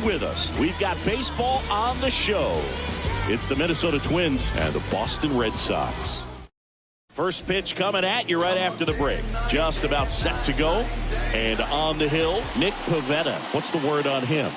with us. We've got baseball on the show. It's the Minnesota Twins and the Boston Red Sox. First pitch coming at you right after the break. Just about set to go. And on the hill, Nick Pivetta. What's the word on him?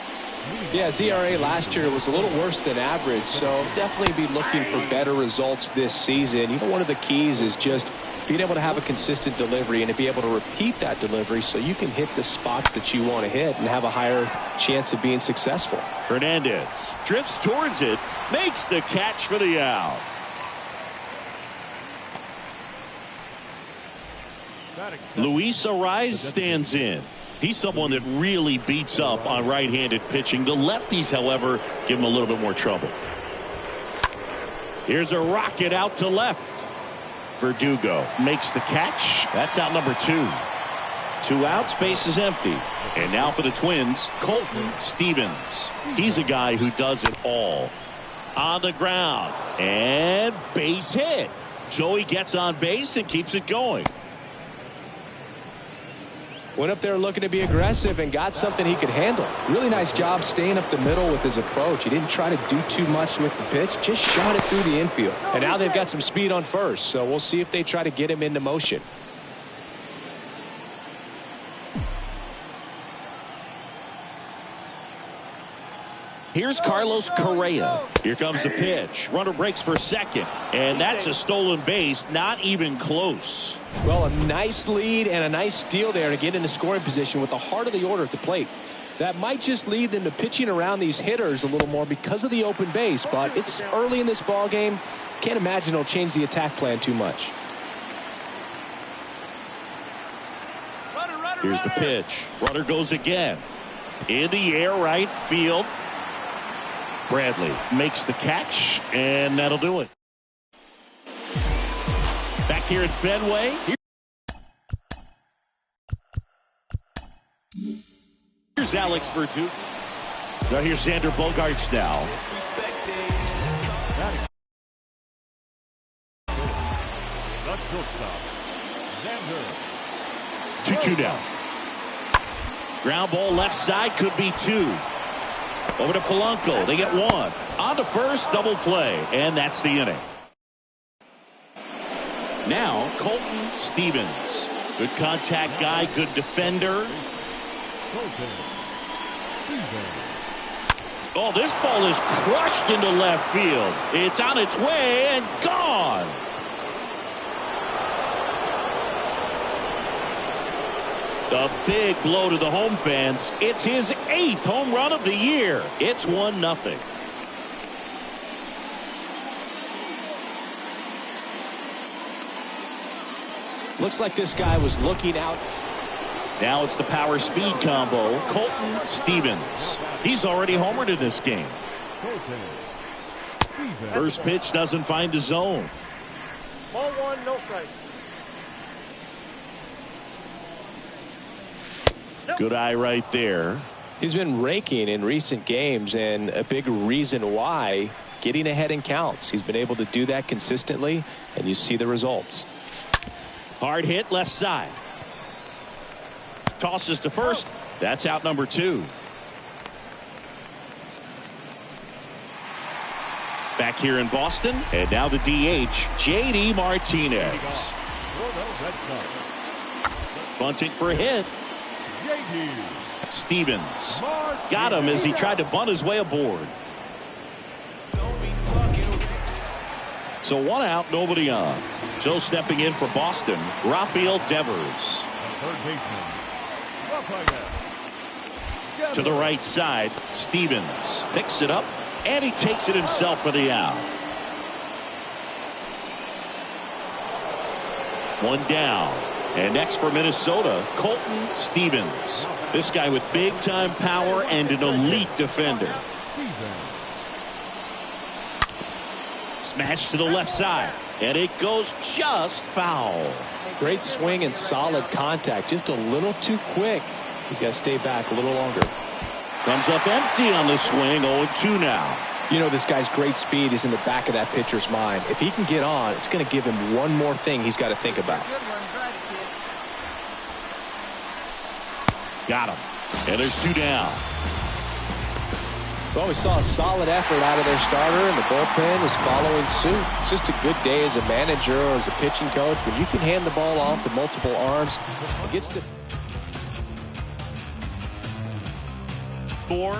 Yeah, his ERA last year was a little worse than average, so definitely be looking for better results this season. You know, one of the keys is just being able to have a consistent delivery and to be able to repeat that delivery so you can hit the spots that you want to hit and have a higher chance of being successful. Hernandez drifts towards it, makes the catch for the out. Luis Arraez stands in. He's someone that really beats up on right-handed pitching. The lefties, however, give him a little bit more trouble. Here's a rocket out to left. Verdugo makes the catch. That's out number 2. 2 outs, base is empty. And now for the Twins, Colton Stevens. He's a guy who does it all. On the ground. And base hit. Joey gets on base and keeps it going. Went up there looking to be aggressive and got something he could handle. Really nice job staying up the middle with his approach. He didn't try to do too much with the pitch, just shot it through the infield. And now they've got some speed on first, so we'll see if they try to get him into motion. Here's Carlos Correa. Here comes the pitch. Runner breaks for second. And that's a stolen base. Not even close. Well, a nice lead and a nice steal there to get into scoring position with the heart of the order at the plate. That might just lead them to pitching around these hitters a little more because of the open base. But it's early in this ball game. Can't imagine it'll change the attack plan too much. Here's the pitch. Runner goes again. In the air, right field. Bradley makes the catch, and that'll do it. Back here at Fenway. Here's Alex Verdugo. Now here's Xander Bogaerts now. 2-2 down. Ground ball left side, could be 2. Over to Polanco. They get 1. On to first, double play. And that's the inning. Now, Colton Stevens. Good contact guy, good defender. Oh, this ball is crushed into left field. It's on its way and gone. A big blow to the home fans. It's his 8th home run of the year. It's 1-0. Looks like this guy was looking out. Now it's the power speed combo. Colton Stevens. He's already homered in this game. First pitch doesn't find the zone. Ball 1, no strike. Good eye right there. He's been raking in recent games, and a big reason why, getting ahead in counts. He's been able to do that consistently, and you see the results. Hard hit left side. Tosses to first. That's out number 2. Back here in Boston, and now the DH, J.D. Martinez. Bunting for a hit. Stevens got him as he tried to bunt his way aboard. So 1 out, nobody on. So stepping in for Boston, Rafael Devers. To the right side, Stevens picks it up, and he takes it himself for the out. 1 down. And next for Minnesota, Colton Stevens. This guy with big-time power and an elite defender. Smash to the left side, and it goes just foul. Great swing and solid contact. Just a little too quick. He's got to stay back a little longer. Comes up empty on the swing. 0-2 now. You know, this guy's great speed is in the back of that pitcher's mind. If he can get on, it's going to give him one more thing he's got to think about. Got him. And there's 2 down. Well, we saw a solid effort out of their starter, and the bullpen is following suit. It's just a good day as a manager or as a pitching coach when you can hand the ball off to multiple arms. It gets to 4.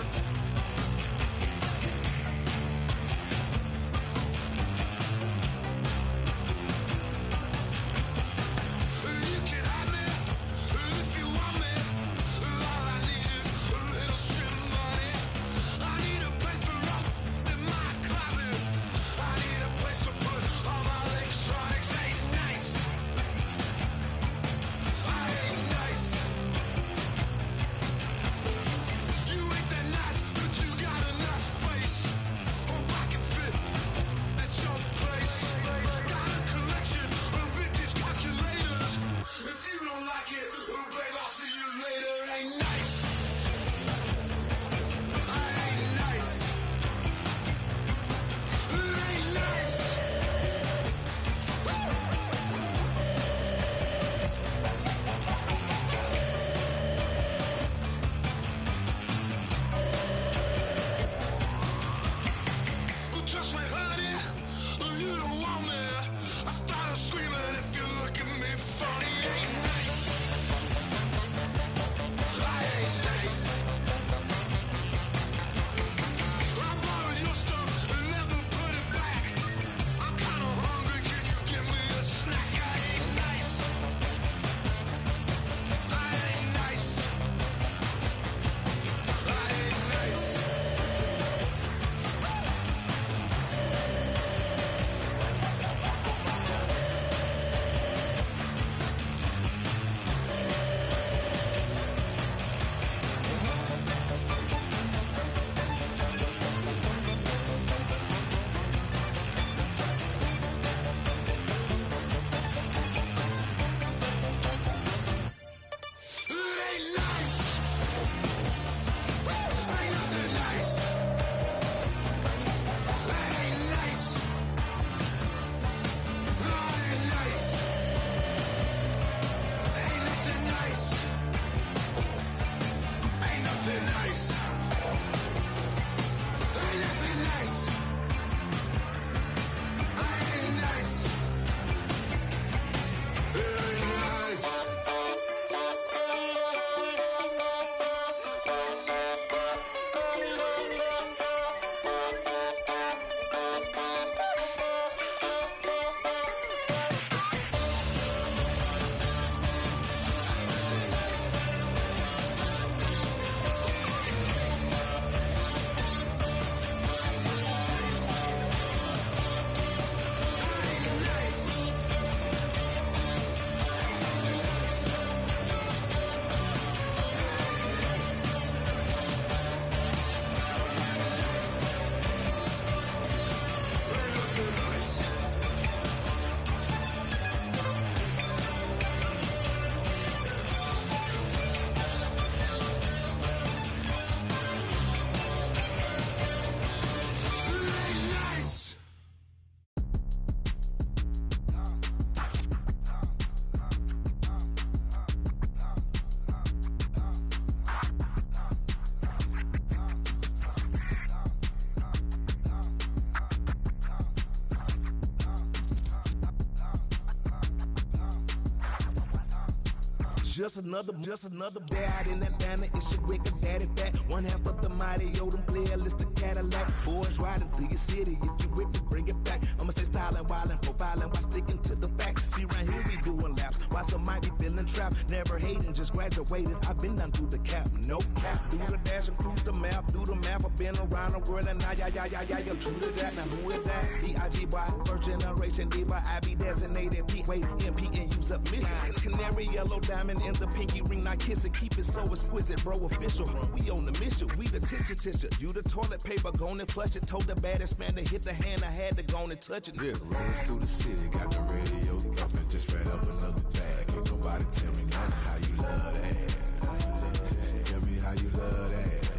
Just another day out in Atlanta. It's your wicked daddy back. One half of the mighty Odom playlist, the Cadillac. Boys riding through your city. If you with me, bring it back. I'ma stay styling, wildin', profiling while sticking to the facts. See, right here we doing laps. While some might be feeling trapped. Never hating, just graduated. I've been done through the cap. No cap. Do the dash and cruise the map. Do the map. I've been around the world and now, I'm true to that. Now who is that? B.I.G. boy, first generation diva. I be designated P. Wait, MP and use up me. Canary yellow diamond in the pinky ring, not kiss it, keep it so exquisite, bro, official. We on the mission, we the tissue. You the toilet paper, gone and flush it. Told the baddest man to hit the hand, I had to go and touch it. Yeah, rolling through the city, got the radio thumping, just read up another bag. Ain't nobody tell me nothing, how you love that. Tell me how you love that.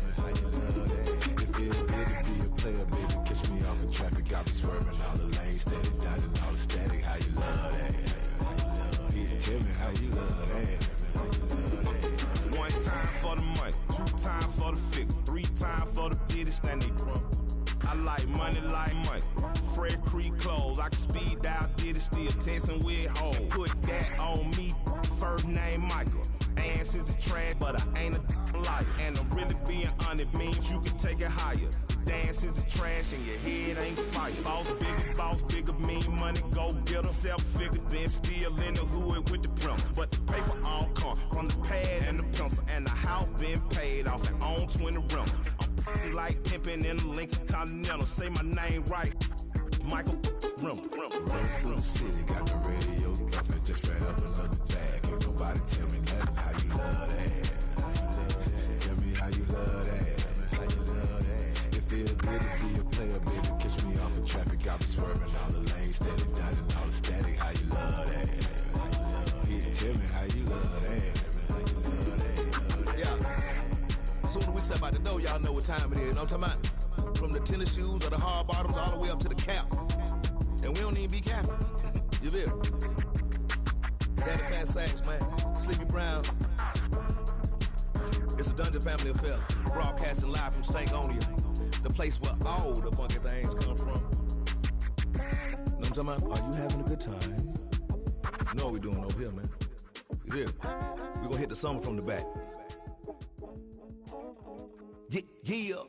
It feel good to be a player, baby, catch me off in traffic, got me swerving all the lanes, steady dodging all the static, how you love that. Tell me how you love that. One time for the money, two time for the figure, three time for the biddy, understand they drunk. I like money, Fred Creek clothes. I can speed dial, did it still texting with hoes. Put that on me, first name Michael. Ass is a trash, but I ain't a liar. And I'm really being honest, means you can take it higher. Dance is a trash and your head ain't fire. Boss bigger, mean money, go get her. Self-figure, been still in the hood with the printer. But the paper all come from the pad and the pencil. And the house been paid off and on 20 rental. I'm like pimping in a Lincoln Continental. Say my name right, Michael Rimmer. Running through the city, got the radio thumping. Just ran up another bag. Ain't nobody tell me nothing. How you love that? Tell me how you love that. Feel good to be a player, baby. Catch me off in traffic, I be swerving all the lanes, steady dodging all the static. How you love that? Yeah, tell me how you love that. Yeah. Soon as we step out the door, y'all know what time it is. You know what I'm talking about? From the tennis shoes or the hard bottoms all the way up to the cap. And we don't even be capping. You feel? Daddy Fat Sacks, man. Sleepy Brown. It's a Dungeon Family affair. Broadcasting live from Stankonia. The place where all the funky things come from. You know what I'm talking about? Are you having a good time? You know what we doing over here, man. You hear? We're gonna hit the summer from the back. Yeah.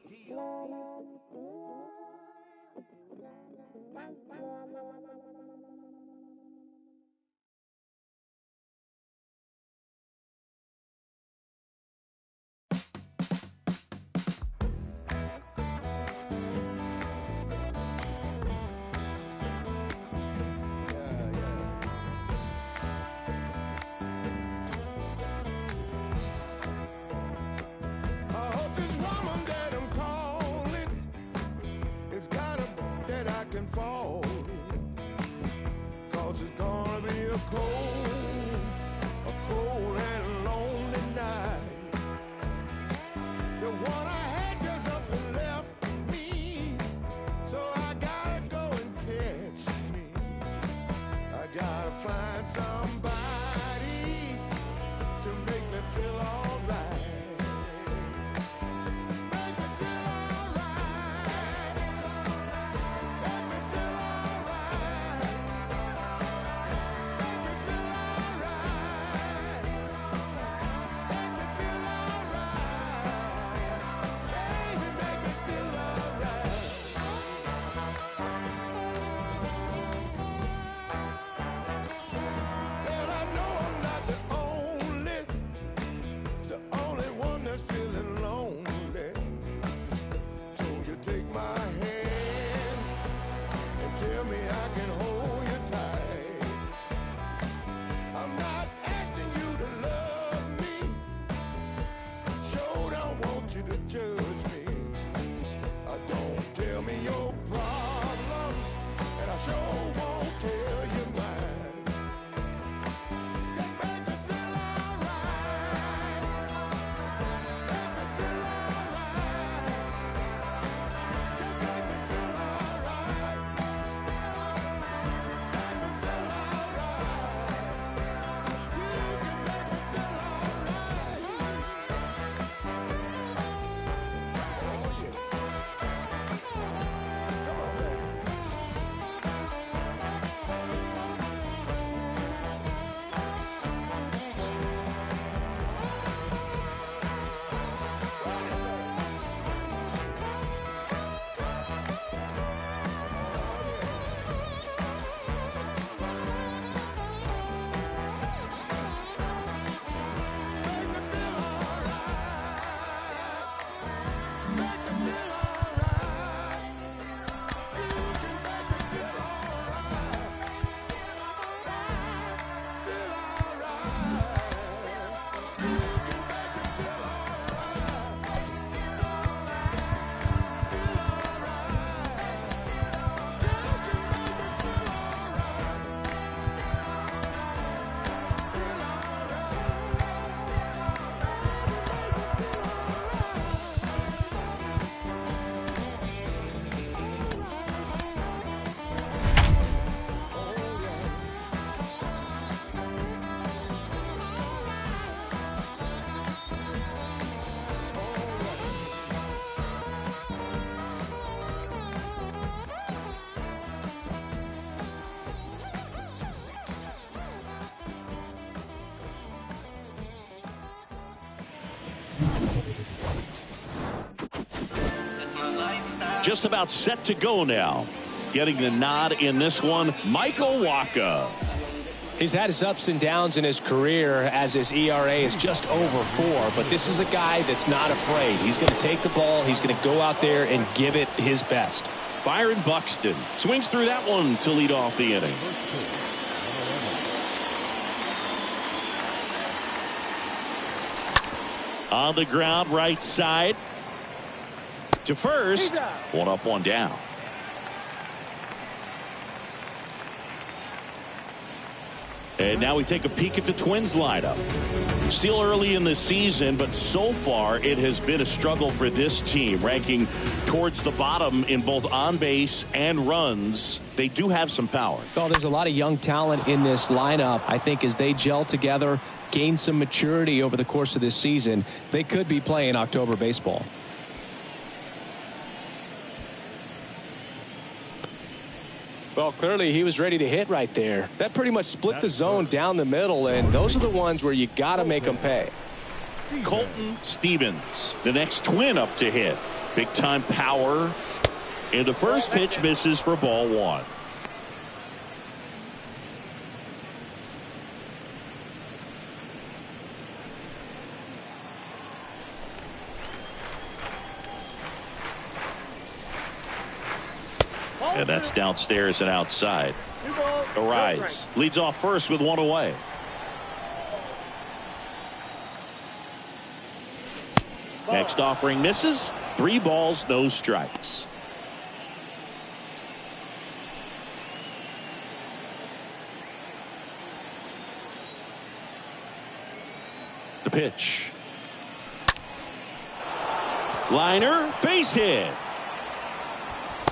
just about set to go now. Getting the nod in this one, Michael Wacha. He's had his ups and downs in his career as his ERA is just over 4, but this is a guy that's not afraid. He's going to take the ball. He's going to go out there and give it his best. Byron Buxton swings through that one to lead off the inning. On the ground, right side to first. One up, one down. And now we take a peek at the Twins lineup. Still early in the season, but so far it has been a struggle for this team, ranking towards the bottom in both on base and runs. They do have some power. Well, there's a lot of young talent in this lineup. I think as they gel together, gain some maturity over the course of this season, they could be playing October baseball. Well, clearly he was ready to hit right there. That pretty much split the zone down the middle, and those are the ones where you got to make them pay. Colton Stevens, the next Twin up to hit. Big time power. And the first pitch misses for ball 1. And that's downstairs and outside. Arise leads off first with 1 away. Next offering misses. 3 balls, no strikes. The pitch. Liner, base hit.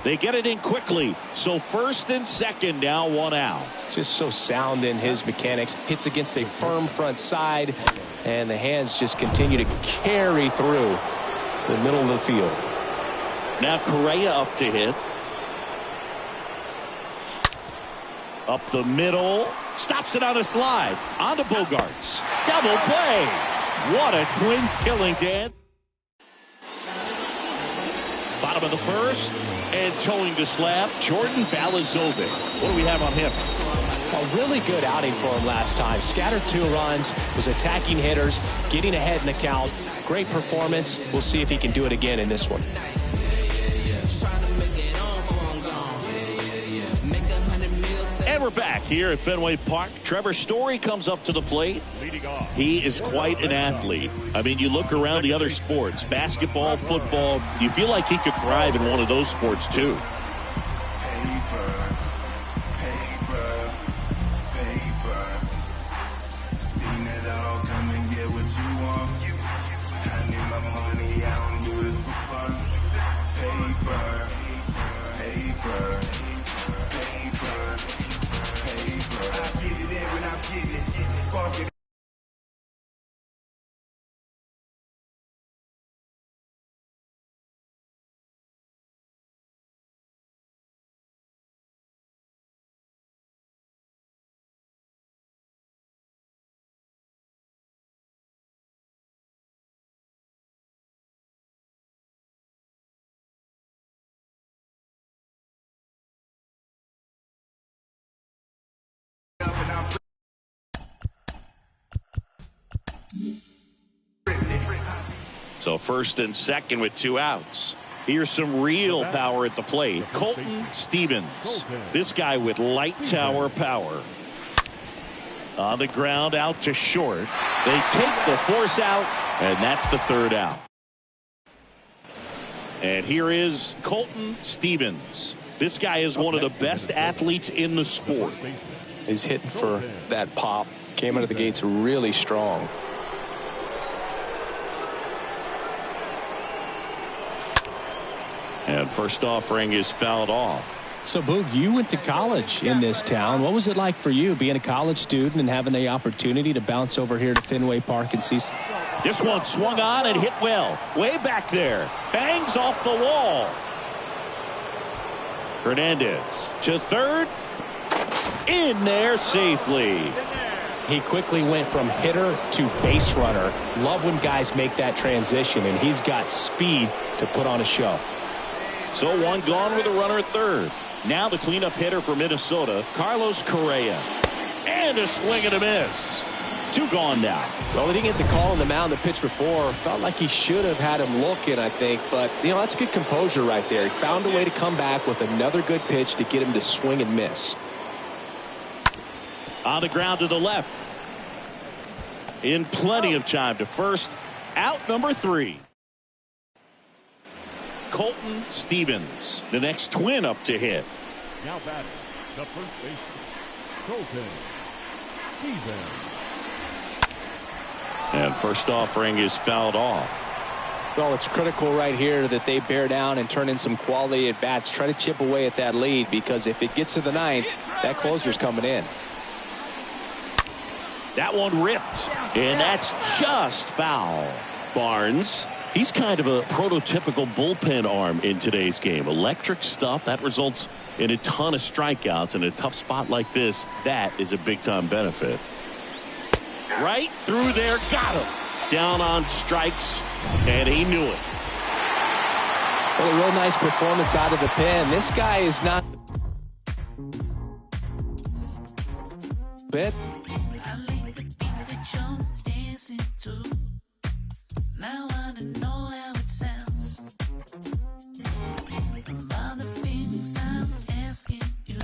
They get it in quickly. So first and second, now 1 out. Just so sound in his mechanics. Hits against a firm front side, and the hands just continue to carry through the middle of the field. Now Correa up to hit. Up the middle. Stops it on a slide. On to Bogarts. Double play. What a twin killing, Dan. Bottom of the first. And towing the slab, Jordan Balazovic. What do we have on him? A really good outing for him last time. Scattered 2 runs, was attacking hitters, getting ahead in the count. Great performance. We'll see if he can do it again in this one. And we're back here at Fenway Park. Trevor Story comes up to the plate. He is quite an athlete. I mean, you look around the other sports, basketball, football, you feel like he could thrive in one of those sports too. Seen it all, come and get what you want. I need my money, I don't do this for fun. Paper. I get it in when I'm getting it. Spark it. So first and second with 2 outs. Here's some real power at the plate. Colton Stevens. This guy with light tower power. On the ground, out to short. They take the force out, and that's the 3rd out. And here is Colton Stevens. This guy is one of the best athletes in the sport. He's hitting for that pop. Came out of the gates really strong. And first offering is fouled off. So, Boog, you went to college in this town. What was it like for you being a college student and having the opportunity to bounce over here to Fenway Park and see? This one swung on and hit well. Way back there. Bangs off the wall. Hernandez to third. In there safely. He quickly went from hitter to base runner. Love when guys make that transition, and he's got speed to put on a show. So one gone with a runner at third. Now the cleanup hitter for Minnesota, Carlos Correa. And a swing and a miss. 2 gone now. Well, he didn't get the call on the mound the pitch before. Felt like he should have had him looking, I think. But, you know, that's good composure right there. He found a way to come back with another good pitch to get him to swing and miss. On the ground to the left. In plenty of time to first. Out number 3. Colton Stevens, the next Twin up to hit. Now batting, the first baseman, Colton Stevens. And first offering is fouled off. Well, it's critical right here that they bear down and turn in some quality at bats. Try to chip away at that lead, because if it gets to the 9th, that closer's coming in. That one ripped, and that's just foul. Barnes, he's kind of a prototypical bullpen arm in today's game. Electric stuff that results in a ton of strikeouts. In a tough spot like this, that is a big-time benefit. Right through there, got him. Down on strikes, and he knew it. Well, a real nice performance out of the pen. This guy is not bit. Now I don't know how it sounds. About the things I'm asking you,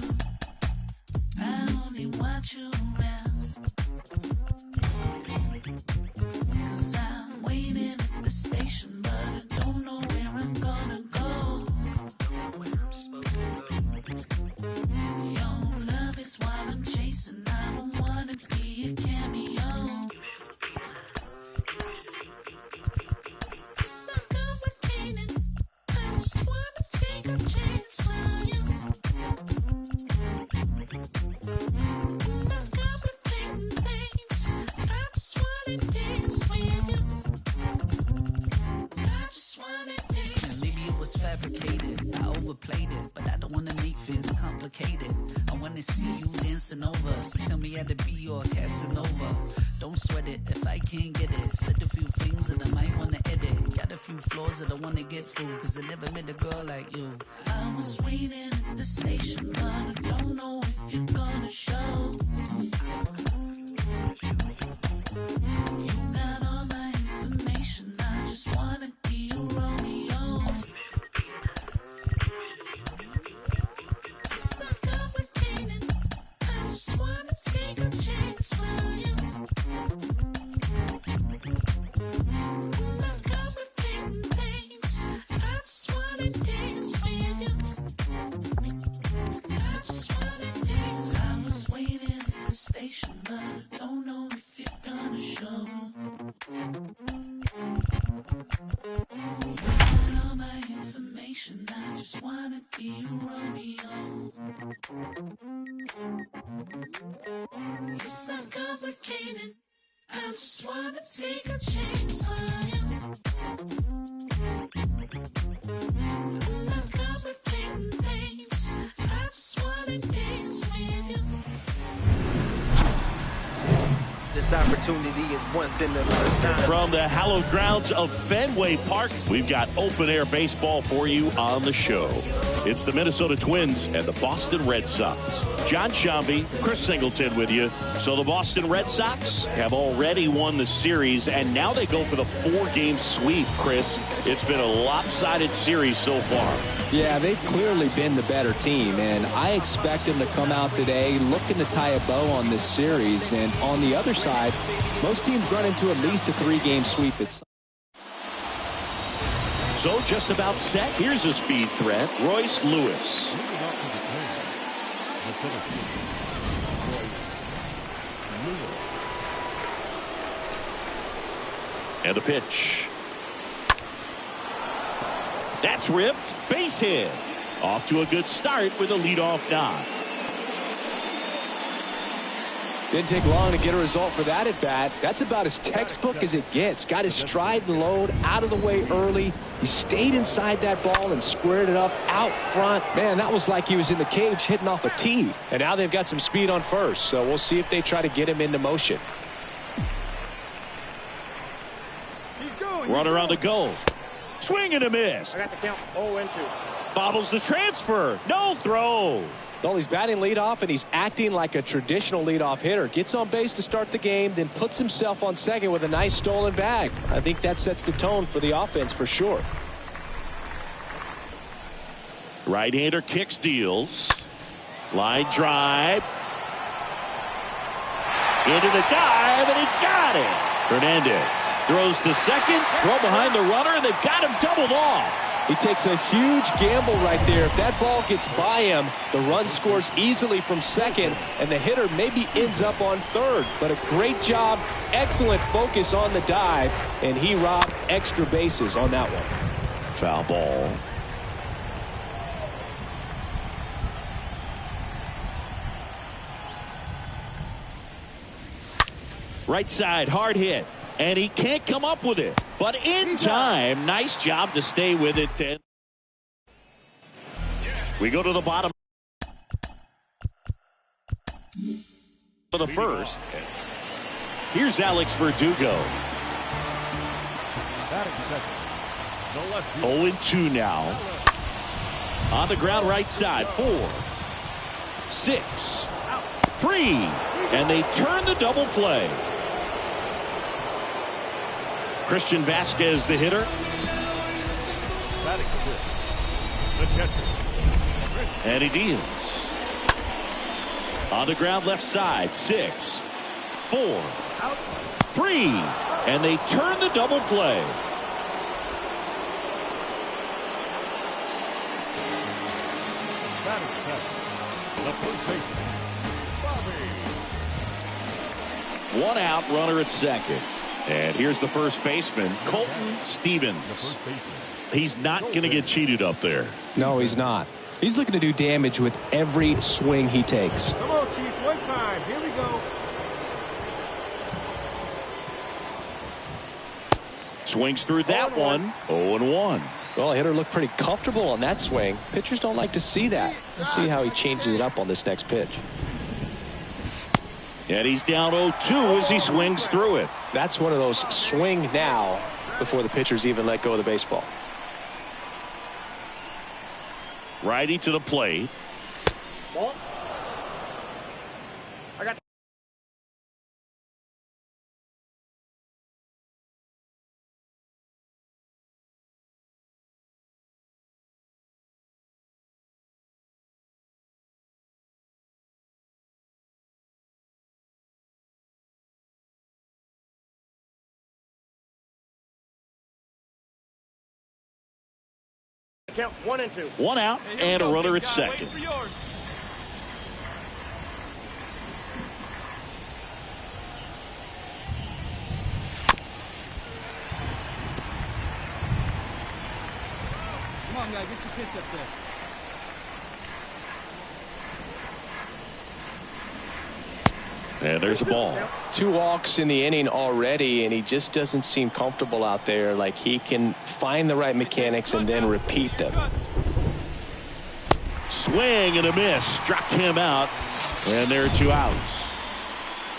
I only want you around. 'Cause I'm waiting at the station, but I don't know where I'm gonna go. Your love is what I'm chasing. I don't wanna be a cameo. Fabricated, I overplayed it, but I don't want to make things complicated. I want to see you dancing over, so tell me how to be your Casanova. Don't sweat it if I can't get it. Said a few things that I might want to edit. Got a few flaws that I want to get through, 'cause I never met a girl like you. I was waiting at the station, but I don't know if you're gonna show. You got all my information, I just want to be your Romeo. It's not complicated. I just wanna take a chance on you. I'm not complicating things. I just wanna dance with you. This opportunity is once in a lifetime. From the hallowed grounds of Fenway Park, we've got open-air baseball for you on the show. It's the Minnesota Twins and the Boston Red Sox. John Shambi, Chris Singleton with you. So the Boston Red Sox have already won the series, and now they go for the 4-game sweep, Chris. It's been a lopsided series so far. Yeah, they've clearly been the better team, and I expect them to come out today looking to tie a bow on this series. And on the other side, most teams run into at least a 3-game sweep. So just about set. Here's a speed threat. Royce Lewis. And the pitch. That's ripped. Base hit. Off to a good start with a leadoff knock. Didn't take long to get a result for that at bat. That's about as textbook as it gets. Got his stride and load out of the way early. He stayed inside that ball and squared it up out front. Man, that was like he was in the cage hitting off a tee. And now they've got some speed on first, so we'll see if they try to get him into motion. He's going. Runner on the go. Swing and a miss. I got the count 0-2. Bobbles the transfer. No throw. Well, he's batting leadoff, and he's acting like a traditional leadoff hitter. Gets on base to start the game, then puts himself on second with a nice stolen bag. I think that sets the tone for the offense for sure. Right-hander kicks, deals. Line drive. Into the dive, and he got it. Hernandez throws to second. Throw behind the runner, and they've got him doubled off. He takes a huge gamble right there. If that ball gets by him, the run scores easily from second, and the hitter maybe ends up on third. But a great job, excellent focus on the dive, and he robbed extra bases on that one. Foul ball. Right side, hard hit. And he can't come up with it. But in time, nice job to stay with it. We go to the bottom of the first. Here's Alex Verdugo. 0-2 now. On the ground right side. 4, 6, 3. And they turn the double play. Christian Vasquez, the hitter. And he deals. On the ground left side. 6, 4, 3. And they turn the double play. One out, runner at second. And here's the first baseman, Colton Stevens. He's not going to get cheated up there. No, he's not. He's looking to do damage with every swing he takes. Come on, Chief. One time. Here we go. Swings through that one. 0-1. Well, the hitter looked pretty comfortable on that swing. Pitchers don't like to see that. Let's see how he changes it up on this next pitch. And he's down 0-2 as he swings through it. That's one of those swing now before the pitchers even let go of the baseball. Righty to the plate. Ball. I got. Count 1 and 2. One out and a runner at second. Come on, guy, get your pitch up there. And there's a ball. 2 walks in the inning already, and he just doesn't seem comfortable out there. Like he can find the right mechanics and then repeat them. Swing and a miss. Struck him out. And there are 2 outs.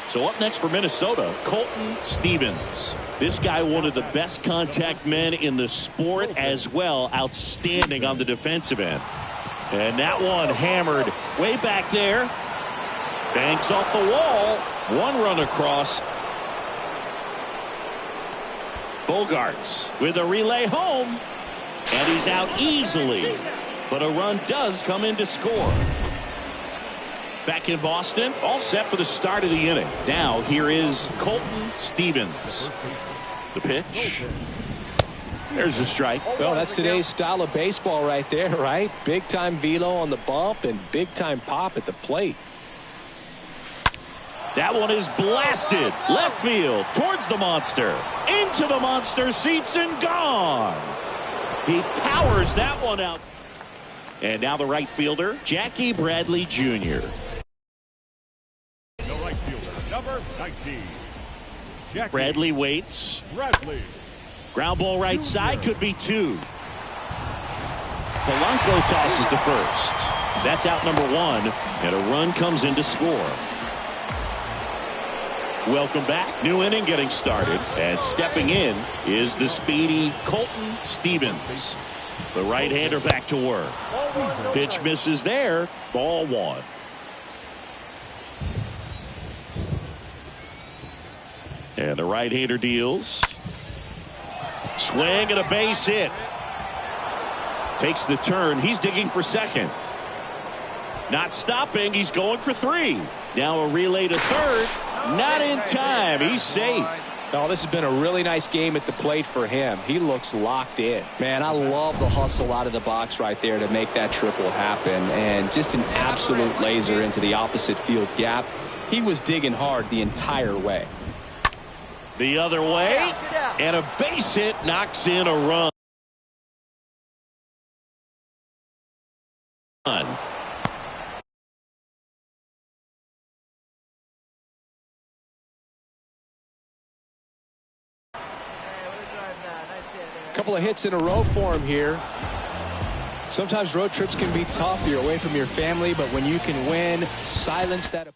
So up next for Minnesota, Colton Stevens. This guy, one of the best contact men in the sport as well. Outstanding on the defensive end. And that one hammered way back there. Banks off the wall. 1 run across. Bogarts with a relay home. And he's out easily. But a run does come in to score. Back in Boston, all set for the start of the inning. Now here is Colton Stevens. The pitch. There's a strike. Well, that's today's style of baseball right there, right? Big time velo on the bump and big time pop at the plate. That one is blasted left field towards the monster, into the monster seats and gone. He powers that one out. And now the right fielder, Jackie Bradley Jr. The right fielder, number 19. Jackie Bradley waits. Bradley. Ground ball right side, could be 2. Polanco tosses to first. That's out number 1, and a run comes in to score. Welcome back. New inning getting started, and stepping in is the speedy Colton Stevens. The right-hander back to work. Pitch misses there. Ball 1. And the right-hander deals. Swing and a base hit. Takes the turn. He's digging for second. Not stopping. He's going for 3. Now a relay to third. Not in time. He's safe. Oh, this has been a really nice game at the plate for him. He looks locked in. Man, I love the hustle out of the box right there to make that triple happen. And just an absolute laser into the opposite field gap. He was digging hard the entire way. The other way. And a base hit knocks in a run. Couple of hits in a row for him here. Sometimes road trips can be tough. You're away from your family, but when you can win, silence that opponent.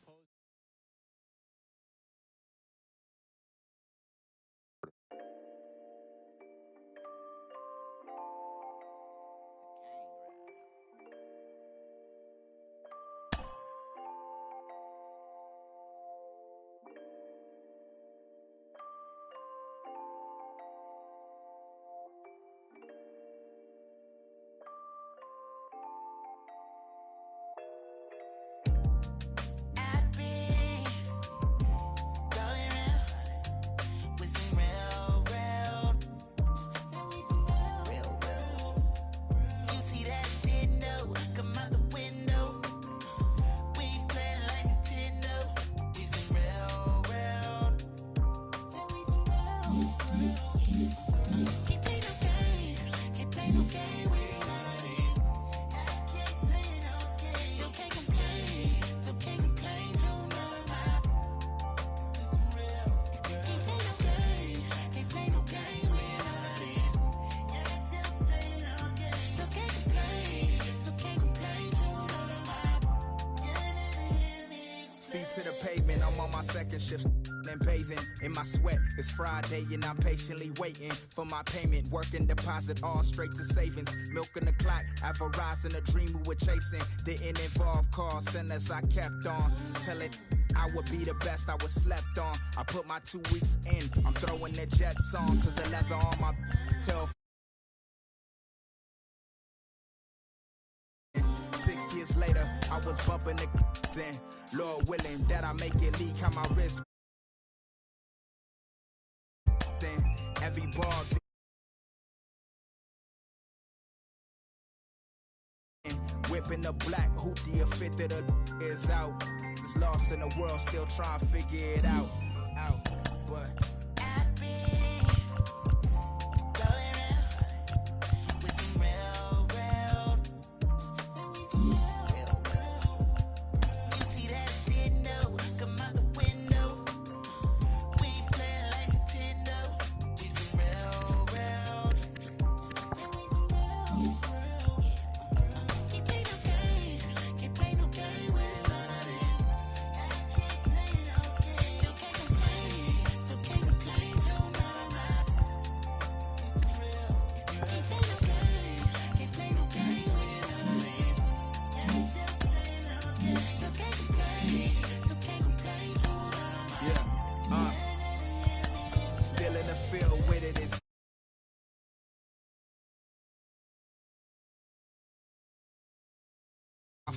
To the pavement, I'm on my second shift and bathing in my sweat. It's Friday and I'm patiently waiting for my payment. Working deposit all straight to savings. Milking the clock, at Verizon, a dream we were chasing. Didn't involve call centers, I kept on. Tell it I would be the best I was slept on. I put my 2 weeks in. I'm throwing the Jets on to the leather on my tail. 6 years later, I was bumping the then. Lord willing that I make it leak on my wrist. Then every ball's whipping the black hoopty, a fifth of the is out. It's lost in the world, still trying to figure it out. But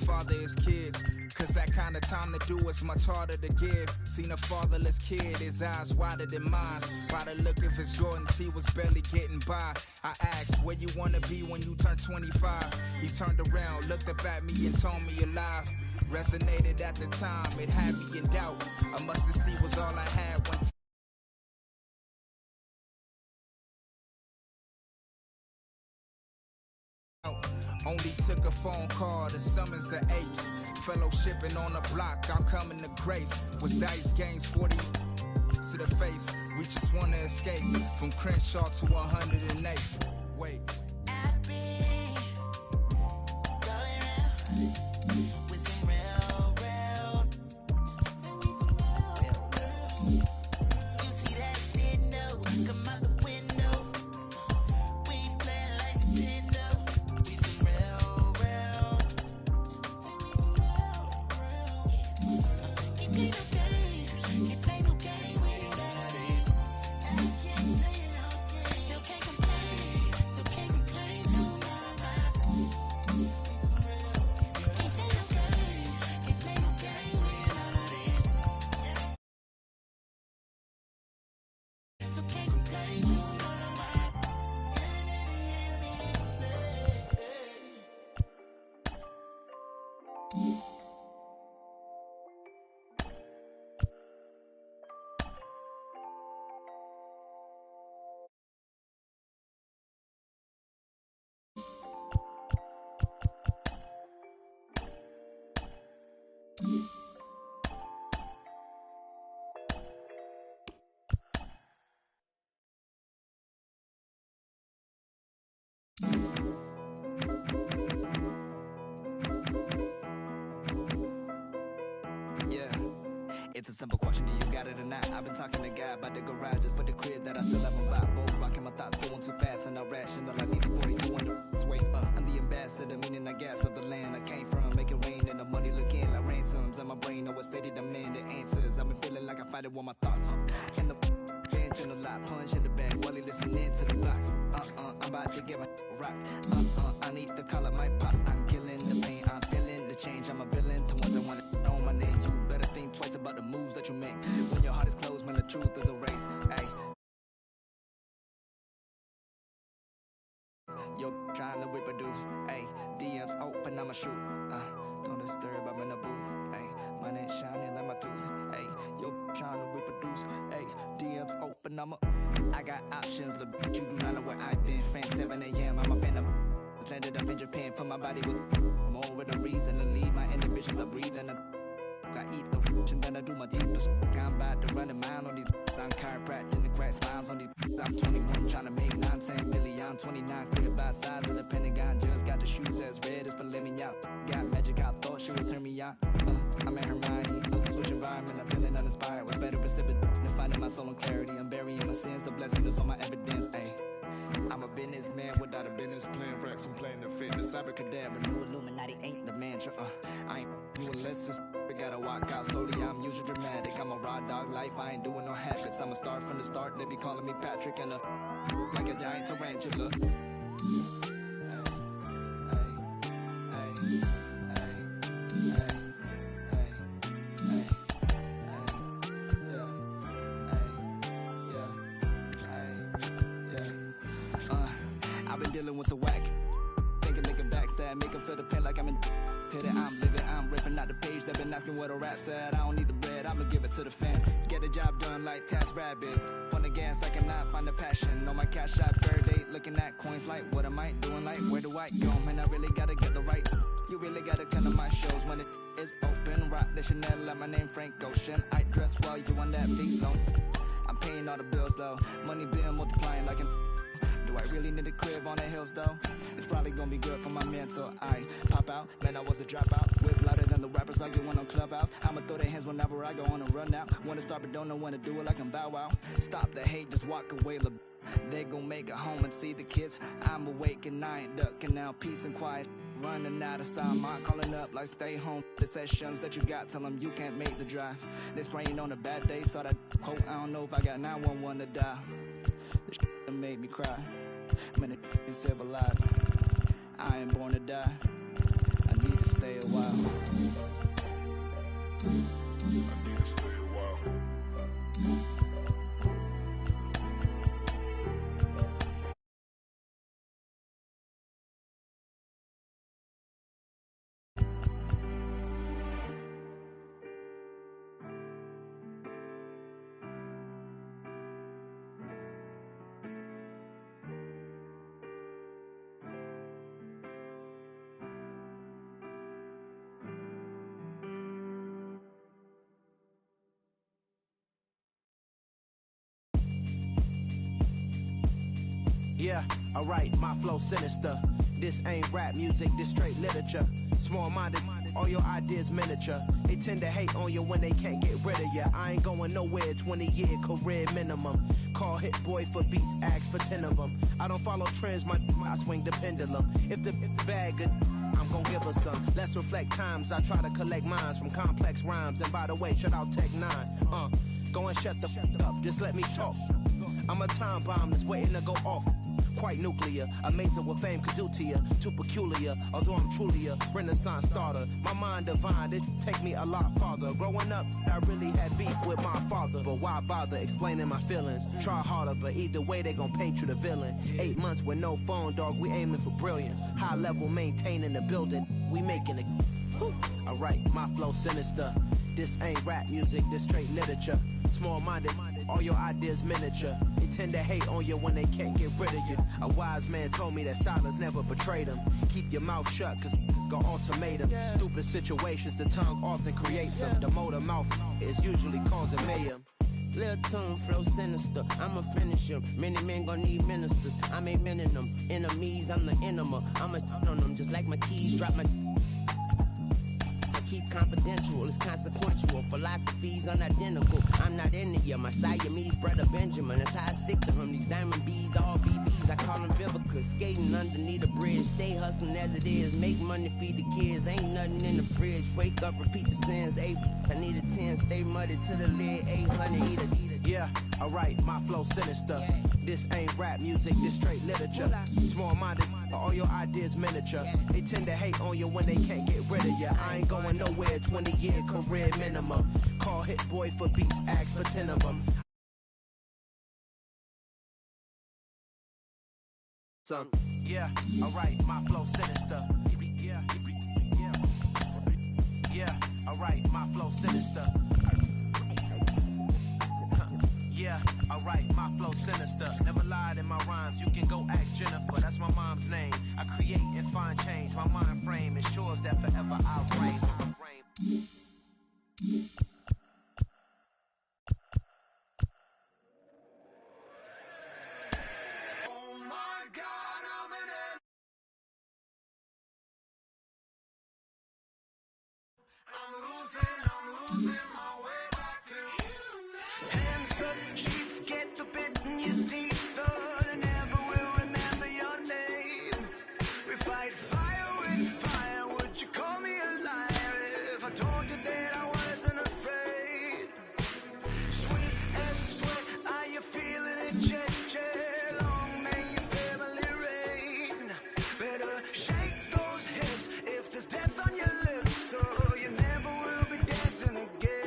father is kids, cause that kind of time to do is much harder to give. Seen a fatherless kid, his eyes wider than mine. By the look of his Jordans, he was barely getting by. I asked, where you wanna be when you turn 25? He turned around, looked up at me and told me alive. Resonated at the time, it had me in doubt. A mustard seed was all I had when only took a phone call to summons the apes. Fellowshipping on the block, I'll come in the grace. Was dice games 40 to the face. We just wanna escape from Crenshaw to 108th. Wait. still can't complain. Yeah, it's a simple question, do you got it or not? I've been talking to God about the garages for the crib that I still haven't bought. Both rocking my thoughts going too fast and not rational. I need a 42 on the way up. I'm the ambassador, meaning I gas of the land I came from. Make it rain and the money looking like ransoms. And my brain know what steady demand the answers. I've been feeling like I fight it with my thoughts. In the bench in the lot, punch in the bag while he listening to the blocks. I'm about to get my rock. I need to call up my pops. I'm killing the pain, I'm feeling the change. I'm a villain to ones that want to know my name. You better think twice about the moves that you make. When your heart is closed, when the truth is erased. Ay. Yo, trying to reproduce. Ay, DMs open, I'ma shoot. Don't disturb, I'm in the booth. Ay, mine ain't shining like my tooth. Ay, yo, trying to reproduce. Ay, DMs open, I got options, look, you do not know where I've been. France 7 a.m., I'm a fan of landed up in Japan for my body with more of the reason to lead my inhibitions. I breathe and I eat the and then I do my deepest. I'm about to run a mile on these. I'm chiropractic and crack smiles on these. I'm 21 trying to make 9, 10 million. I'm 29 clear by size of the Pentagon. Just got the shoes as red as filet mignon. Got magic, I thought she was Hermione. I'm at Hermione. Switch environment, I'm feeling uninspired. What's better precipitate than finding my soul in clarity? I'm burying my sins, the blessing is on my evidence. Ay. I'm a businessman without a business plan. Racks, I'm playing the fitness. Abracadabra, new Illuminati ain't the mantra. I ain't you unless it's gotta walk out slowly. I'm usually dramatic. I'm a raw dog life. I ain't doing no habits. I'm a star from the start. They be calling me Patrick and like a giant tarantula. I've been dealing with a whack. Thinking they can backstab, make them feel the pain like I'm in. I'm living, I'm ripping out the page. They've been asking what a rap said. I don't need the bread, I'ma give it to the fam. Get the job done like Task Rabbit. On the gas, I cannot find the passion. On my cash out, third date, looking at coins like, what am I doing? Like, where do I go? Man, I really gotta get the right. You really gotta come to my shows when it is open. Rock the Chanel, like my name Frank Ocean. I dress well, you on that beat low. I'm paying all the bills though. Money been multiplying like an. Do I really need a crib on the hills though? It's probably gonna be good for my mental. I pop out, man, I was a dropout. Whip louder than the rappers arguing on Clubhouse. I'ma throw their hands whenever I go on a run out. Wanna start but don't know when to do it like I'm Bow Wow. Stop the hate, just walk away. They gon' make it home and see the kids. I'm awake and I ain't ducking now. Peace and quiet. Running out of style, mind calling up like stay home. The sessions that you got, tell them you can't make the drive. They spraying on a bad day, saw that quote. I don't know if I got 911 to dial. This shit made me cry. Man, it is civilized. I ain't born to die. I need to stay a while. I need to stay a while. Yeah, alright, my flow sinister. This ain't rap music, this straight literature. Small-minded, all your ideas miniature. They tend to hate on you when they can't get rid of you. I ain't going nowhere, 20-year career minimum. Call Hit Boy for beats, ask for 10 of them. I don't follow trends, I swing the pendulum. If the bag good, I'm gon' give her some. Let's reflect times, I try to collect minds from complex rhymes. And by the way, shout out Tech 9. Go and shut the up, just let me talk. I'm a time bomb that's waiting to go off. quite nuclear. Amazing what fame could do to you. Too peculiar, although I'm truly a Renaissance starter. My mind divine, it take me a lot farther. Growing up, I really had beef with my father. But why bother explaining my feelings? Try harder, but either way they gon' paint you the villain. 8 months with no phone, dog, we aiming for brilliance. High level maintaining the building, we making it. Alright, my flow sinister. This ain't rap music, this straight literature. Small-minded, all your ideas miniature. They tend to hate on you when they can't get rid of you. A wise man told me that silence never betrayed him. Keep your mouth shut, cause got ultimatums. Stupid situations, the tongue often creates them. The motor mouth is usually causing mayhem. Lil' tune, flow sinister, I'ma finish him. Many men gon' need ministers, I'm aiming them. Enemies, I'm the enema, I'ma on them. Just like my keys, drop my... Keep confidential, it's consequential. Philosophies unidentical. I'm not into you. My Siamese brother Benjamin. That's how I stick to him. These diamond bees, all BBs. I call them Vivica. Skating underneath a bridge. Stay hustling as it is. Make money, feed the kids. Ain't nothing in the fridge. Wake up, repeat the sins. 8, I need a 10. Stay muddy to the lid. 800, eat a. Yeah, alright, my flow sinister. This ain't rap music, this straight literature. Small-minded, all your ideas miniature. They tend to hate on you when they can't get rid of you. I ain't going nowhere, 20-year career minimum. Call Hit Boy for beats, ask for 10 of them. Yeah, alright, my flow sinister. Yeah, alright, my flow sinister. Yeah, alright, my flow sinister. Never lied in my rhymes, you can go ask Jennifer, that's my mom's name. I create and find change, my mind frame ensures that forever I'll reign. Oh my God, I'm losing my way back to you. Hands up, chief, get the bit in your teeth, though they never will remember your name. We fight fire with fire, would you call me a liar if I told you that I wasn't afraid? Sweet as sweat, are you feeling it, jet? Long may your family reign. Better shake those hips if there's death on your lips, so you never will be dancing again.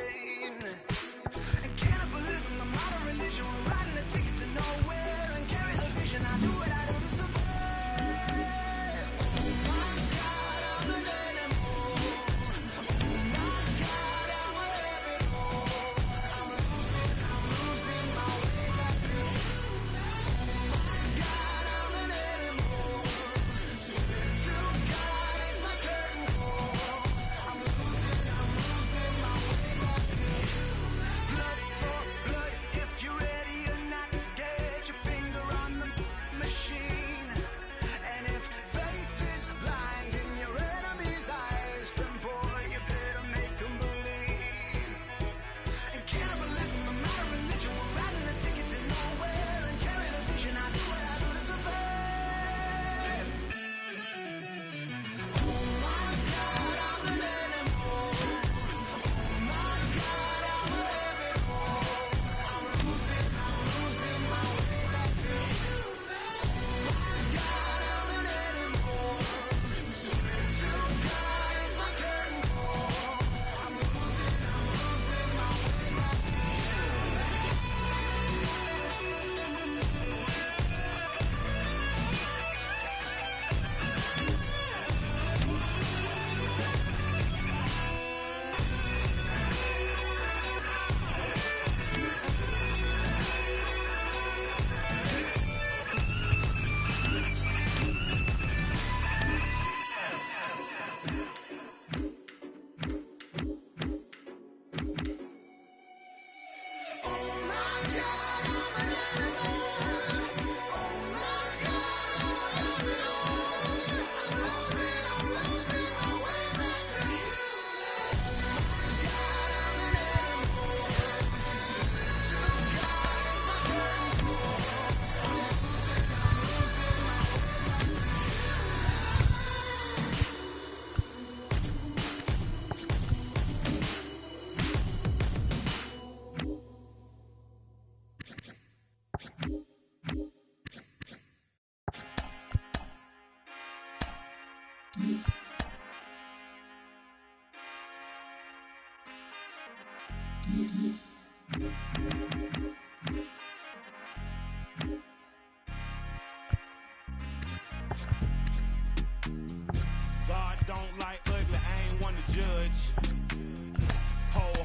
God don't like ugly, I ain't one to judge.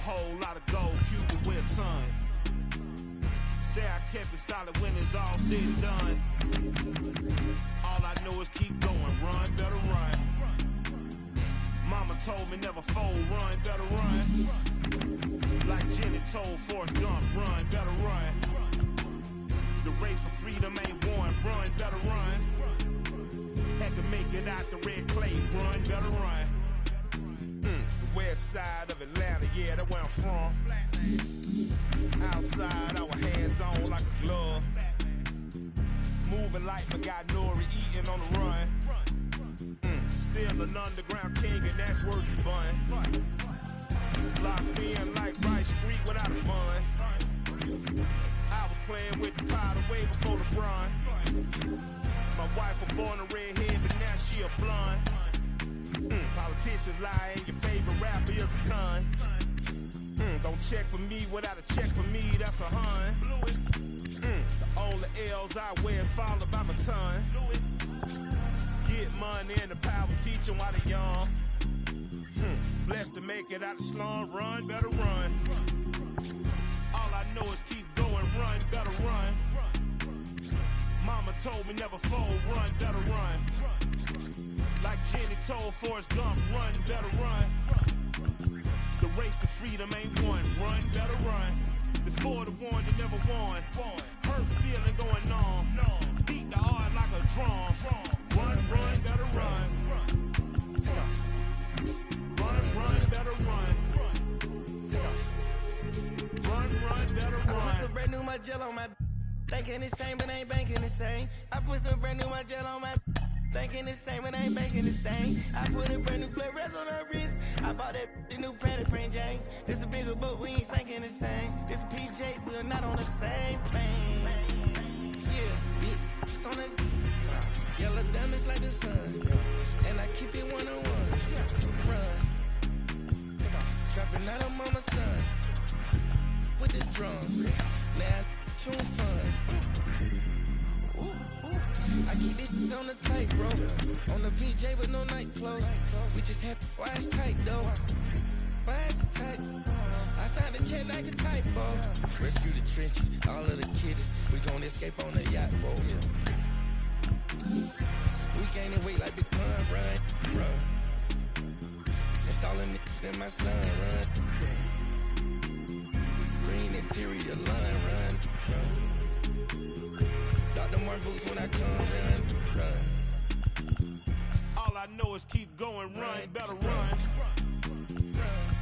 Whole lot of gold, Cuban with a ton. Say I kept it solid when it's all said and done. All I know is keep going, run, better run. Mama told me never fold, run, better run. Like Jenny told Forrest Gump, run, better run. The race for freedom ain't won, run, better run. Had to make it out the red clay, run, better run. The west side of Atlanta, yeah, that's where I'm from. Outside, our hands on like a glove. Moving like my guy Nori, eating on the run. Still an underground king, and that's worth the bun. Locked in like Rice Street without a bun. I was playing with the powder way before the brun. My wife was born a redhead, but now she a blonde. Politicians lie, and your favorite rapper is a ton. Don't check for me without a check for me, that's a hun. The only L's I wear is followed by my ton. Get money and the power teach them while they young. Blessed to make it out the slum, run, better run. All I know is keep going, run, better run. Mama told me never fold, run, better run. Like Jenny told Forrest Gump, run, better run. The race to freedom ain't won, run, better run. It's for the one that never won. Hurt feeling going on. Beat the heart like a drum. Run, better run. Run, better run. Run, better run. I put some brand new my gel on my thinking the same, but ain't banking the same. I put some brand new my gel on my thinking the same, but ain't banking the same. I put a brand new fluorescent on her wrist. I bought that the new padded print Jane. This a bigger boat, we ain't sinking the same. This a PJ, we're not on the same plane. Yeah, bitch, on the yellow diamonds like the sun. And I keep it one-on-one. Run. Trapping out on mama's son. With the drums. Now tune fun. I keep it on the tightrope. On the PJ with no night clothes. We just have why it's tight though. Why it's tight? I signed the check like a typo. Rescue the trenches, all of the kiddies. We gon' escape on the yacht boat. We gaining weight like Big Pun, run. Installing it in my son, run. Green interior line, run. Dr. Martin boots when I come, run. All I know is keep going, run, better run.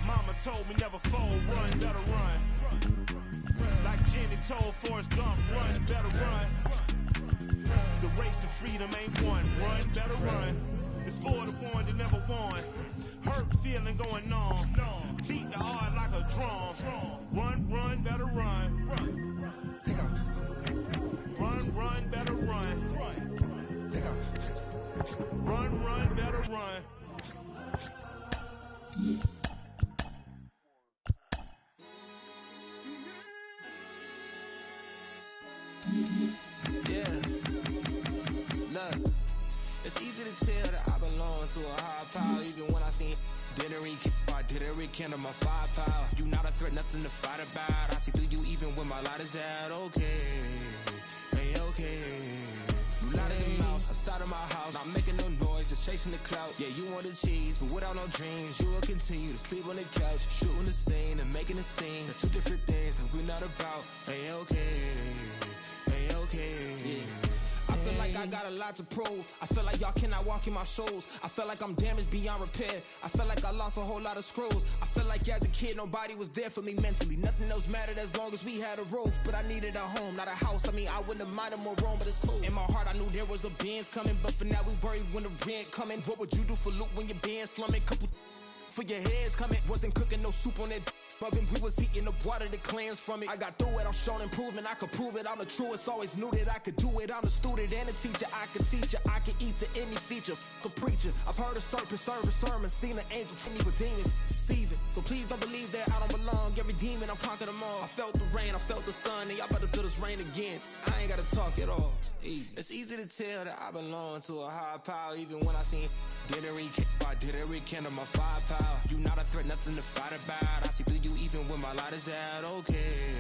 Mama told me never fold, run, better run. Like Jenny told Forrest Gump, run, better run. The race to freedom ain't won, run, better run. It's for the one that never won. Hurt feeling going on. Beat the heart like a drum. Run, better run. Take off. Run, better run. Take off. Run, better run. Yeah. Look, it's easy to tell that I belong to a higher power. Even when I seen didn't rekindle my firepower. You not a threat, nothing to fight about. I see through you even when my light is out. Okay, hey, okay. You light as a mouse outside of my house, not making no noise, just chasing the clout. Yeah, you want the cheese, but without no dreams, you will continue to sleep on the couch, shooting the scene and making a scene. That's two different things that we're not about. Hey, okay, hey, okay. Yeah. I feel like I got a lot to prove. I feel like y'all cannot walk in my shoes. I feel like I'm damaged beyond repair. I feel like I lost a whole lot of screws. I feel like as a kid nobody was there for me mentally. Nothing else mattered as long as we had a roof. But I needed a home, not a house. I mean, I wouldn't have minded more room, but it's cool. In my heart I knew there was a Benz coming, but for now we worried when the rent coming. What would you do for loot when your band slumming? Couple for your heads coming. Wasn't cooking no soup on that rubbing. We was eating the water, the clans from it. I got through it, I'm showing improvement. I could prove it, I'm the truest. Always knew that I could do it. I'm a student and a teacher. I could teach you, I could eat to any feature. A preacher, I've heard a serpent serve a sermon. Seen an angel, any with demons deceiving. So please don't believe that I don't belong. Every demon, I've conquered them all. I felt the rain, I felt the sun, and y'all better feel this rain again. I ain't gotta talk at all. Easy. It's easy to tell that I belong to a higher power, even when I seen didn't rekindle my firepower. You not a threat, nothing to fight about. I see through you even when my light is out. Okay,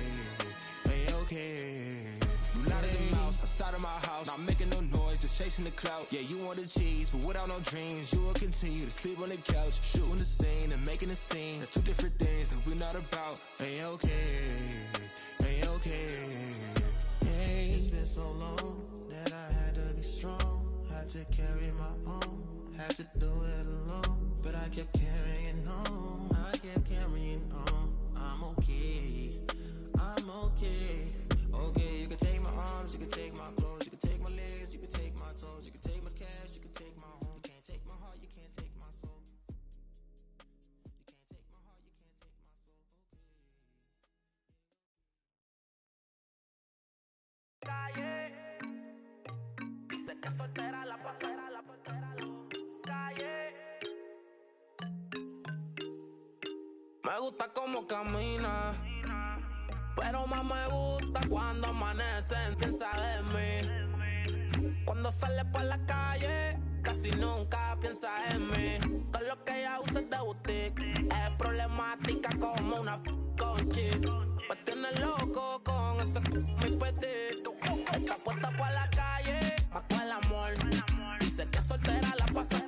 hey, okay. You loud as a mouse outside of my house, not making no noise, just chasing the clout. Yeah, you want the cheese, but without no dreams, you will continue to sleep on the couch, shooting the scene and making a scene. That's two different things that we're not about. Hey, okay, hey, okay. Hey, it's been so long that I had to be strong, had to carry my own, had to do it alone, but I kept carrying on, I kept carrying on. I'm okay, I'm okay. Okay, you can take my arms, you can take my clothes, you can take my legs, you can take my toes, you can take my cash, you can take my home. You can't take my heart, you can't take my soul. You can't take my heart, you can't take my soul. Calle, dice que soltera la pasera, la soltera calle. Me gusta cómo camina, pero más me gusta cuando amanecen. Piensa en mí. Cuando sale por la calle, casi nunca piensa en mí. Todo lo que ella usa es de boutique, es problemática como una con chip. Me tiene loco con ese mi petit. Está puesta por la calle, mató el amor. Dice que soltera la pasa,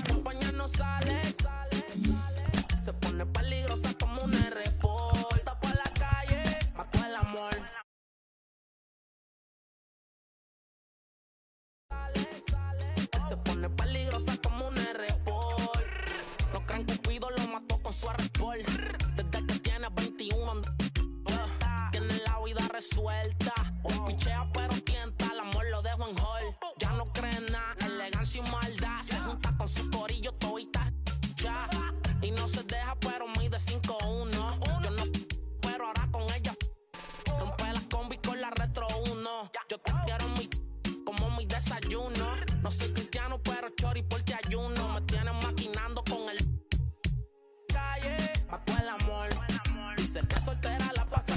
compañía no sale. Se pone peligrosa como un R-Port. Está por la calle, mató el amor. Se pone peligrosa como un R-Port. Los creen Cupido lo mató con su R-Port. Desde que tiene 21 tiene la vida resuelta. Pichea pero tienta, el amor lo dejo en hall. Ya no cree nada, elegancia y maldad. Se junta con su corillo todita ya. Y no se deja pero mide 5'1". Yo no, pero ahora con ella rompe la combi con la Retro 1. Yo te quiero mi como mi desayuno. No soy cristiano pero chori por ti ayuno. Me tienen maquinando con el calle, mató el amor. Dice que soltera la pasa,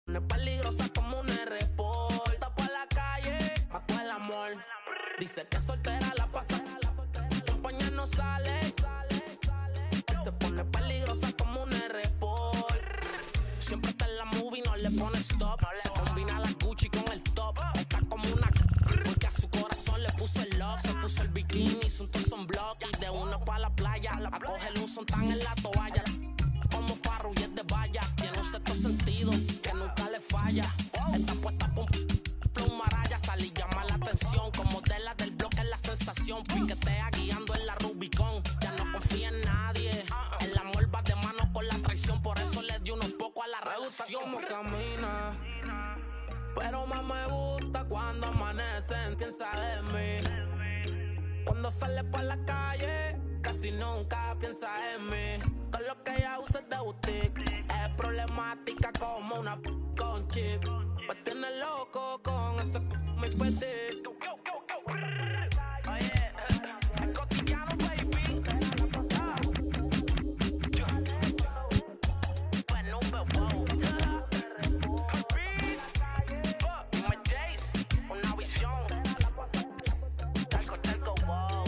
es peligrosa como un R-Port. Está por la calle, mató el amor. Dice que soltera la pasa, compañía no sale. Se pone peligrosa como un R-Port. Siempre está en la movie, no le pone stop. Se combina la Gucci con el top. Está como una porque a su corazón le puso el lock. Se puso el bikini, hizo un torso en block. Y de una pa' la playa, a cogerle un sontán en la toalla. Como Farru y es de valla. Tiene un sexto sentido que nunca le falla. Está puesta por un maraya. Sale y llama la atención. Como de la del bloque es la sensación. Piquetea guiando en la Rubicon. Ya no confía en nadie. El amor va de mano con la traición. Por eso le dio unos poco a la relación. Me gusta cómo camina, pero más me gusta cuando amanecen. Piensa en mí. Cuando sale por la calle, casi nunca piensa en mí. Todo lo que ella usa es de boutique, es problemática como una con chip. Me tiene loco con ese mi petit. Oye, es cotidiano, baby. Bueno, wow. Dime Jace, una visión. Talco, wow.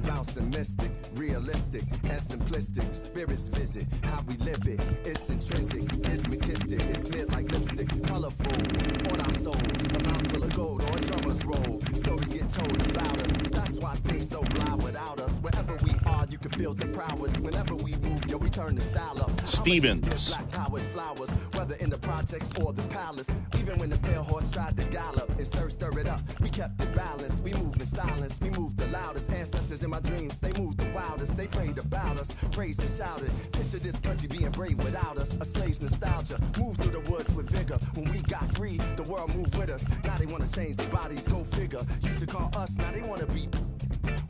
Bouncing mystic, realistic, and simplistic. Spirits visit how we live it. It's intrinsic, it's McKistic, it's mid like lipstick, colorful on our souls. A mouthful of gold on drummers roll. Stories get told about us. That's why things so loud without us. Wherever we are, you can feel the prowess. Whenever we move, yo, we turn turn the style up. Stevens. Black powers, flowers, whether in the projects or the palace. Even when the pale horse tried to gallop and stir it up, we kept it balanced. We moved in silence, we moved the loudest. Ancestors in my dreams, they moved the wildest. They prayed about us, praised and shouted. Picture this country being brave without us. A slave's nostalgia, moved through the woods with vigor. When we got free, the world moved with us. Now they wanna change their bodies, go figure. Used to call us, now they wanna be.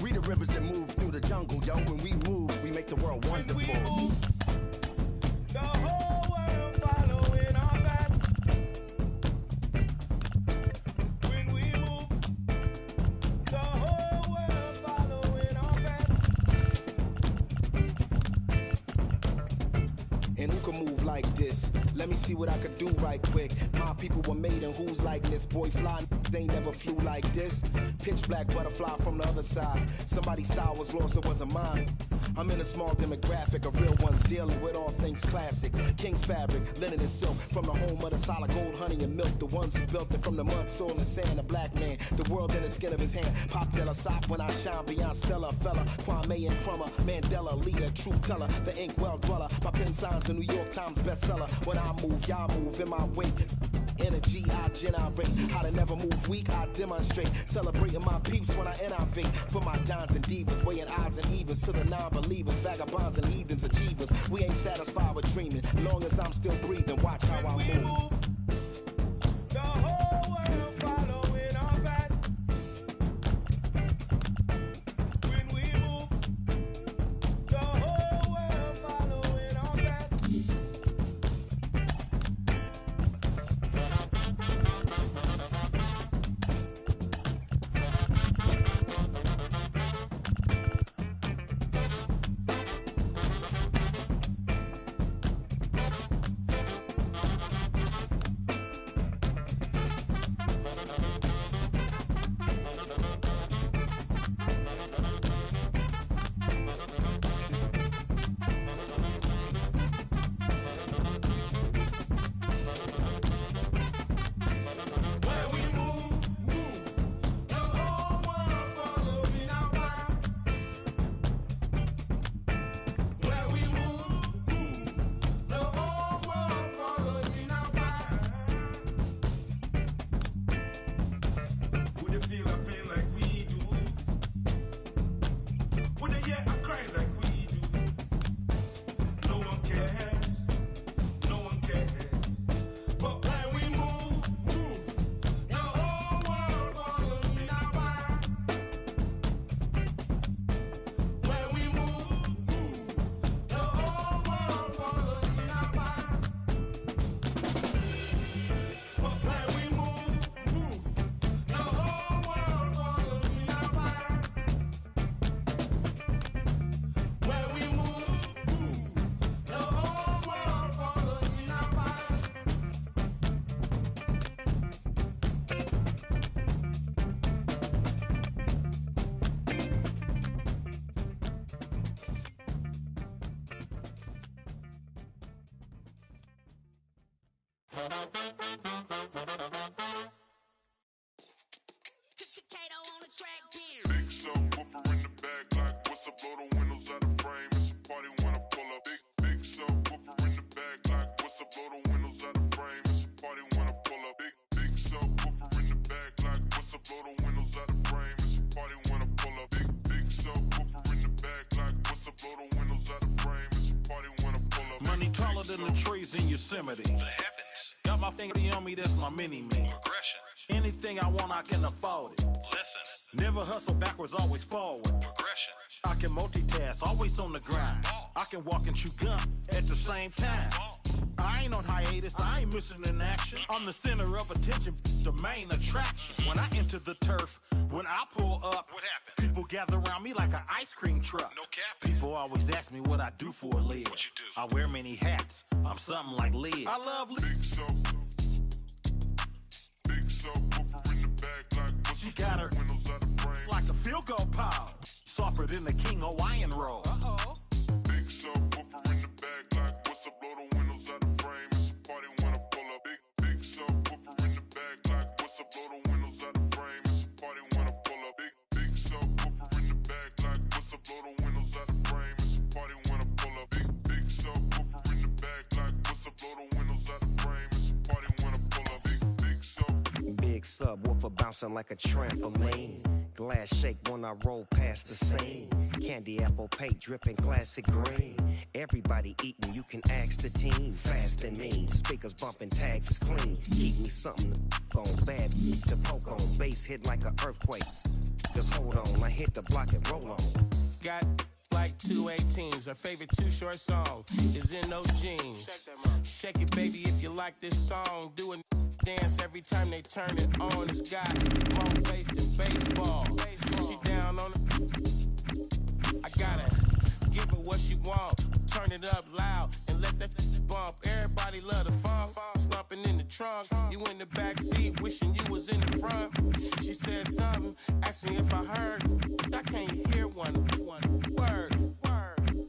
We the rivers that move through the jungle, yo. When we move, we make the world wonderful. The whole world following our path. When we move, the whole world following our path. And who can move like this? Let me see what I could do right quick. My people were made in whose likeness? Boy, fly, they never flew like this. Pitch black butterfly from the other side. Somebody's style was lost, it wasn't mine. I'm in a small demographic of real ones dealing with all things classic. King's fabric, linen and silk, from the home of the solid gold, honey and milk. The ones who built it from the mud, soil and sand. A black man, the world in the skin of his hand. Pop Della Sop when I shine beyond Stella. Fella, Kwame and Crummer, Mandela, leader, truth teller, the ink well dweller. My pen signs a New York Times bestseller. When I move, y'all move in my wake. Energy, I generate. How to never move weak, I demonstrate. Celebrating my peeps when I innovate. For my dons and divas, weighing odds and evens to the non-believers, vagabonds and heathens, achievers. We ain't satisfied with dreaming. Long as I'm still breathing, watch how I move. The whole world following our path. When we move, the whole world following our path. Big subwoofer in the back, like what's up? Blow the windows out of frame. It's a party when I pull up. Big subwoofer in the back, like what's up? Blow the windows out of frame. It's a party when I pull up. Big subwoofer in the back, like what's up? Blow the windows out of frame. It's a party when I pull up. Big subwoofer in the back, like what's up? Blow the windows out of frame. It's a party when I pull up. Money taller than the trees in Yosemite. The heavens. Got my finger on me, that's my mini-me. Progression. Anything I want, I can afford it. Listen. Never hustle backwards, always forward. Progression. I can multitask, always on the grind. I can walk and chew gum at the same time. I ain't on hiatus, I ain't missing in action. I'm the center of attention, the main attraction. When I enter the turf, when I pull up, what happened? People gather around me like an ice cream truck. No cap. People always ask me what I do for a live. What you do? I wear many hats, I'm something like Liz. I love Liz. Big subwoofer in the back, like what's She got her windows out of frame. like a field goal pile. Softer than the King Hawaiian roll. Uh-oh. Big subwoofer in the back, like what's up? Blow the windows out of frame. It's a party when I pull up. Big subwoofer in the back, like what's up? Blow the windows out of frame. It's a party when I pull up. Big subwoofer in the back, like what's up? Blow the windows out of frame. It's a party when I pull up. Big subwoofer subwoofer bouncing like a trampoline. Glass shake when I roll past the scene. Candy apple paint dripping classic green. Everybody eating, you can ask the team. Fast and mean, speakers bumping, tags is clean. Keep me something to on, bad to poke on. Bass hit like an earthquake. Just hold on, I hit the block and roll on. Got like 218s. Her favorite Too Short song is in those jeans. Shake it, baby, if you like this song. Do a dance every time they turn it on. It's got more bass than baseball. She down on it. I gotta give her what she want. Turn it up loud and let that bump. Everybody love the funk. Slumping in the trunk. You in the back seat, wishing you was in the front. She said something, asked me if I heard. I can't hear one word.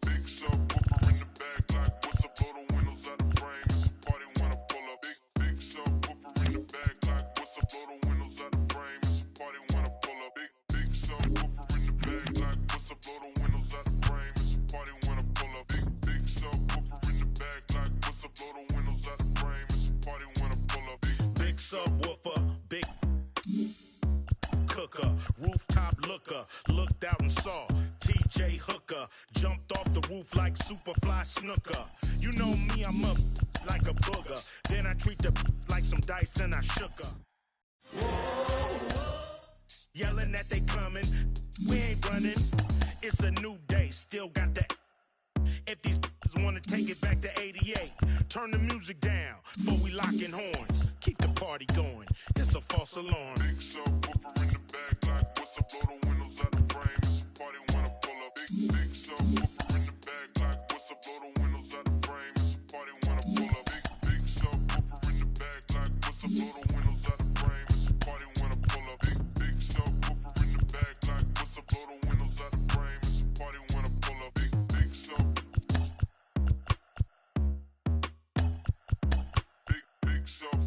Big subwoofer in the back, like what's up? Blow the windows out the frame. It's a party when I pull up. Big subwoofer in the back, like what's up? Blow the windows out the frame. It's a party when I pull up. Big subwoofer in the back, like what's up? Blow the windows out the frame. It's a party when I pull up. Big subwoofer in the back, like what's up? Blow the windows out the frame. It's a party when I pull up. Big subwoofer, big cooker, rooftop looker, looked out and saw TJ Hooker, jumped off the roof like Superfly Snooker. You know me, I'm up like a booger. Then I treat the like some dice and I shook her. Yelling that they coming, we ain't running. It's a new day, still got that. If these wanna take it back to 88, turn the music down before we locking horns. Keep the party going, it's a false alarm. Big subwoofer in the back, like what's up? Blow the windows out the frame. It's a party when I pull up. Big subwoofer in the back, like what's up? Blow the windows out the frame. It's a party when I pull up. Big subwoofer in the back, like what's up? Blow the windows out the frame. It's a party when I pull up. Big subwoofer in the back, like what's up? Blow the windows out the frame. It's a party when I pull up. Big sub. Big sub.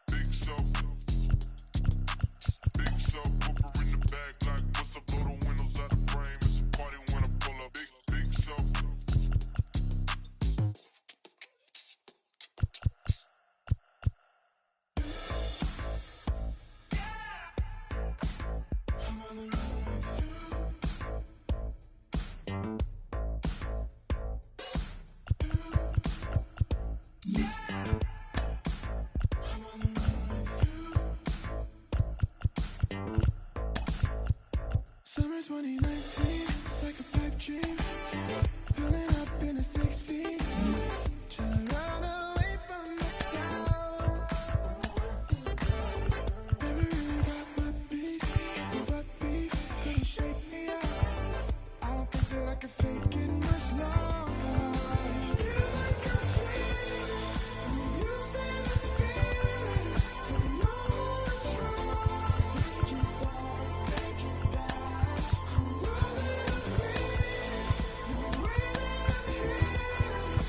Big sub. Big subwoofer in the back, like what's up? Blow the windows out the frame. It's a party when I pull up. Big sub. Summer 2019, it's like a pipe dream. Pulling up in a 6-speed. Tryna run away from the sound. Never really got my peace. So what beef couldn't shake me out. I don't think that I can fake it much longer. Feels like a dream. You say this feeling. Don't know what's wrong. Take it back, take it back. I'm losing the beat. The way that I'm here.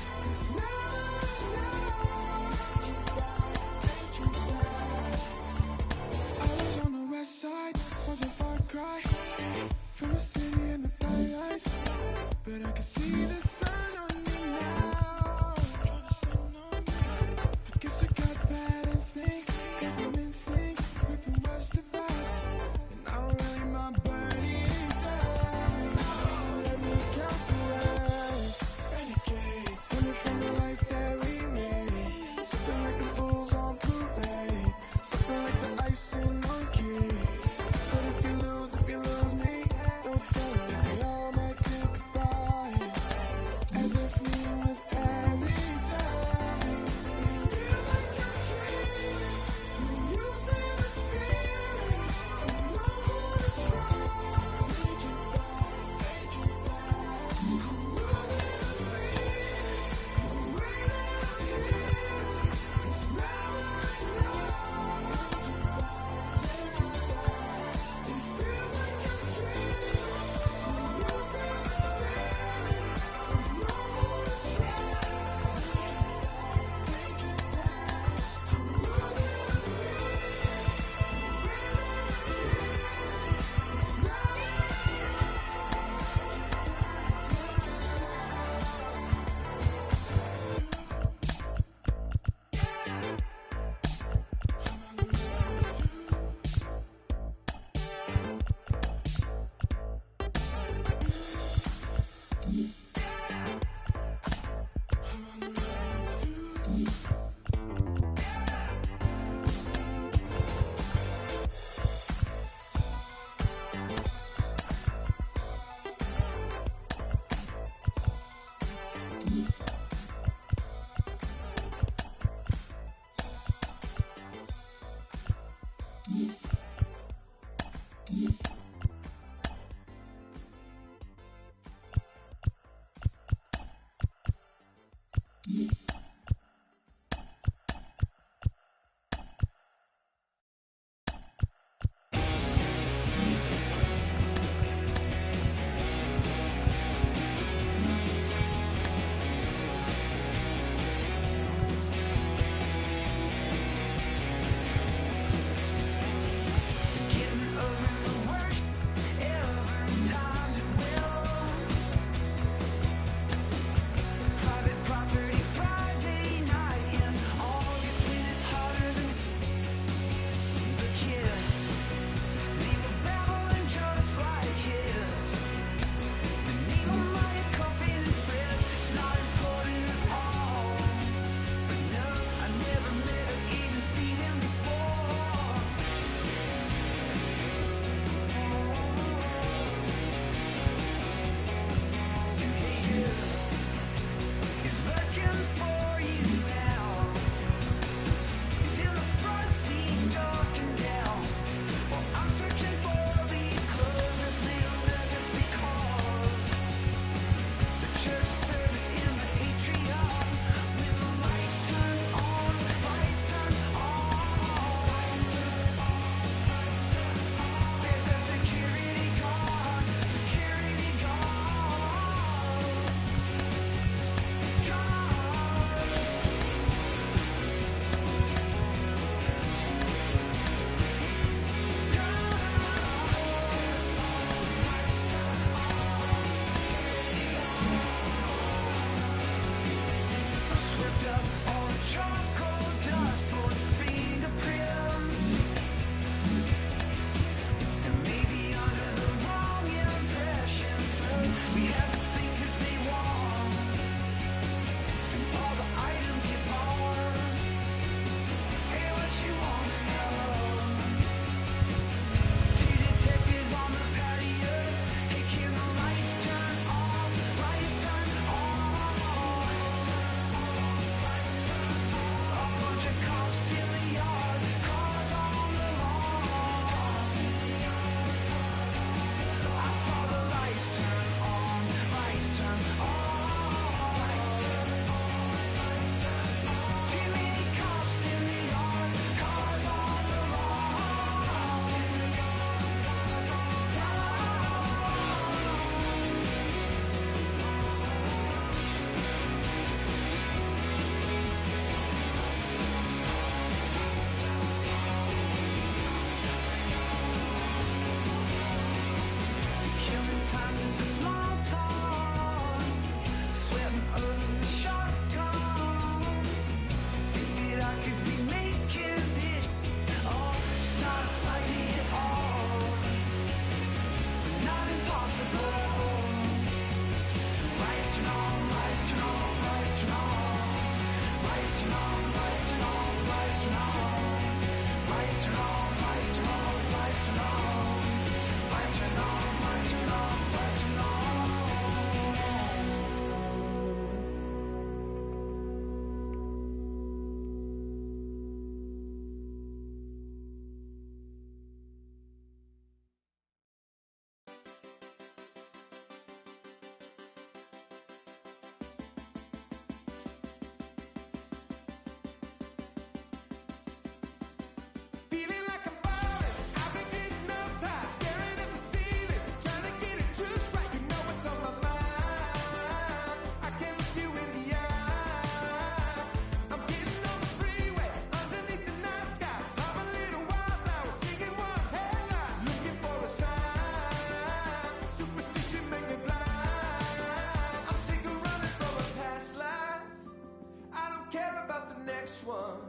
one?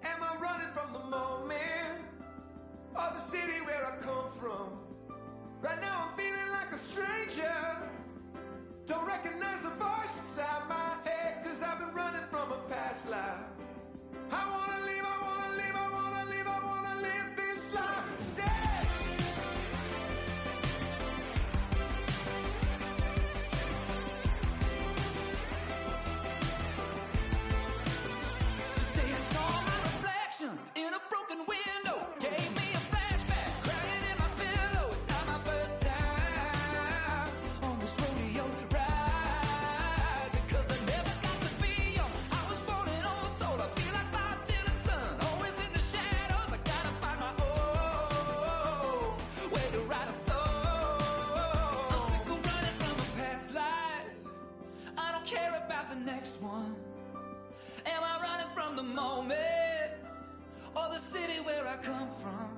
Am I running from the moment or the city where I come from? Right now I'm feeling like a stranger. Don't recognize the voice inside my head, 'cause I've been running from a past life. I wanna live, I wanna live, I wanna live, I wanna live this life instead. Today I saw my reflection in a broken window. Gave me a flashback, crying in my pillow. It's not my first time on this rodeo ride, because I never got to be young. I was born an old soul. I feel like Bob Dylan's son, always in the shadows. I gotta find my own way to write a song. I'm sick of running from a past life. I don't care about the next one. Am I running from the moment or the city where I come from?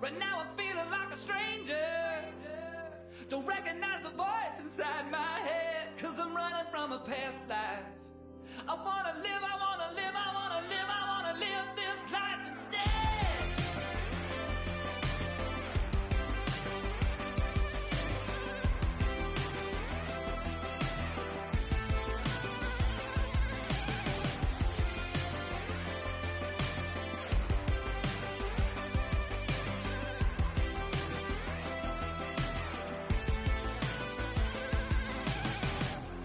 Right now I'm feeling like a stranger. Don't recognize the voice inside my head, 'cause I'm running from a past life. I wanna live, I wanna live, I wanna live, I wanna live this life instead.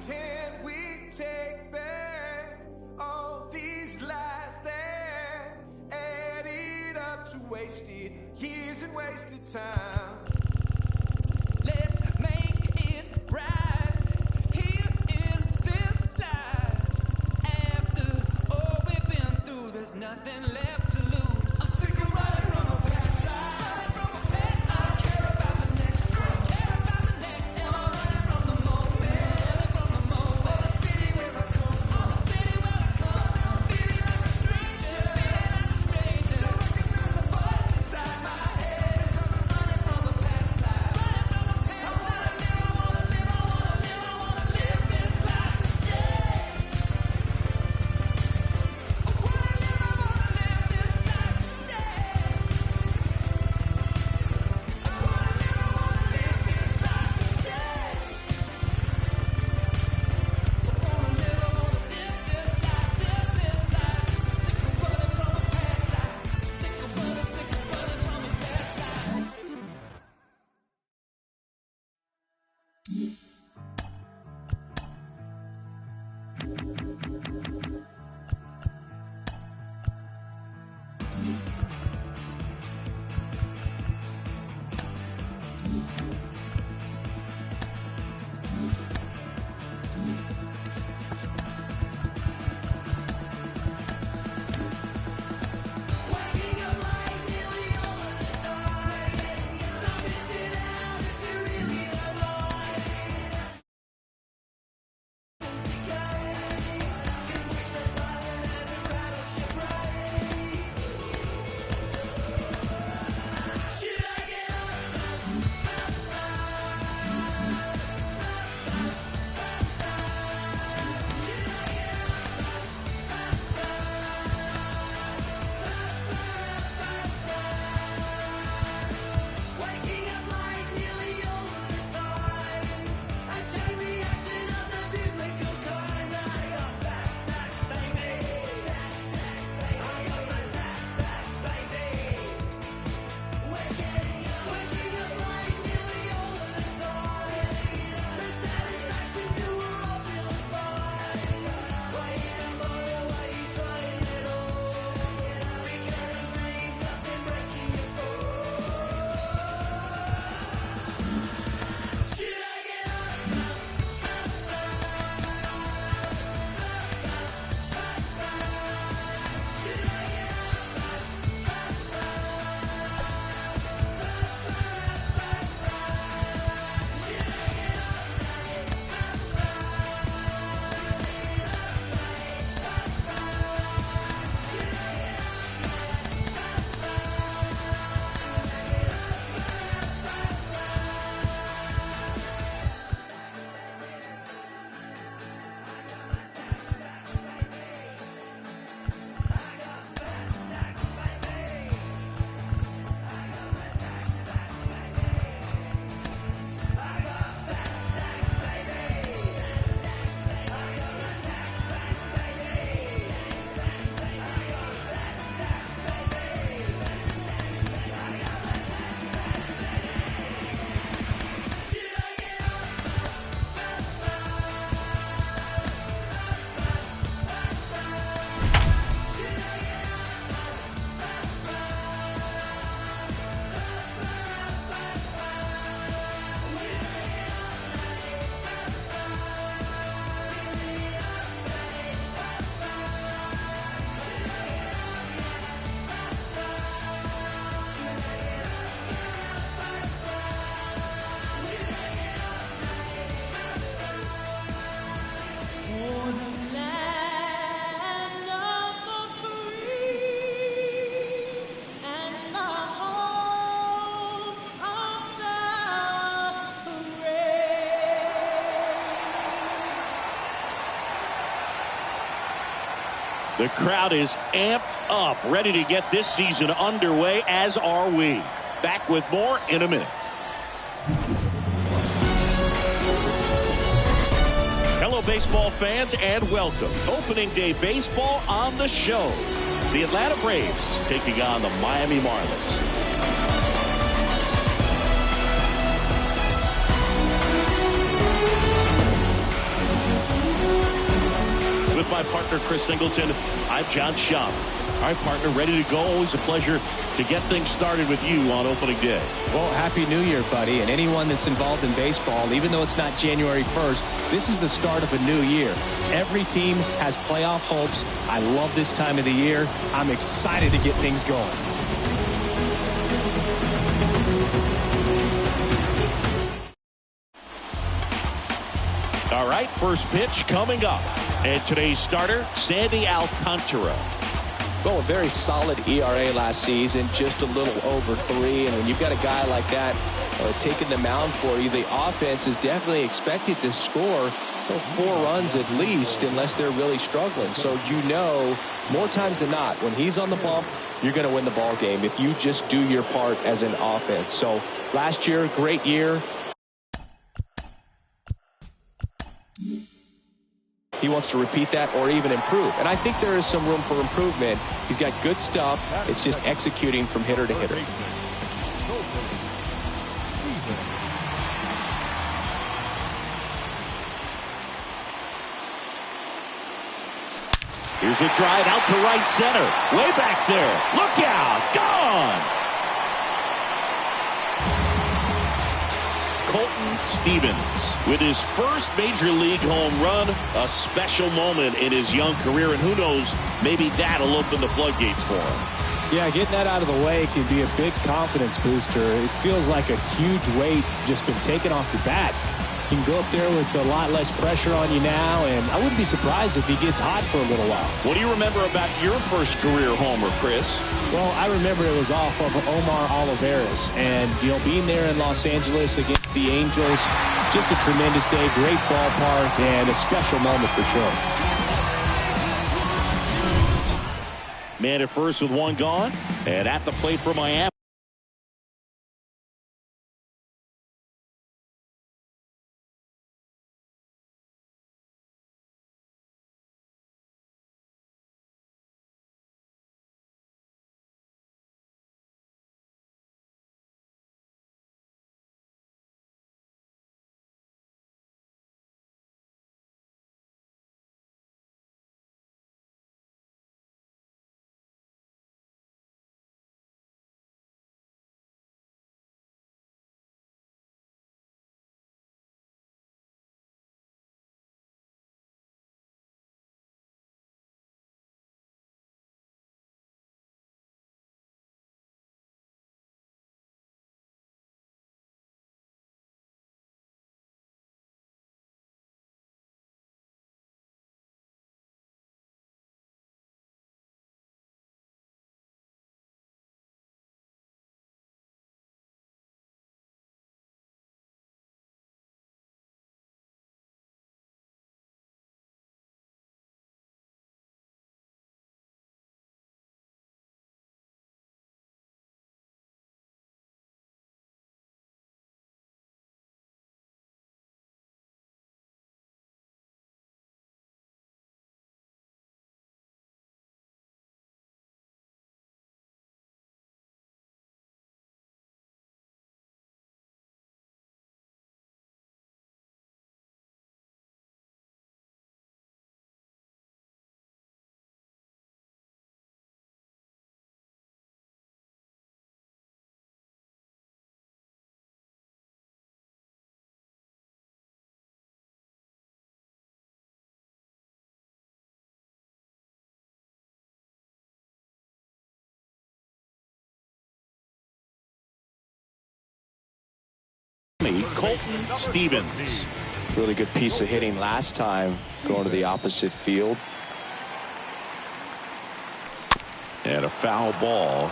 Can we take back all these lies that added up to wasted years and wasted time? Let's make it right here in this life. After all we've been through, there's nothing left to lose. I'm sick of running from a past life. Running from a past life. I don't care about the next one. I don't care about the next one. Am I running from the moment? Running from the moment. Or the city where I come from. Or the city where I come from. I'm feeling like a stranger. Feeling like a stranger. Don't recognize the voice inside my head. 'Cause I've been running from a past life. Running from a past life. I wanna live, I wanna live, I wanna live, I wanna live this life instead. I wanna live, I wanna live this life instead. I wanna live, I wanna live this life instead. I wanna live, I wanna live this life, live this life. Sick of running from a past life. Sick of running from a past life. Waking up like nearly all of the time. I'm missing out if you really don't mind. The crowd is amped up, ready to get this season underway, as are we. Back with more in a minute. Hello, baseball fans, and welcome. Opening day baseball on the show. The Atlanta Braves taking on the Miami Marlins. With my partner, Chris Singleton, I'm John Schaub. All right, partner, ready to go. Always a pleasure to get things started with you on opening day. Well, Happy New Year, buddy. And anyone that's involved in baseball, even though it's not January 1st, this is the start of a new year. Every team has playoff hopes. I love this time of the year. I'm excited to get things going. All right, first pitch coming up. And today's starter, Sandy Alcantara. Well, a very solid ERA last season, just a little over 3. And when you've got a guy like that taking the mound for you, the offense is definitely expected to score 4 runs at least, unless they're really struggling. So you know, more times than not, when he's on the bump, you're going to win the ball game if you just do your part as an offense. So last year, great year. He wants to repeat that or even improve. And I think there is some room for improvement. He's got good stuff. It's just executing from hitter to hitter. Here's a drive out to right center. Way back there. Look out. Gone. Colton Stevens with his first major league home run, a special moment in his young career, and who knows, maybe that'll open the floodgates for him. Yeah, getting that out of the way can be a big confidence booster. It feels like a huge weight just been taken off your back. You can go up there with a lot less pressure on you now, and I wouldn't be surprised if he gets hot for a little while. What do you remember about your first career homer, Chris? Well, I remember it was off of Omar Olivares, and, being there in Los Angeles against the Angels, just a tremendous day, great ballpark, and a special moment for sure. Man at first with 1 gone, and at the plate for Miami. Colton Stevens. Really good piece of hitting last time, going to the opposite field. And a foul ball.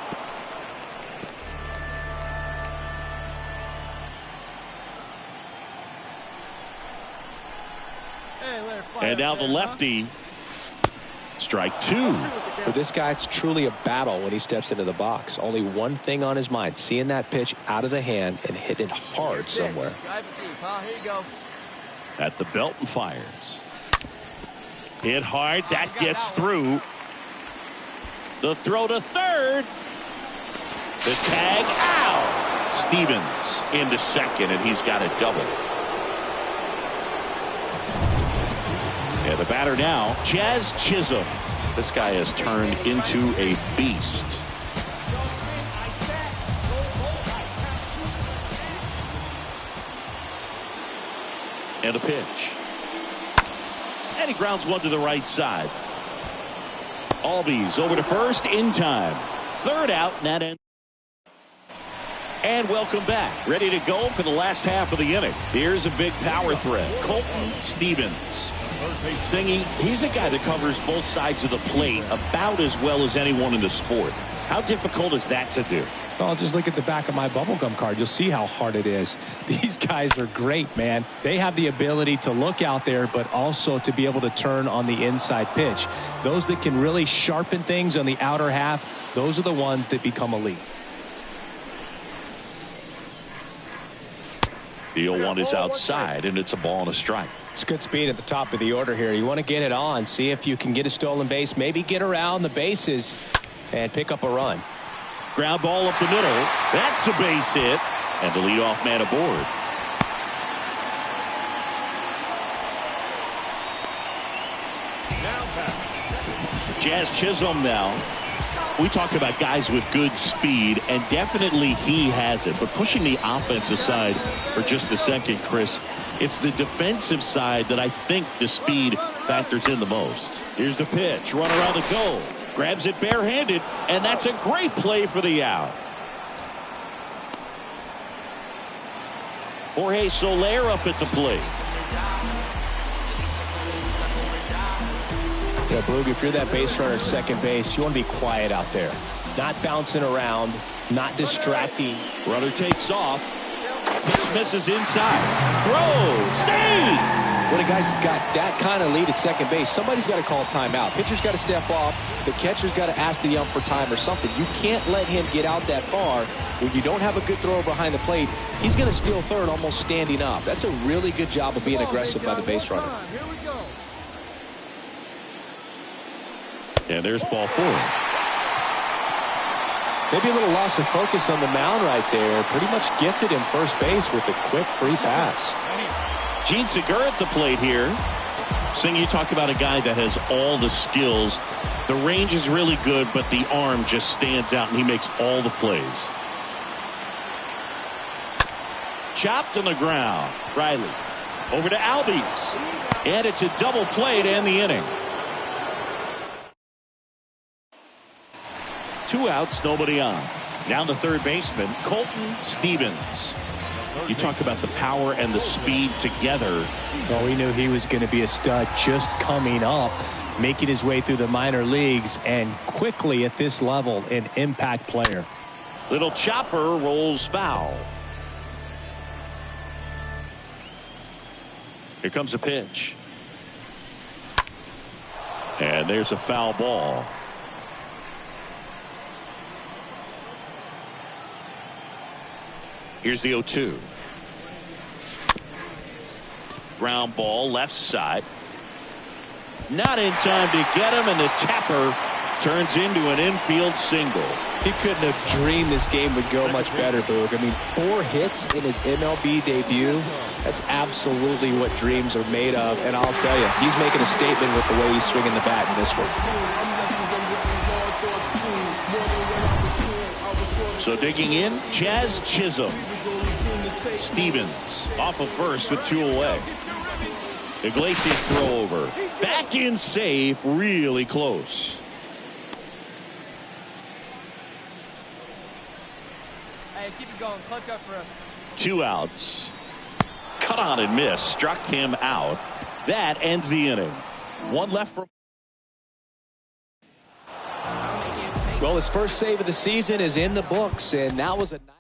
And now the lefty Strike two. For this guy, it's truly a battle when he steps into the box. Only one thing on his mind, seeing that pitch out of the hand and hit it hard somewhere. Here you go. At the belt and fires. Hit hard. That gets through. The throw to third. The tag out. Stevens into second, and he's got a double. And the batter now, Jazz Chisholm. This guy has turned into a beast. And a pitch. And he grounds one to the right side. Albies over to first in time. Third out, and that ends. And welcome back. Ready to go for the last half of the inning. Here's a big power threat. Colton Stevens. Singy, he's a guy that covers both sides of the plate about as well as anyone in the sport. How difficult is that to do? Well, just look at the back of my bubblegum card. You'll see how hard it is. These guys are great, man. They have the ability to look out there, but also to be able to turn on the inside pitch. Those that can really sharpen things on the outer half, those are the ones that become elite. The 0-1 is outside, and it's a ball and a strike. It's good speed at the top of the order here. You want to get it on, see if you can get a stolen base, maybe get around the bases and pick up a run. Ground ball up the middle. That's a base hit, and the leadoff man aboard. Jazz Chisholm now. We talk about guys with good speed, and definitely he has it. But pushing the offense aside for just a second, Chris, it's the defensive side that I think the speed factors in the most. Here's the pitch. Run around the goal. Grabs it barehanded, and that's a great play for the out. Jorge Soler up at the plate. Yeah, Boog, if you're that base runner at second base, you want to be quiet out there. Not bouncing around, not distracting. Runner takes off. Pitch misses inside. Throw. Save. When a guy's got that kind of lead at second base, somebody's got to call timeout. Pitcher's got to step off. The catcher's got to ask the ump for time or something. You can't let him get out that far. When you don't have a good thrower behind the plate, he's going to steal third almost standing up. That's a really good job of being aggressive by the base runner. Here we go. And there's ball four. Maybe a little loss of focus on the mound right there. Pretty much gifted him first base with a quick free pass. Gene Segura at the plate here. Sing, you talk about a guy that has all the skills. The range is really good, but the arm just stands out, and he makes all the plays. Chopped on the ground. Riley over to Albies. And it's a double play to end the inning. 2 outs, nobody on. Now the third baseman, Colton Stevens. You talk about the power and the speed together. Well, we knew he was going to be a stud just coming up, making his way through the minor leagues, and quickly at this level, an impact player. Little chopper rolls foul. Here comes a pitch. And there's a foul ball. Here's the 0-2. Ground ball left side. Not in time to get him, and the tapper turns into an infield single. He couldn't have dreamed this game would go much better, Boog. I mean, 4 hits in his MLB debut. That's absolutely what dreams are made of. And I'll tell you, he's making a statement with the way he's swinging the bat in this one. So digging in, Jazz Chisholm. Stevens off of first with 2 away. Iglesias throw over. Back in safe, really close. Hey, keep it going. Clutch up for us. 2 outs. Cut on and miss. Struck him out. That ends the inning. 1 left for. Well, his first save of the season is in the books, and that was a nice.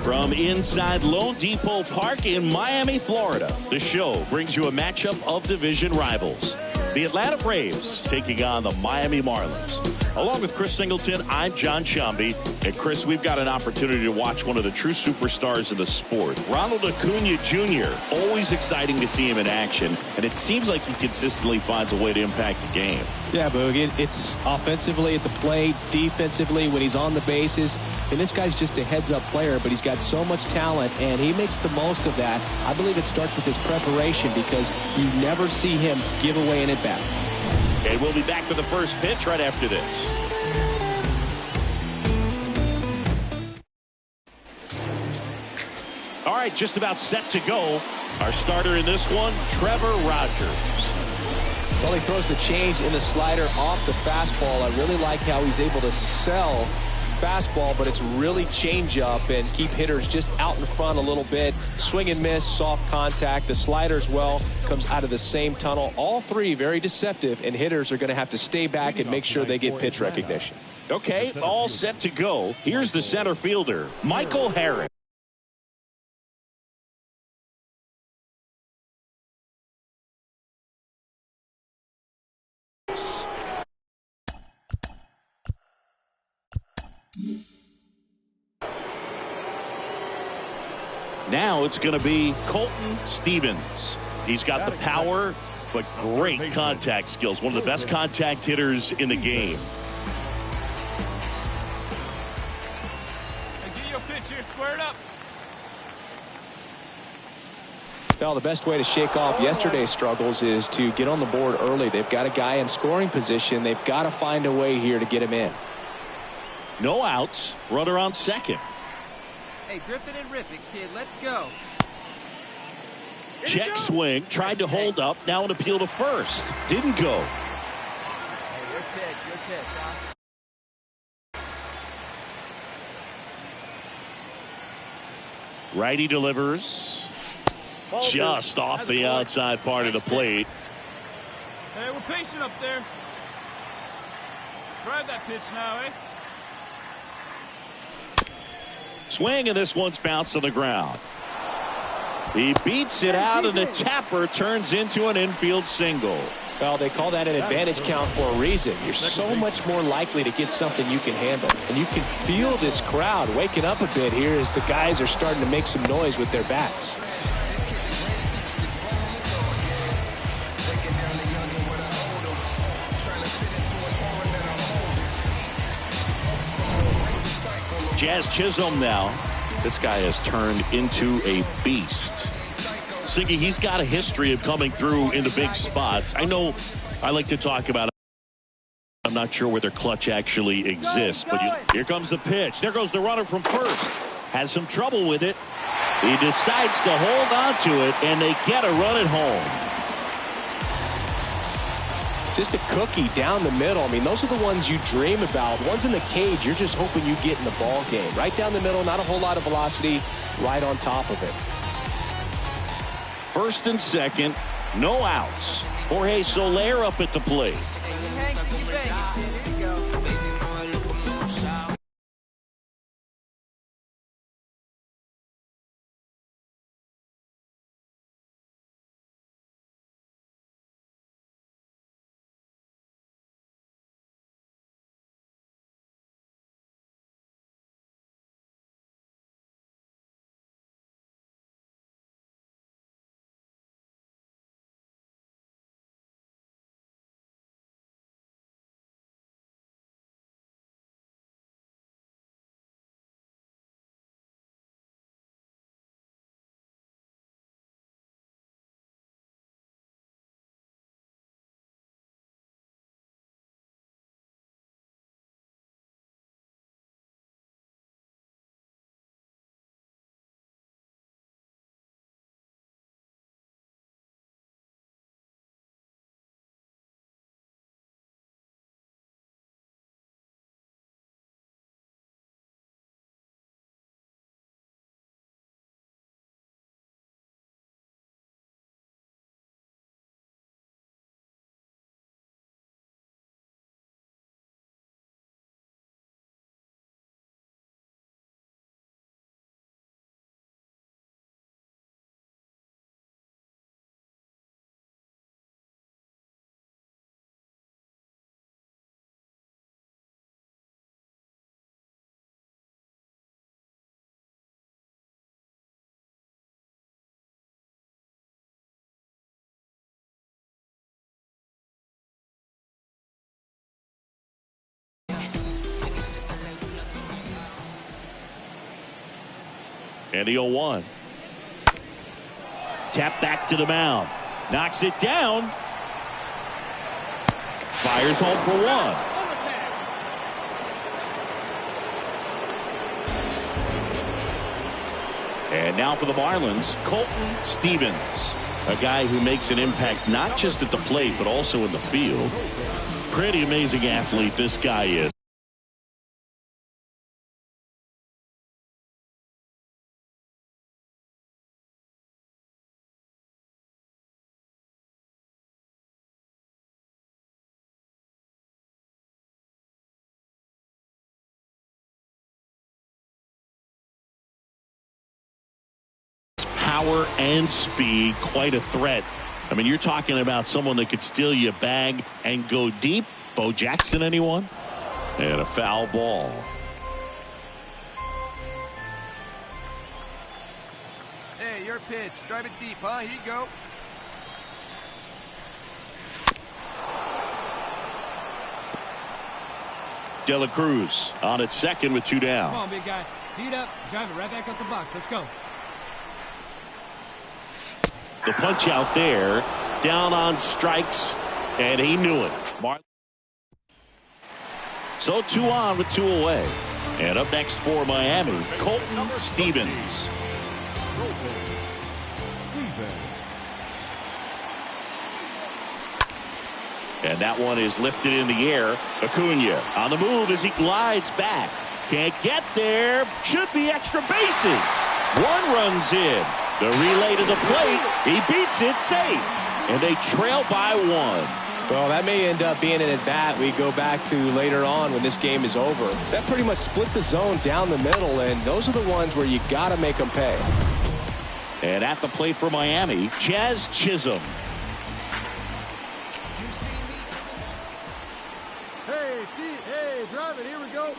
From inside Lone Depot Park in Miami, Florida, the show brings you a matchup of division rivals. The Atlanta Braves taking on the Miami Marlins. Along with Chris Singleton, I'm John Shambi. And Chris, we've got an opportunity to watch one of the true superstars in the sport. Ronald Acuna Jr., always exciting to see him in action. And it seems like he consistently finds a way to impact the game. Yeah, Boog, it's offensively at the plate, defensively when he's on the bases. And this guy's just a heads-up player, but he's got so much talent, and he makes the most of that. I believe it starts with his preparation because you never see him give away an at-bat. And we'll be back for the first pitch right after this. All right, just about set to go. Our starter in this one, Trevor Rogers. Well, he throws the change in the slider off the fastball. I really like how he's able to sell fastball, but it's really change up and keep hitters just out in front a little bit. Swing and miss, soft contact. The slider as well comes out of the same tunnel. All three very deceptive, and hitters are going to have to stay back and make sure they get pitch recognition. Okay, all set to go. Here's the center fielder, Michael Harris. Now it's going to be Colton Stevens. He's got the power, but great contact skills. One of the best contact hitters in the game. Hey, get your pitch here squared up. Well, the best way to shake off yesterday's struggles is to get on the board early. They've got a guy in scoring position. They've got to find a way here to get him in. No outs. Runner on second. Hey, grip it and rip it, kid. Let's go. Check swing. Tried to hold up. Now an appeal to first. Didn't go. Hey, your pitch, huh? Righty delivers. Just off the outside part of the plate. Hey, we're patient up there. Drive that pitch now, eh? Swing, and this one's bounced to the ground. He beats it out, and the tapper turns into an infield single. Well, they call that an advantage count for a reason. You're so much more likely to get something you can handle. And you can feel this crowd waking up a bit here as the guys are starting to make some noise with their bats. Jazz Chisholm now. This guy has turned into a beast. Siggy, he's got a history of coming through in the big spots. I know I like to talk about it. I'm not sure whether clutch actually exists, but here comes the pitch. There goes the runner from first. Has some trouble with it. He decides to hold on to it, and they get a run at home. Just a cookie down the middle. I mean, those are the ones you dream about. Ones in the cage, you're just hoping you get in the ball game. Right down the middle, not a whole lot of velocity, right on top of it. First and second, no outs. Jorge Soler up at the plate. And the 0-1. Tap back to the mound. Knocks it down. Fires home for 1. And now for the Marlins, Colton Stevens. A guy who makes an impact not just at the plate, but also in the field. Pretty amazing athlete this guy is. Power and speed, quite a threat. I mean, you're talking about someone that could steal your bag and go deep. Bo Jackson, anyone? And a foul ball. Hey, your pitch. Drive it deep, huh? Here you go. De La Cruz on at second with 2 down. Come on, big guy. See it up. Drive it right back up the box. Let's go. The punch out there, down on strikes, and he knew it. So 2 on with 2 away. And up next for Miami, Colton Stevens. And that one is lifted in the air. Acuna on the move as he glides back. Can't get there. Should be extra bases. 1 runs in. The relay to the plate. He beats it safe. And they trail by 1. Well, that may end up being an at-bat we go back to later on when this game is over. That pretty much split the zone down the middle, and those are the ones where you got to make them pay. And at the plate for Miami, Jazz Chisholm. Hey, drive it. Here we go.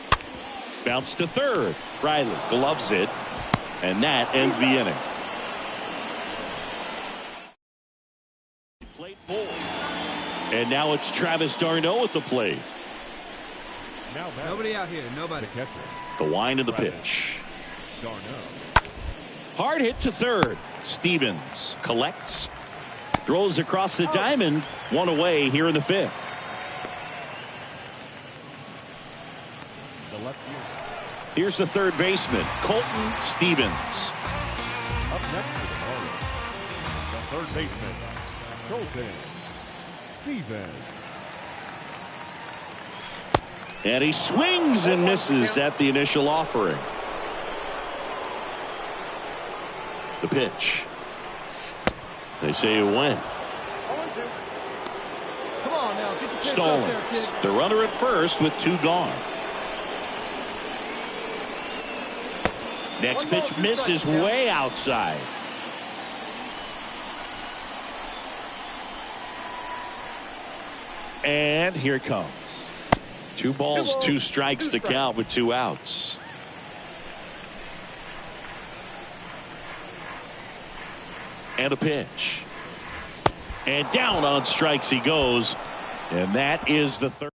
Bounce to third. Riley gloves it, and that ends the inning. Plate full. And now it's Travis d'Arnaud at the plate. Nobody out here. Nobody. The wind of the pitch. Hard hit to third. Stevens collects. Throws across the diamond. 1 away here in the 5th. Here's the third baseman, Colton Stevens. Up next for the Marlins, the third baseman, Colton Stevens. And he swings and misses at the initial offering. The pitch. They say it went. Come on now, get your pitch Stallings. up there, kid. The runner at first with 2 gone. Next pitch misses way outside. And here it comes. 2 balls, 2 strikes to count with 2 outs. And a pitch. And down on strikes he goes. And that is the third.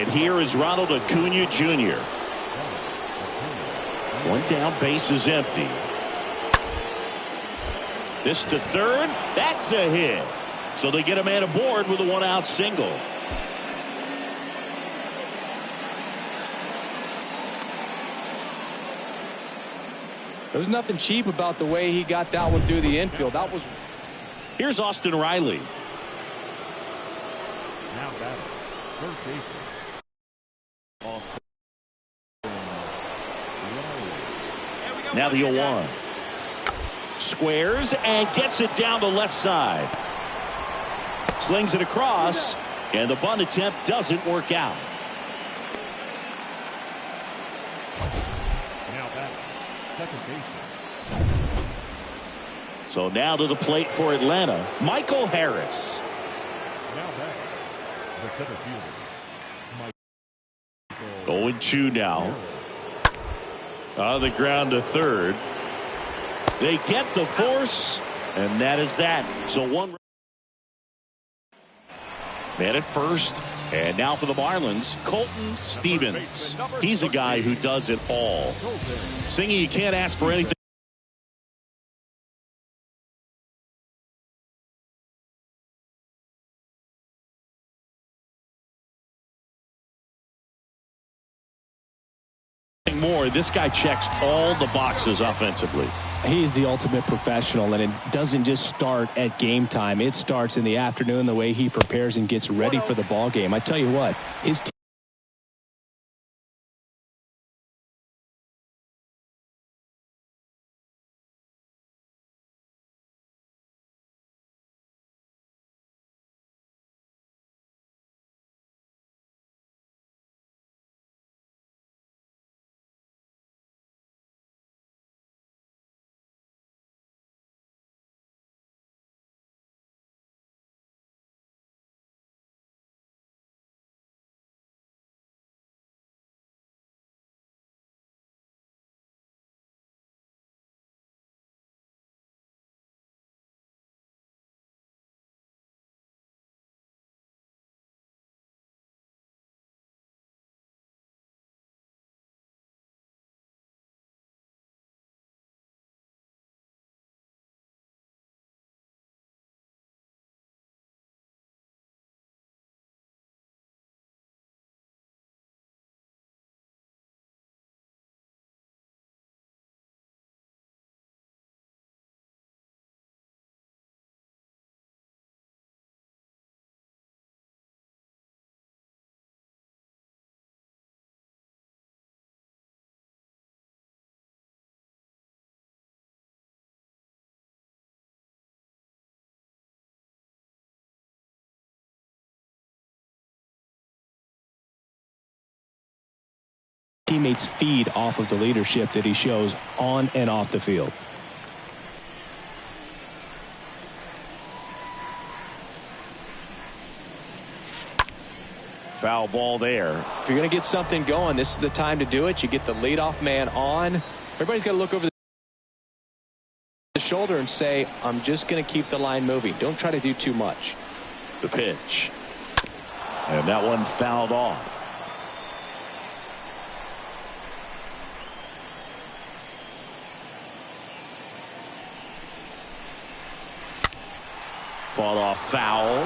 And here is Ronald Acuna Jr. One down, base is empty. This to third. That's a hit. So they get a man aboard with a one-out single. There's nothing cheap about the way he got that one through the infield. That was. Here's Austin Riley. Now batting, third baseman. Austin Riley. Now the 0-1. Squares and gets it down the left side. Slings it across, and the bunt attempt doesn't work out. Now batting, second baseman. So now to the plate for Atlanta, Michael Harris. Now batting, the center fielder, Michael. 0-2 now. On the ground to third. They get the force, and that is that. So one man at first, and now for the Marlins, Colton Stevens. He's a guy who does it all. Singing, you can't ask for anything more. This guy checks all the boxes offensively. He's the ultimate professional, and it doesn't just start at game time. It starts in the afternoon, the way he prepares and gets ready for the ball game. I tell you what, his teammates feed off of the leadership that he shows on and off the field. Foul ball there. If you're going to get something going, this is the time to do it. You get the leadoff man on. Everybody's got to look over the shoulder and say, I'm just going to keep the line moving. Don't try to do too much. The pitch. And that one fouled off. Fought off foul.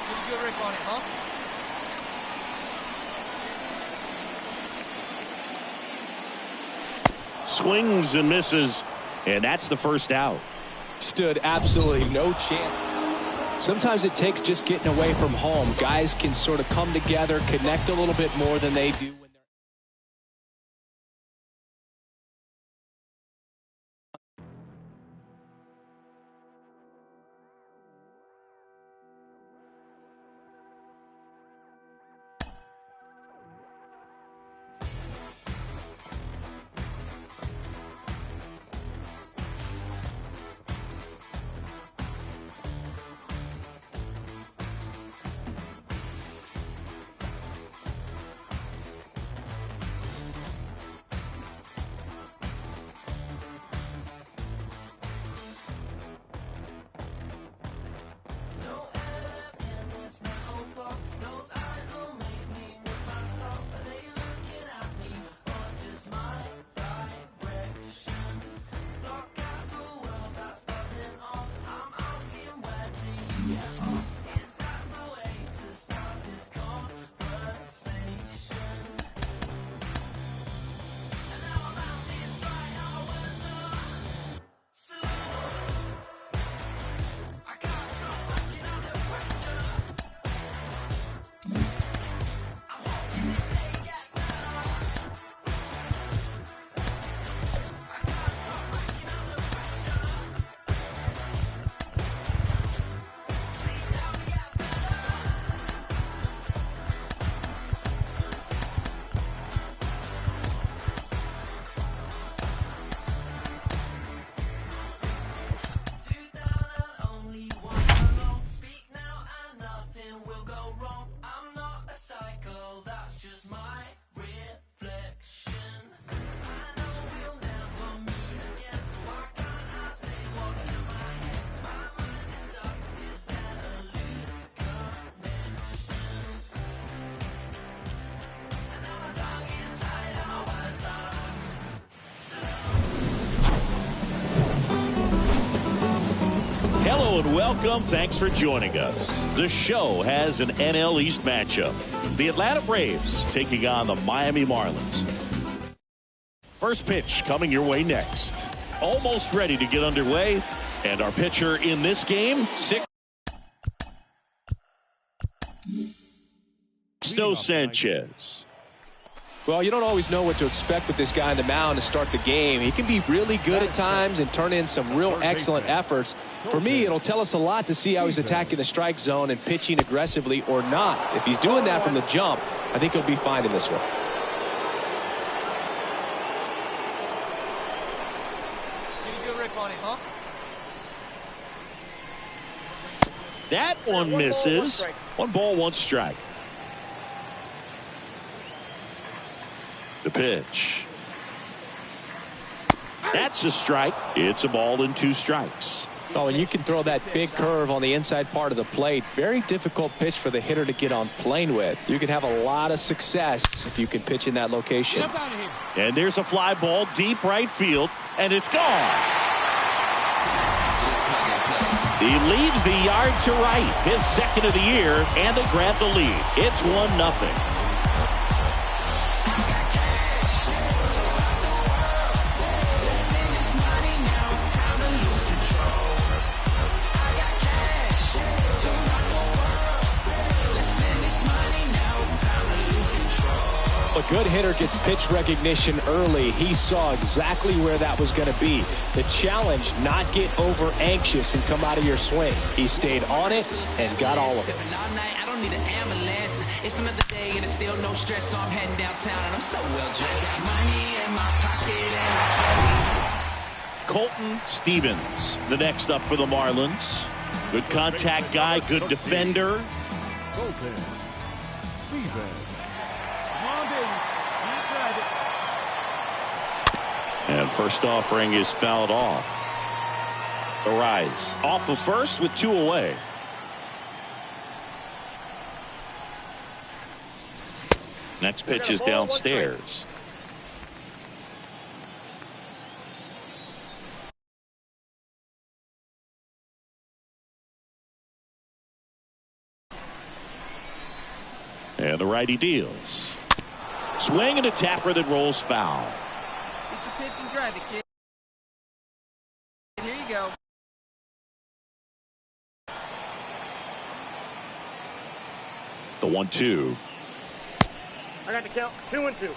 Pretty good rip on it, huh? Swings and misses, and that's the first out. Stood absolutely no chance. Sometimes it takes just getting away from home. Guys can sort of come together, connect a little bit more than they do. welcome. Thanks for joining us. The show has an NL East matchup. The Atlanta Braves taking on the Miami Marlins. First pitch coming your way next. Almost ready to get underway. And our pitcher in this game, Sixto Sanchez. Well, you don't always know what to expect with this guy on the mound to start the game. He can be really good at times and turn in some real excellent efforts. For me, it'll tell us a lot to see how he's attacking the strike zone and pitching aggressively or not. If he's doing that from the jump, I think he'll be fine in this one. Get a good rip on it, huh? That one misses. 1 ball, 1 strike. The pitch. That's a strike. It's a ball and 2 strikes. Oh, and you can throw that big curve on the inside part of the plate. Very difficult pitch for the hitter to get on plane with. You can have a lot of success if you can pitch in that location. And there's a fly ball deep right field, and it's gone. He leads the yard to right. His second of the year, and they grab the lead. It's 1-0. A good hitter gets pitch recognition early. He saw exactly where that was going to be. The challenge, not get over anxious and come out of your swing. He stayed on it and got all of it. I don't need an ambulance. It's another day and it's still no stress, so I'm heading downtown and I'm so well dressed. Money in my pocket and Colton Stevens, the next up for the Marlins. Good contact guy, good defender. Colton Stevens. And first offering is fouled off. The rise off of first with 2 away. Next pitch is downstairs. And the righty deals. Swing and a tapper that rolls foul. Get your pitch and drive it, kid. Here you go. The 1-2. I got the count. 2-2.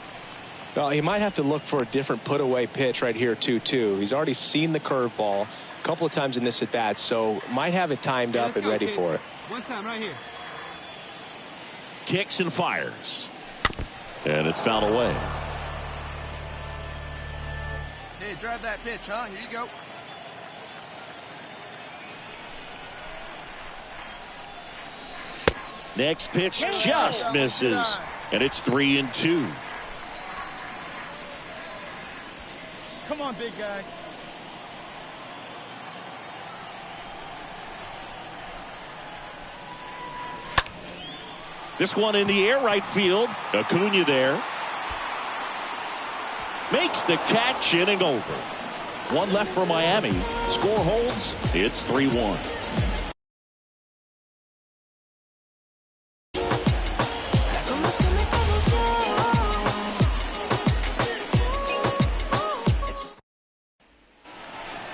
Well, he might have to look for a different put-away pitch right here, 2-2. He's already seen the curveball a couple of times in this at-bat, so might have it timed up and ready for it. One time right here. Kicks and fires. And it's fouled away. Hey, drive that pitch, huh? Here you go. Next pitch just misses. And it's 3-2. Come on, big guy. This one in the air right field. Acuna there. Makes the catch, inning over. 1 left for Miami. Score holds. It's 3-1.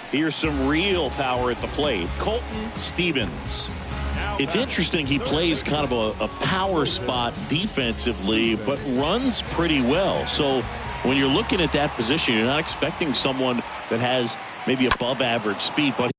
Here's some real power at the plate. Colton Stevens. It's interesting, he plays kind of a power spot defensively, but runs pretty well. So when you're looking at that position, you're not expecting someone that has maybe above average speed, but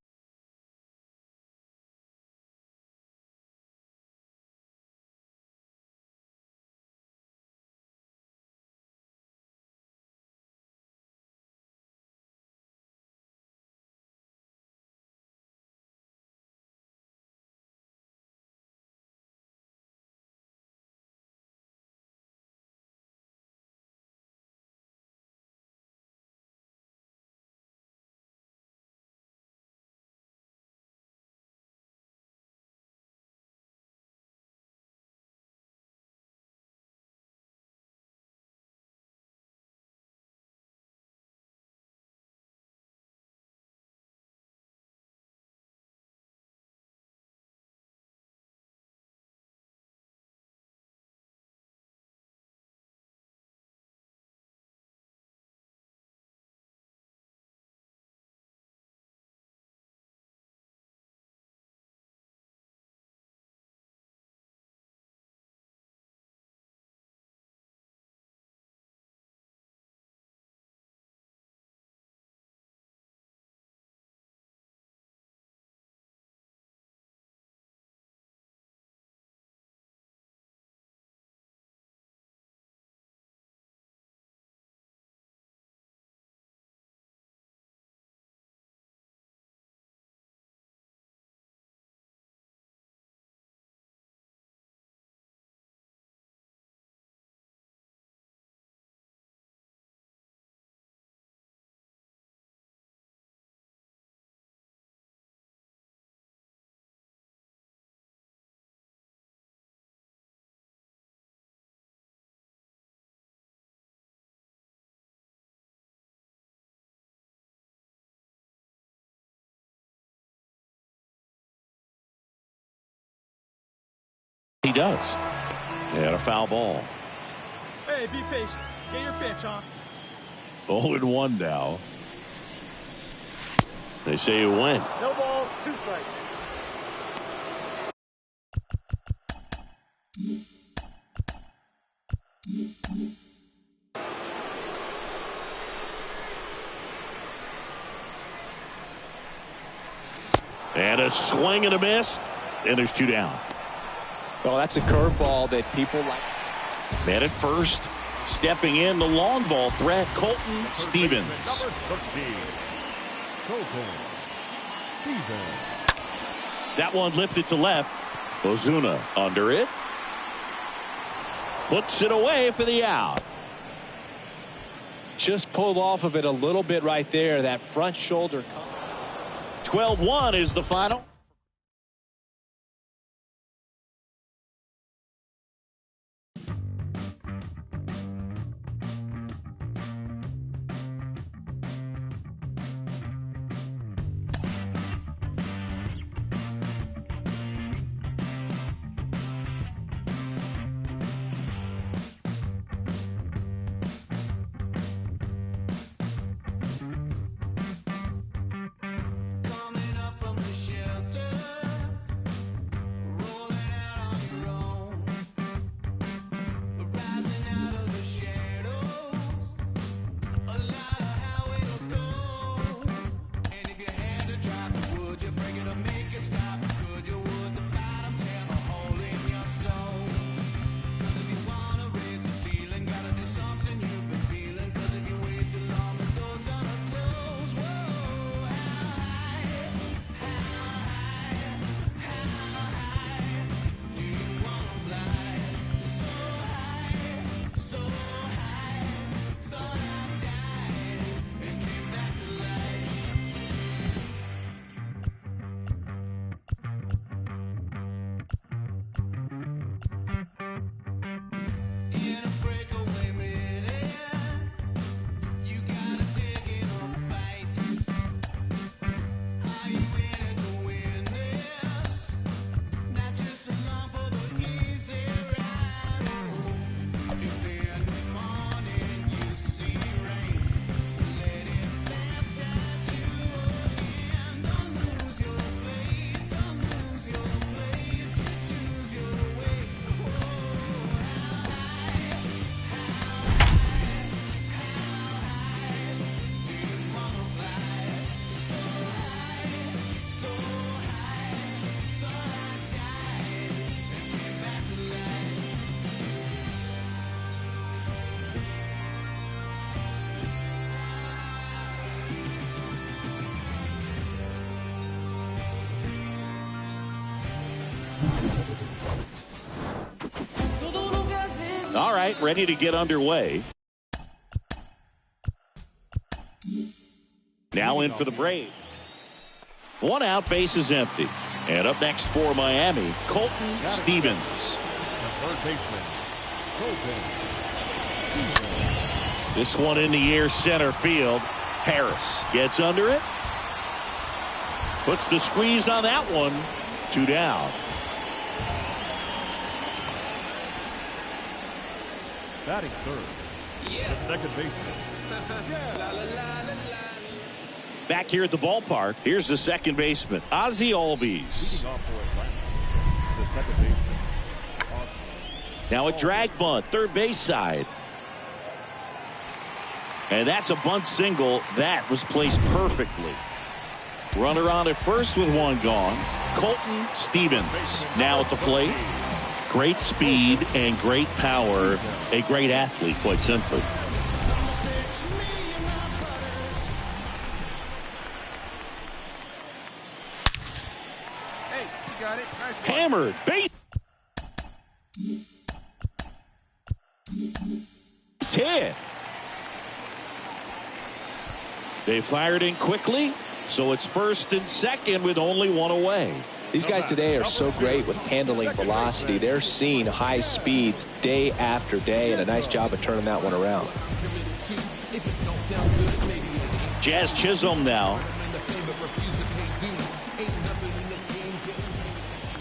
He does. And a foul ball. Hey, be patient. Get your pitch, huh? 0-1 now. They say you win. No ball, 2 strikes. And a swing and a miss. And there's 2 down. Well, that's a curveball that people like. Man at first. Stepping in, the long ball threat, Colton Stevens. Number 13, Colton Stevens. That one lifted to left. Ozuna under it. Puts it away for the out. Just pulled off of it a little bit right there. That front shoulder. 12-1 is the final. All right, ready to get underway. Now in for the Braves. 1 out, base is empty. And up next for Miami, Colton Stevens. The third baseman, Colton Stevens. This one in the air, center field. Harris gets under it. Puts the squeeze on that one. 2 down. Batting third, the second baseman. Back here at the ballpark, here's the second baseman, Ozzie Albies. Leading off for Atlanta, the second baseman. Now a drag bunt, third base side. And that's a bunt single. That was placed perfectly. Runner on at first with 1 gone. Colton Stevens now at the plate. Great speed and great power. A great athlete, quite simply. Hey, you got it. Nice one. Hammered. Base hit. They fired in quickly, so it's first and second with only 1 away. These guys today are so great with handling velocity. They're seeing high speeds day after day, and a nice job of turning that one around. Jazz Chisholm now.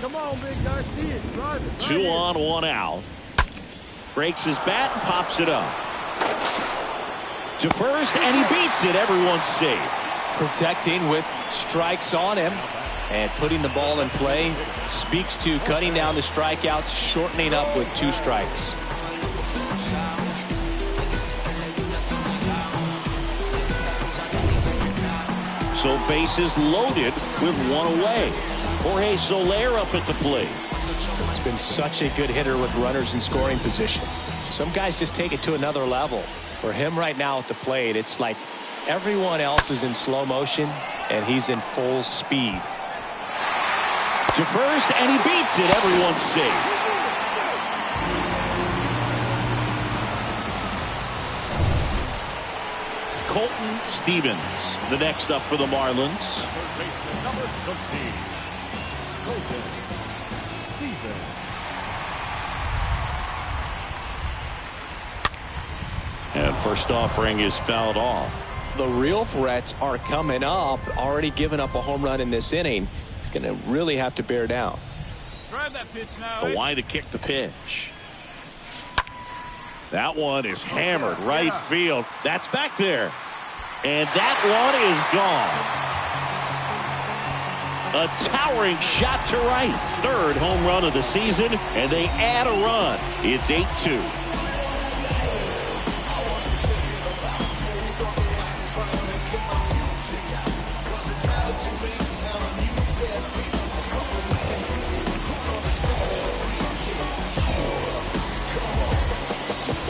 Come on. on, big guy. See it. Drive it. 2 on, 1 out. Breaks his bat and pops it up. To first, and he beats it. Everyone's safe. Protecting with strikes on him. And putting the ball in play speaks to cutting down the strikeouts, shortening up with 2 strikes. So bases loaded with 1 away. Jorge Soler up at the plate. He's been such a good hitter with runners in scoring position. Some guys just take it to another level. For him right now at the plate, it's like everyone else is in slow motion and he's in full speed. To first, and he beats it. Everyone's safe. Colton Stevens, the next up for the Marlins. Number 13. Colton Stevens. And first offering is fouled off. The real threats are coming up. Already given up a home run in this inning. He's going to really have to bear down. Drive that pitch now. The wide to kick the pitch. That one is hammered right field. That's back there. And that one is gone. A towering shot to right. 3rd home run of the season, and they add a run. It's 8-2.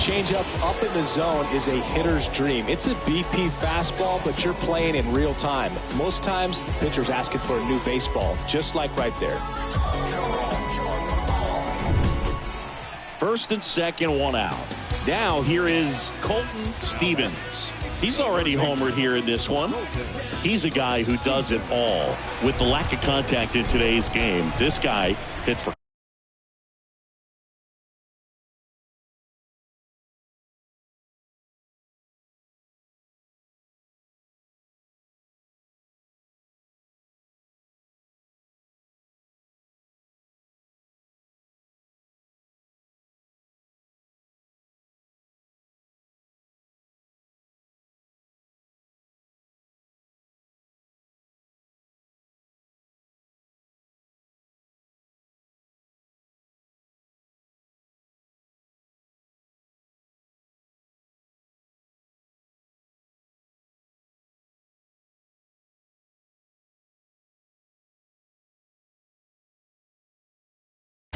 Changeup up in the zone is a hitter's dream. It's a BP fastball, but you're playing in real time. Most times, the pitcher's asking for a new baseball, just like right there. First and second, 1 out. Now here is Colton Stevens. He's already homered here in this one. He's a guy who does it all. With the lack of contact in today's game, this guy hits for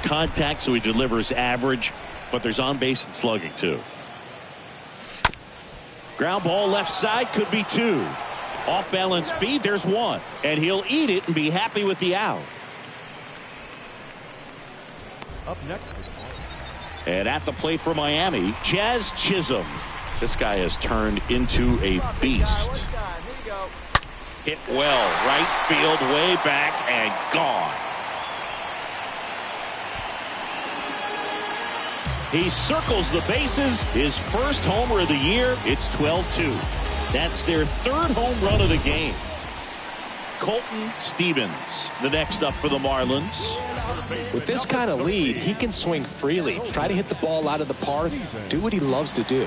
contact, so he delivers average, but there's on base and slugging too. Ground ball left side, could be 2. Off balance feed, there's 1, and he'll eat it and be happy with the out. Up next. And at the plate for Miami, Jazz Chisholm. This guy has turned into a beast. Hit well, right field, way back, and gone. He circles the bases, his first homer of the year. It's 12-2. That's their 3rd home run of the game. Colton Stevens, the next up for the Marlins. With this kind of lead, he can swing freely, try to hit the ball out of the park, do what he loves to do.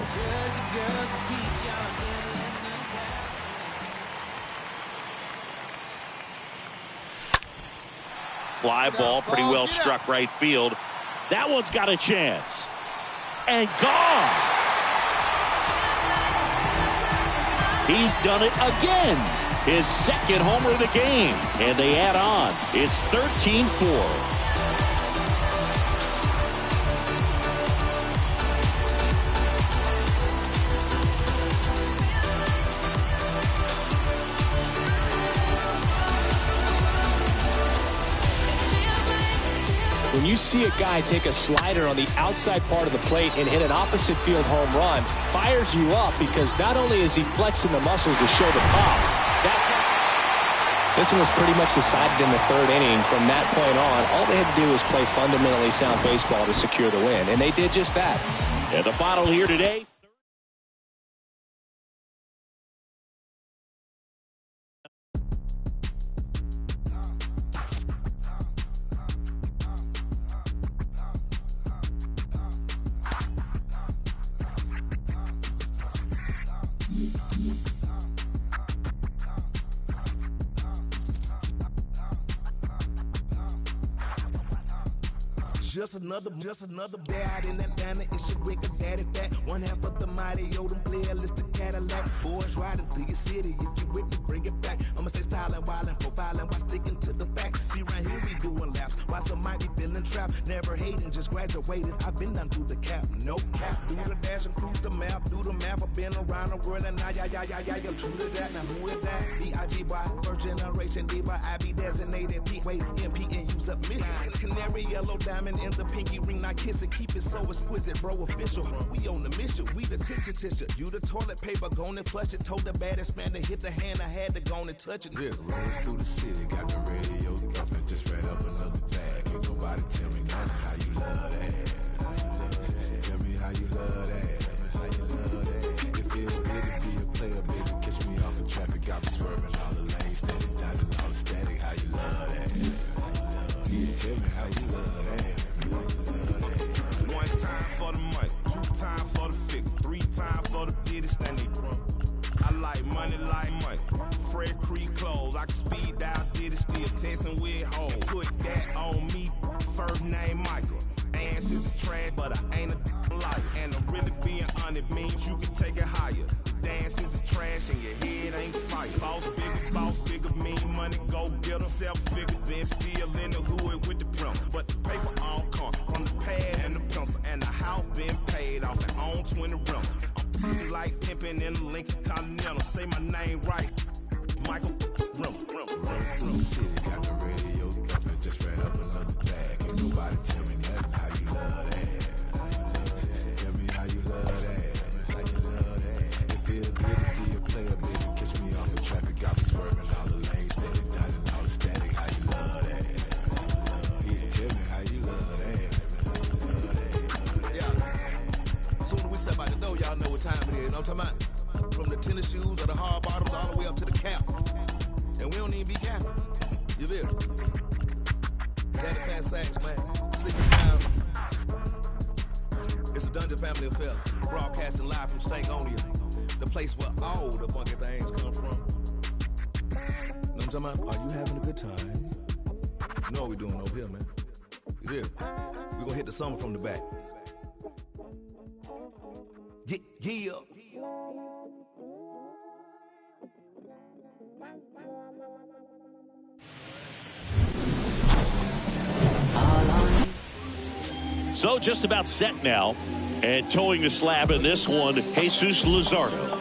Fly ball, pretty well struck right field. That one's got a chance. And gone. He's done it again. His 2nd homer of the game. And they add on. It's 13-4. When you see a guy take a slider on the outside part of the plate and hit an opposite field home run, fires you up because not only is he flexing the muscles to show the pop, this one was pretty much decided in the 3rd inning. From that point on, all they had to do was play fundamentally sound baseball to secure the win, and they did just that. And the final here today. Just another day out in Atlanta. It's your wicked daddy back. One half of the mighty Odom playlist to Cadillac. Boys riding through your city. If you with me, bring it back. I'ma stay styling, wildin', profiling while sticking to the facts. See right here we doing laps. While some might be feeling trapped. Never hating, just graduated. I've been done through the cap. No cap. Do the dash and cruise the map. Do the map. I've been around the world and now I'm true to that. Now who is that? B.I.G.Y. First generation D.Y. I be designated P. Wait, MP and use up me. Canary yellow diamond in the pinky ring. Not kiss it. Keep it so exquisite, bro. Official. We on the mission. We the tissue. You the toilet paper. Gone and flush it. Told the baddest man to hit the hand. I had to go and touch it. Yeah, rolling through the city. Got the radio thumping. Just read up another bag. Ain't nobody tell me nothing. How you love that? How you love that? Tell me how you love that. How you love that? It feel good to be a player, baby. Catch me off in traffic. Got me swerving all the lanes. Steady dodging all the static. How you love that? Yeah, tell me how you love that. One time for the money, 2 times for the figure, 3 times for the business that need from. I like money like money. Fred Creek clothes, I can speed down, did it still testing with hoes. Put that on me, first name Michael. Ass is a trash, but I ain't a liar. And I'm really being honest means you can take it higher. The dance is a trash and your head ain't fire. Boss bigger, mean money, go get 'em. 7-figure, then still in the hood with the printer. But the paper all come from the pad and the pencil. And the house been paid off and on 20 rental. I'm like pimping in the Lincoln Continental. Say my name right, Michael Running through the city, got the radio thumping. Just read up another bag. Ain't nobody tell me nothing. How you love that? How you love that? Tell me how you love that. How you love that? It feel good to be a player, baby. Catch me off in traffic. Got me swerving all the lanes. Steady dodging all the static. How you love that? Yeah, tell me how you love that. Yeah. Soon as we step out the door, y'all know what time it is. You know what I'm talking about? From the tennis shoes or the hard bottoms all the way up to the cap. And we don't even be capping. You feel me? Daddy Fat Sacks, man. Sleeping down. It's a Dungeon Family affair. Broadcasting live from Stankonia. The place where all the funky things come from. You know what I'm talking about? Are you having a good time? You know what we doing over here, man. You feel me? We're gonna hit the summer from the back. Yeah. So just about set now, and towing the slab in this one, Jesus Luzardo.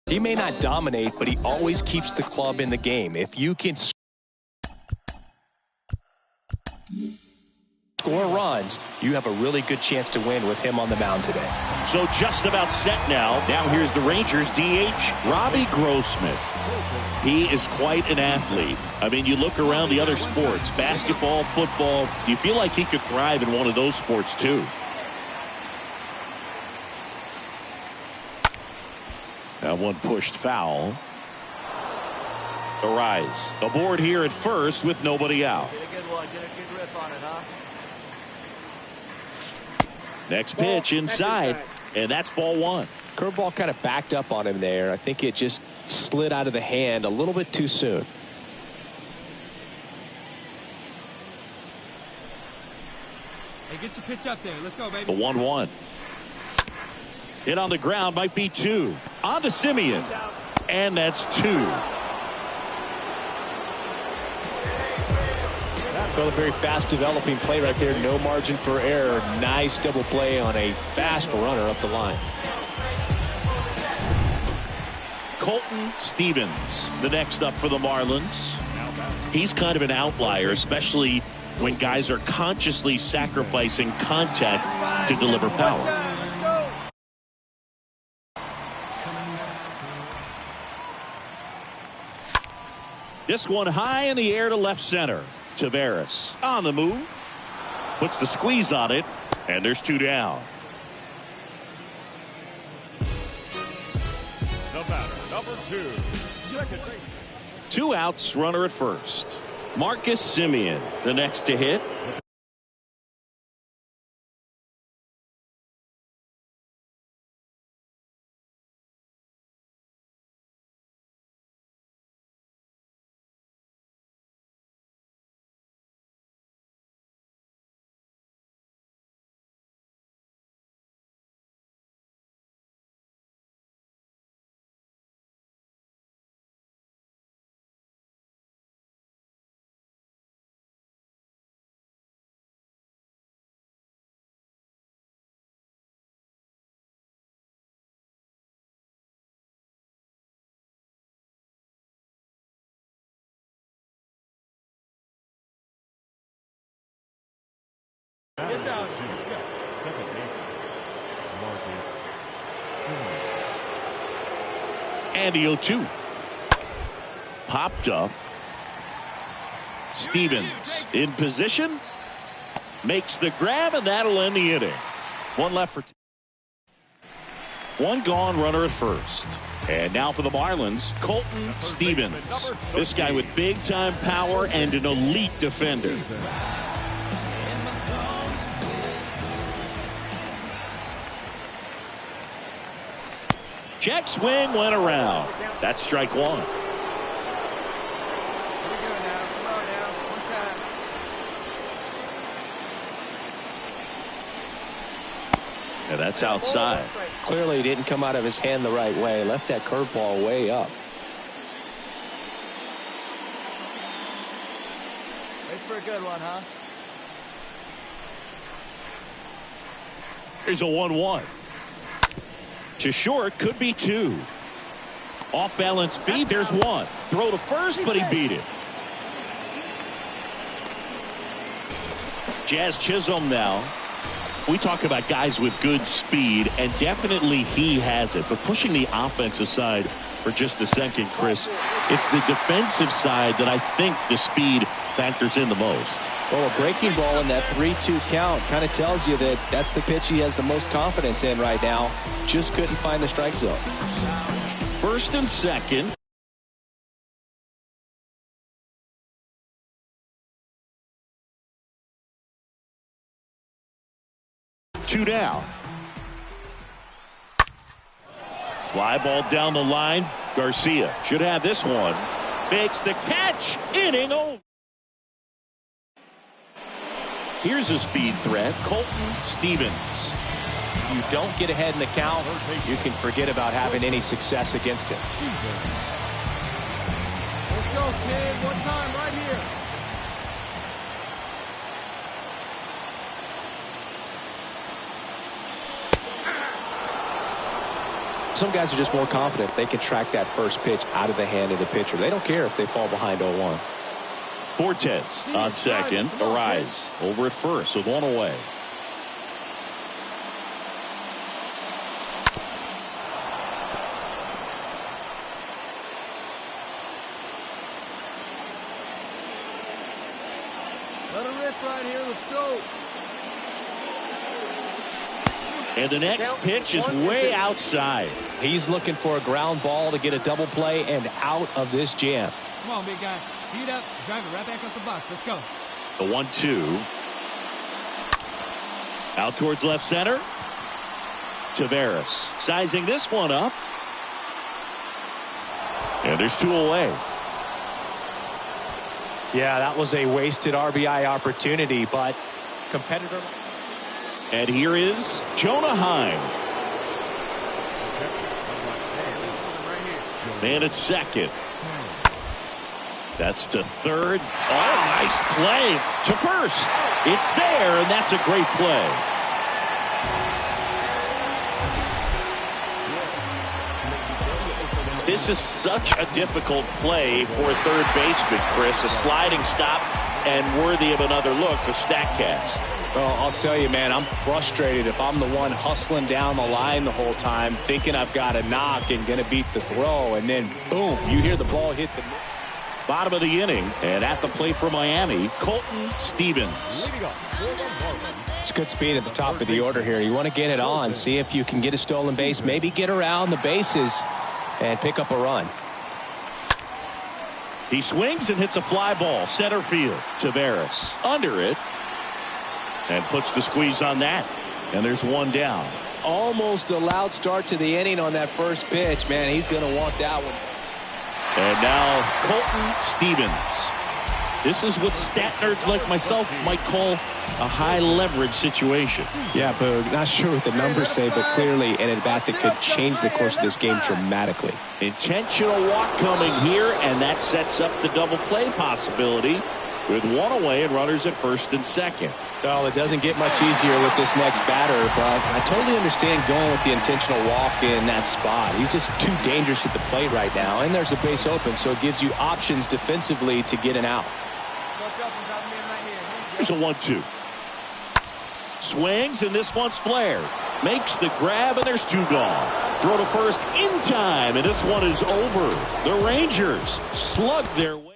He may not dominate, but he always keeps the club in the game. If you can score runs, you have a really good chance to win with him on the mound today. So just about set now. Now here's the Rangers DH, Robbie Grossman. He is quite an athlete. I mean, you look around the other sports, basketball, football, you feel like he could thrive in one of those sports too. That one pushed foul. Arise aboard here at first with nobody out. Get a good one. Get a good rip on it, huh? Next pitch inside, and that's ball 1. Curveball kind of backed up on him there. I think it just slid out of the hand a little bit too soon. Hey, get your pitch up there. Let's go, baby. The 1-1. Hit on the ground, might be 2. On to Simeon. And that's 2. Well, a very fast developing play right there. No margin for error. Nice double play on a fast runner up the line. Colton Stevens, the next up for the Marlins. He's kind of an outlier, especially when guys are consciously sacrificing contact to deliver power. This one high in the air to left center. Tavares on the move. Puts the squeeze on it. And there's 2 down. The batter, number 2. 2 outs, runner at first. Marcus Semien, the next to hit. Yes, out. Let's go. Second baseman, Marcus Semien. And the 0-2. Popped up. Stevens in position. Makes the grab, and that'll end the inning. 1 left for 1 gone, runner at first. And now for the Marlins, Colton Stevens. This guy with big-time power and an elite defender. Check swing went around. That's strike 1. Here we go now. Come on now. One time. And that's outside. Clearly he didn't come out of his hand the right way. Left that curveball way up. Wait for a good one, huh? Here's a 1-1. To short, could be 2. Off balance feed, there's 1. Throw to first, but he beat it. Jazz Chisholm now. We talk about guys with good speed, and definitely he has it. But pushing the offense aside for just a second, Chris, it's the defensive side that I think the speed factors in the most. Well, a breaking ball in that 3-2 count kind of tells you that that's the pitch he has the most confidence in right now. Just couldn't find the strike zone. First and second. Two down. Fly ball down the line. Garcia should have this one. Makes the catch. Inning over. Here's a speed threat, Colton Stevens. If you don't get ahead in the count, you can forget about having any success against him. Let's go, kid. One time right here. Some guys are just more confident they can track that first pitch out of the hand of the pitcher. They don't care if they fall behind 0-1. Fortes on second. Arise over at first with 1 away. Let her rip right here. Let's go. And the next pitch is way outside. He's looking for a ground ball to get a double play and out of this jam. Come on, big guy. See it up. Drive it right back up the box. Let's go. The 1-2. Out towards left center. Tavares sizing this one up. And there's 2 away. Yeah, that was a wasted RBI opportunity, but competitor. And here is Jonah Heim. Man at second. That's to third. Oh, nice play to first. It's there, and that's a great play. This is such a difficult play for a third baseman, Chris. A sliding stop and worthy of another look for StatCast. Well, I'll tell you, man, I'm frustrated if I'm the one hustling down the line the whole time, thinking I've got a knock and going to beat the throw, and then, boom, you hear the ball hit the... Bottom of the inning, and at the plate for Miami, Colton Stevens. It's good speed at the top of the order here. You want to get it on, see if you can get a stolen base, maybe get around the bases and pick up a run. He swings and hits a fly ball, center field. Taveras under it, and puts the squeeze on that. And there's one down. Almost a loud start to the inning on that first pitch. Man, he's going to want that one. And now Colton Stevens. This is what stat nerds like myself might call a high leverage situation. Yeah, but not sure what the numbers say, but clearly an at-bat that could change the course of this game dramatically. Intentional walk coming here, and that sets up the double play possibility with one away and runners at first and second. Well, it doesn't get much easier with this next batter, but I totally understand going with the intentional walk in that spot. He's just too dangerous at the plate right now, and there's a base open, so it gives you options defensively to get an out. Here's a 1-2. Swings, and this one's flared. Makes the grab, and there's two gone. Throw to first in time, and this one is over. The Rangers slug their way.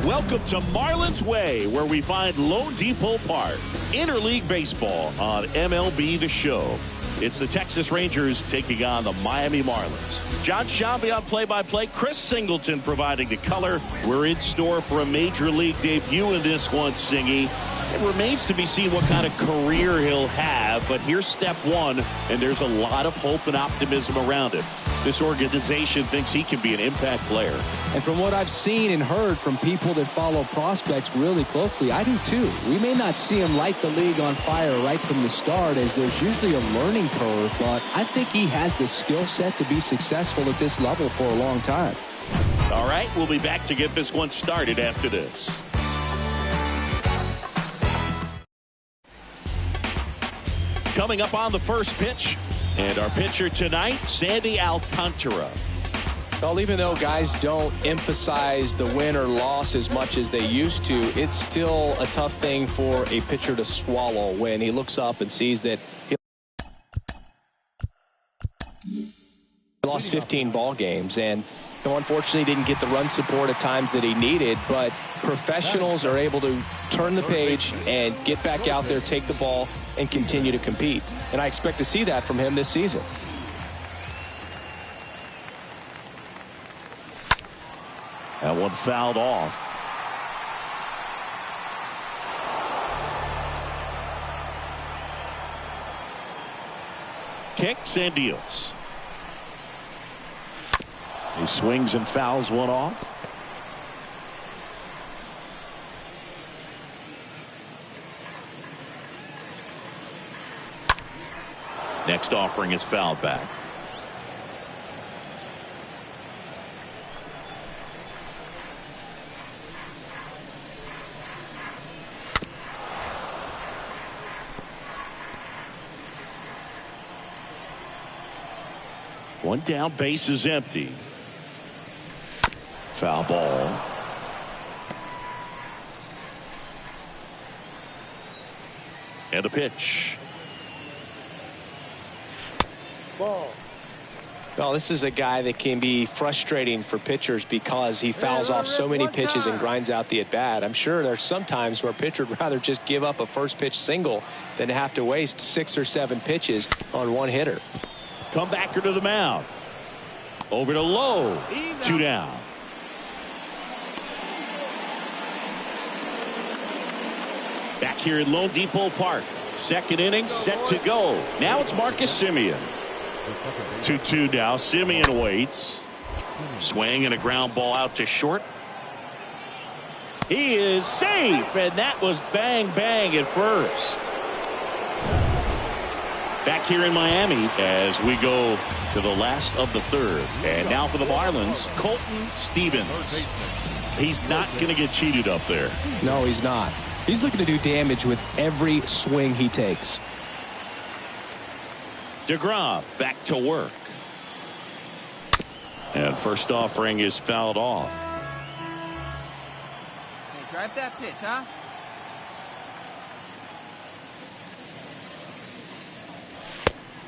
Welcome to Marlins Way, where we find Lone Depot Park. Interleague baseball on MLB The Show. It's the Texas Rangers taking on the Miami Marlins. John Shambi on play-by-play. Chris Singleton providing the color. We're in store for a major league debut in this one, Singy. It remains to be seen what kind of career he'll have, but here's step one, and there's a lot of hope and optimism around it. This organization thinks he can be an impact player. And from what I've seen and heard from people that follow prospects really closely, I do too. We may not see him light the league on fire right from the start, as there's usually a learning curve, but I think he has the skill set to be successful at this level for a long time. All right, we'll be back to get this one started after this. Coming up on the first pitch, and our pitcher tonight, Sandy Alcantara. Well, even though guys don't emphasize the win or loss as much as they used to, it's still a tough thing for a pitcher to swallow when he looks up and sees that he lost 15 ball games and unfortunately didn't get the run support at times that he needed, but professionals are able to turn the page and get back out there, take the ball, and continue to compete. And I expect to see that from him this season. That one fouled off. Kicks and deals. He swings and fouls one off. Next offering is fouled back. One down, base is empty. Foul ball. And a pitch. Ball. Well, this is a guy that can be frustrating for pitchers because he fouls off so many pitches and grinds out the at-bat. I'm sure there's some times where a pitcher would rather just give up a first pitch single than have to waste 6 or 7 pitches on one hitter. Come back to the mound. Over to Lowe. 2 down. Back here at Lone Depot Park. Second inning set to go. Now it's Marcus Semien. 2-2 now. Semien waits. Swing and a ground ball out to short. He is safe, and that was bang bang at first. Back here in Miami as we go to the last of the third. And now for the Marlins, Colton Stevens. He's not going to get cheated up there. No, he's not. He's looking to do damage with every swing he takes. DeGrom back to work. And first offering is fouled off. Hey, drive that pitch, huh?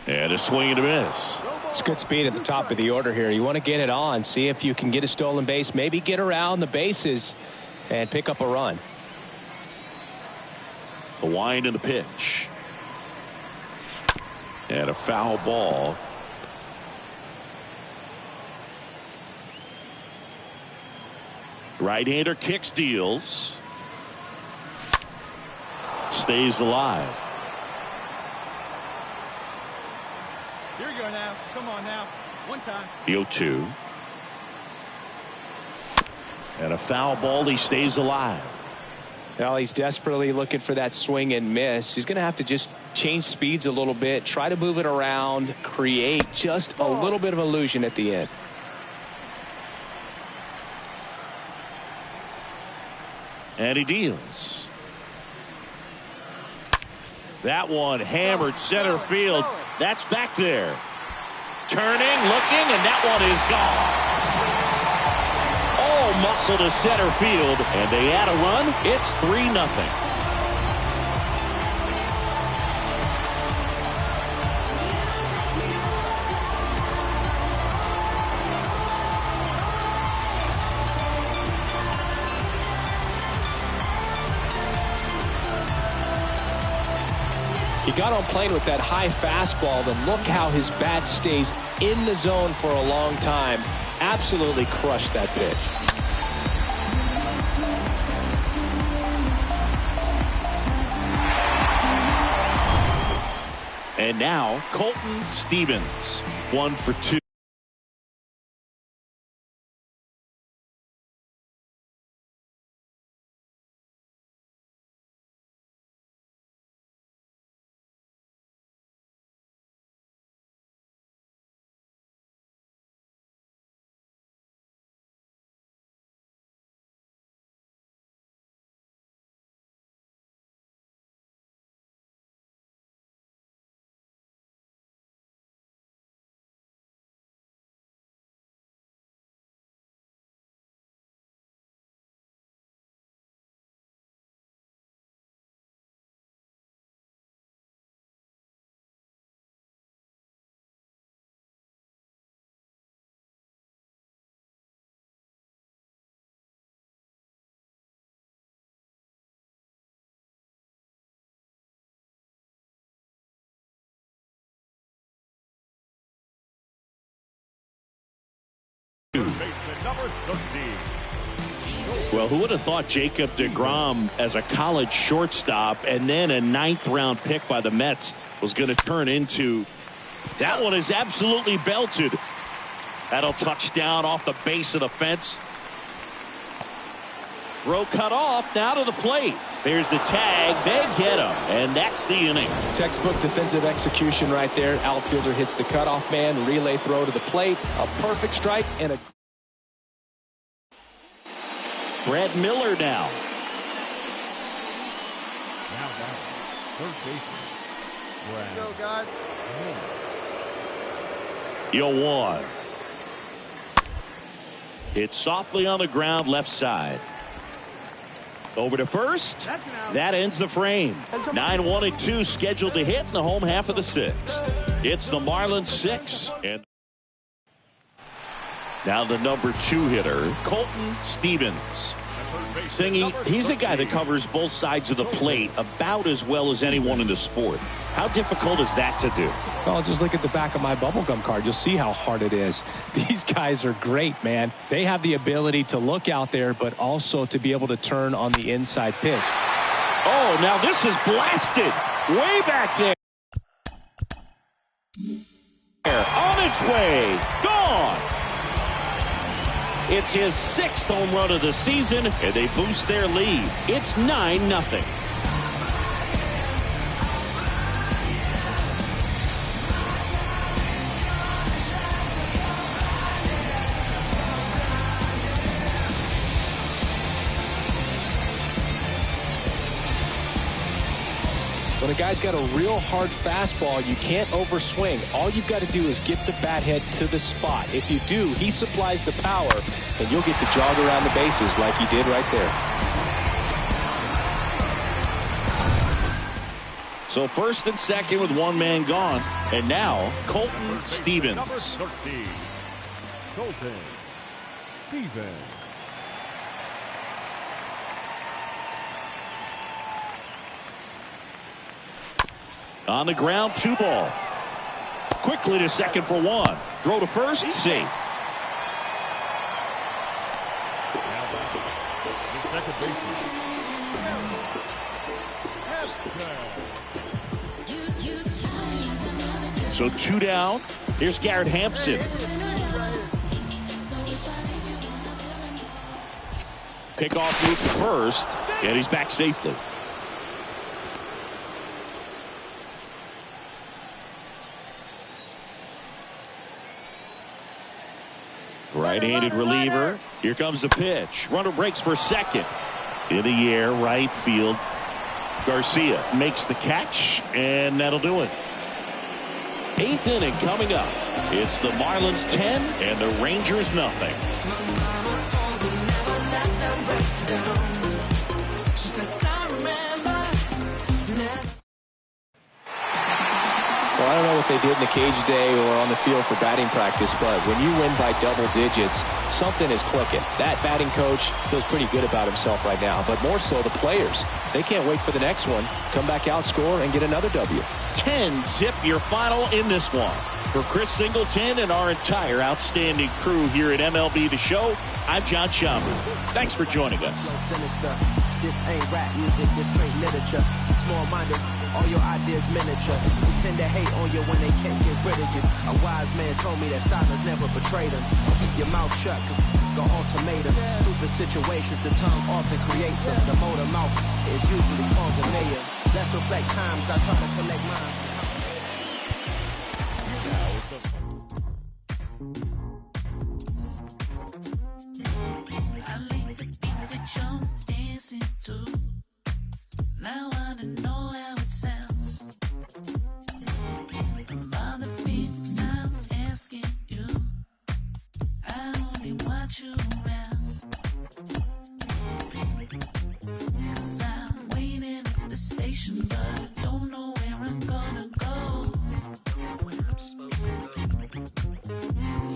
And a swing and a miss. It's good speed at the top of the order here. You want to get it on, see if you can get a stolen base, maybe get around the bases and pick up a run. The wind and the pitch. And a foul ball. Right-hander kicks, deals. Stays alive. Here you go now. Come on now. One time. 0-2. And a foul ball. He stays alive. Well, he's desperately looking for that swing and miss. He's going to have to just change speeds a little bit, try to move it around, create just a little bit of illusion at the end. And he deals. That one hammered center field. That's back there. Turning, looking, and that one is gone. All muscle to center field, and they add a run. It's 3-0. He got on plane with that high fastball, then look how his bat stays in the zone for a long time. Absolutely crushed that pitch. And now Colton Stevens, 1 for 2. Well, who would have thought Jacob deGrom as a college shortstop and then a 9th-round pick by the Mets was going to turn into... That one is absolutely belted. That'll touch down off the base of the fence. Throw cut off, now to the plate. There's the tag. They get him, and that's the inning. Textbook defensive execution right there. Outfielder hits the cutoff man, relay throw to the plate, a perfect strike, and a... Brad Miller now. Now down. Third baseman. Brad. Go, guys. 0-1. Hit softly on the ground left side. Over to first. That ends the frame. 9-1 and 2 scheduled to hit in the home half of the sixth. It's the Marlins 6. And now the number 2 hitter, Colton Stevens. Singy, he's a guy that covers both sides of the plate about as well as anyone in the sport. How difficult is that to do? Well, just look at the back of my bubblegum card. You'll see how hard it is. These guys are great, man. They have the ability to look out there, but also to be able to turn on the inside pitch. Oh, now this is blasted. Way back there. On its way. Gone. It's his 6th home run of the season, and they boost their lead. It's 9-0. When a guy's got a real hard fastball, you can't overswing. All you've got to do is get the bat head to the spot. If you do, he supplies the power, and you'll get to jog around the bases like he did right there. So first and second with one man gone. And now Colton Stevens. Number 13, Colton Stevens. On the ground, 2 ball. Quickly to second for 1. Throw to first, safe. The second baseman. So 2 down. Here's Garrett Hampson. Pickoff move to first, and he's back safely. Right-handed reliever. Here comes the pitch. Runner breaks for second. In the air, right field. Garcia makes the catch, and that'll do it. 8th inning coming up. It's the Marlins 10 and the Rangers nothing. Well, I don't know what they did in the cage today or on the field for batting practice, but when you win by double digits, something is clicking. That batting coach feels pretty good about himself right now, but more so the players. They can't wait for the next one. Come back out, score, and get another W. 10-zip your final in this one. For Chris Singleton and our entire outstanding crew here at MLB The Show, I'm John Schaumburg. Thanks for joining us. Sinister. This ain't rap music, this straight literature. Small-minded, all your ideas miniature. They tend to hate on you when they can't get rid of you. A wise man told me that silence never betrayed him. Keep your mouth shut, cause go ultimatum. Stupid situations, the tongue often creates them. The motor mouth is usually causing mayhem. Let's reflect times, I try to collect mine. Now I don't know how it sounds. Of all the things I'm asking you, I only want you around. 'Cause I'm waiting at the station, but I don't know where I'm gonna go.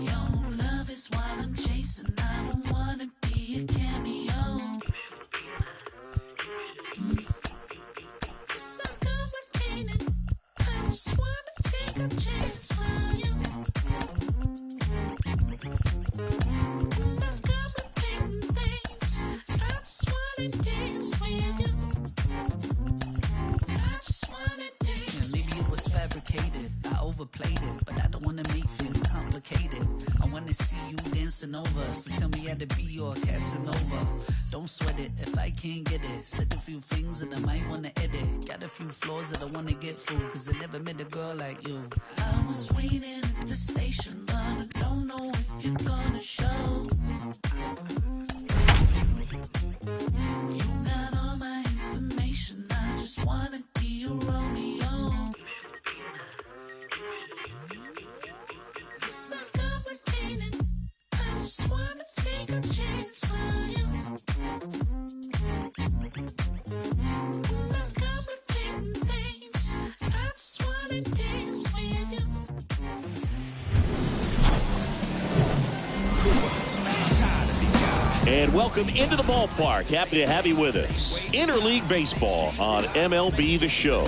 Your love is what I'm chasing. I don't wanna be a cameo. It's not complicated. I just wanna take a chance on you. I'm not complicating things. I just wanna dance with you. I just wanna dance. Yeah, maybe it was fabricated. I overplayed it, but I don't wanna make things complicated. I wanna see you dancing over. So tell me how to be your Casanova. Don't sweat it if I can't get it. Said a few things that I might wanna edit. Got a few flaws that I wanna get through, 'cause I never met a girl like you. I was waiting at the station, but I don't know if you're gonna show. You got all my information. I just wanna be your Romeo. It's not complicated. I just wanna take And welcome into the ballpark. Happy to have you with us. Interleague Baseball on MLB The Show.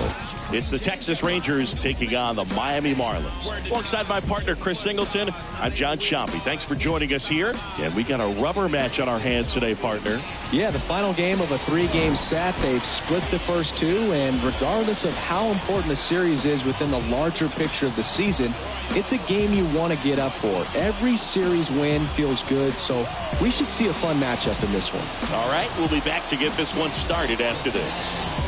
It's the Texas Rangers taking on the Miami Marlins. Alongside my partner, Chris Singleton, I'm John Chompy. Thanks for joining us here. And we got a rubber match on our hands today, partner. Yeah, the final game of a 3-game set. They've split the first 2, and regardless of how important the series is within the larger picture of the season, it's a game you want to get up for. Every series win feels good, so we should see a fun matchup in this one. All right, we'll be back to get this one started after this.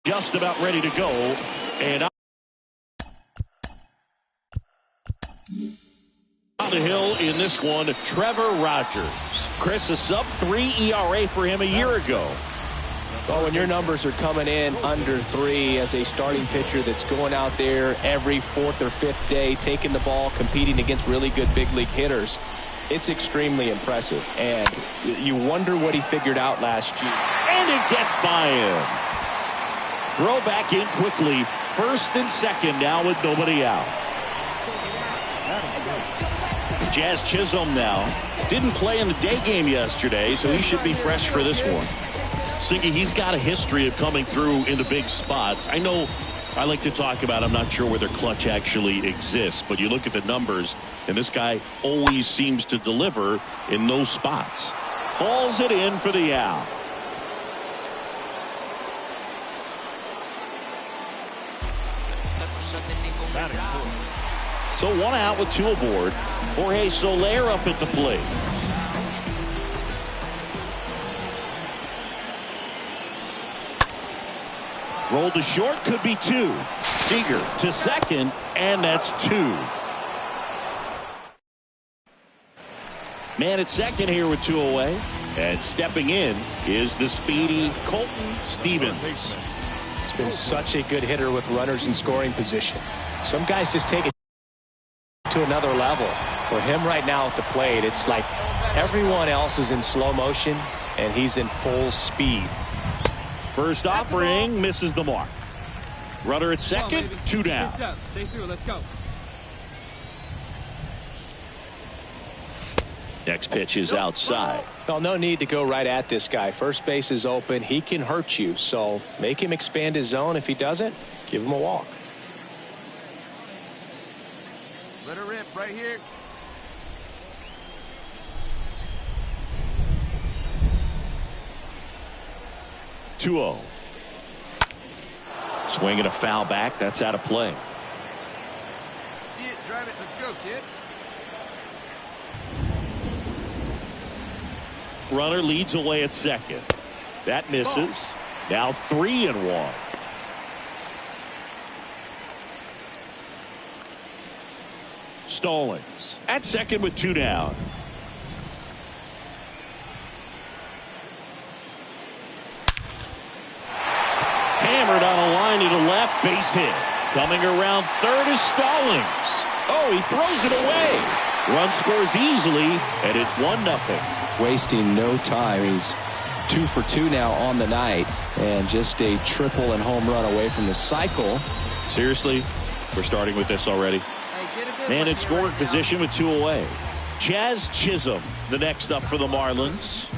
Just about ready to go, and on the hill in this one, Trevor Rogers. Chris, a sub-3 ERA for him a year ago. Well, when your numbers are coming in under 3 as a starting pitcher that's going out there every 4th or 5th day, taking the ball, competing against really good big league hitters, it's extremely impressive. And you wonder what he figured out last year. And it gets by him. Throw back in quickly. First and second now with nobody out. Jazz Chisholm now. Didn't play in the day game yesterday, so he should be fresh for this one. Siggy, he's got a history of coming through in the big spots. I know I like to talk about, I'm not sure whether clutch actually exists, but you look at the numbers, and this guy always seems to deliver in those spots. Hauls it in for the out. So 1 out with 2 aboard. Jorge Soler up at the plate. Rolled to short, could be 2. Seager to second, and that's 2. Man at second here with 2 away. And stepping in is the speedy Colton Stevens. He's been such a good hitter with runners in scoring position. Some guys just take it to another level. For him right now at the plate, it's like everyone else is in slow motion and he's in full speed. First offering misses the mark. Runner at second, 2 down. Stay through, let's go. Next pitch is outside. Well, no need to go right at this guy. First base is open. He can hurt you, so make him expand his zone. If he doesn't, give him a walk. Let her rip right here. Two-0. Swinging a foul back. That's out of play. See it, drive it. Let's go, kid. Runner leads away at second. That misses. Now 3-1. Stallings at second with 2 down. hammered on a line to left. Base hit. Coming around third is Stallings. Oh, he throws it away. Run scores easily, and it's 1-0. Wasting no time. He's 2 for 2 now on the night, and just a triple and home run away from the cycle. Seriously, we're starting with this already. Man in scoring position with 2 away. Jazz Chisholm, the next up for the Marlins.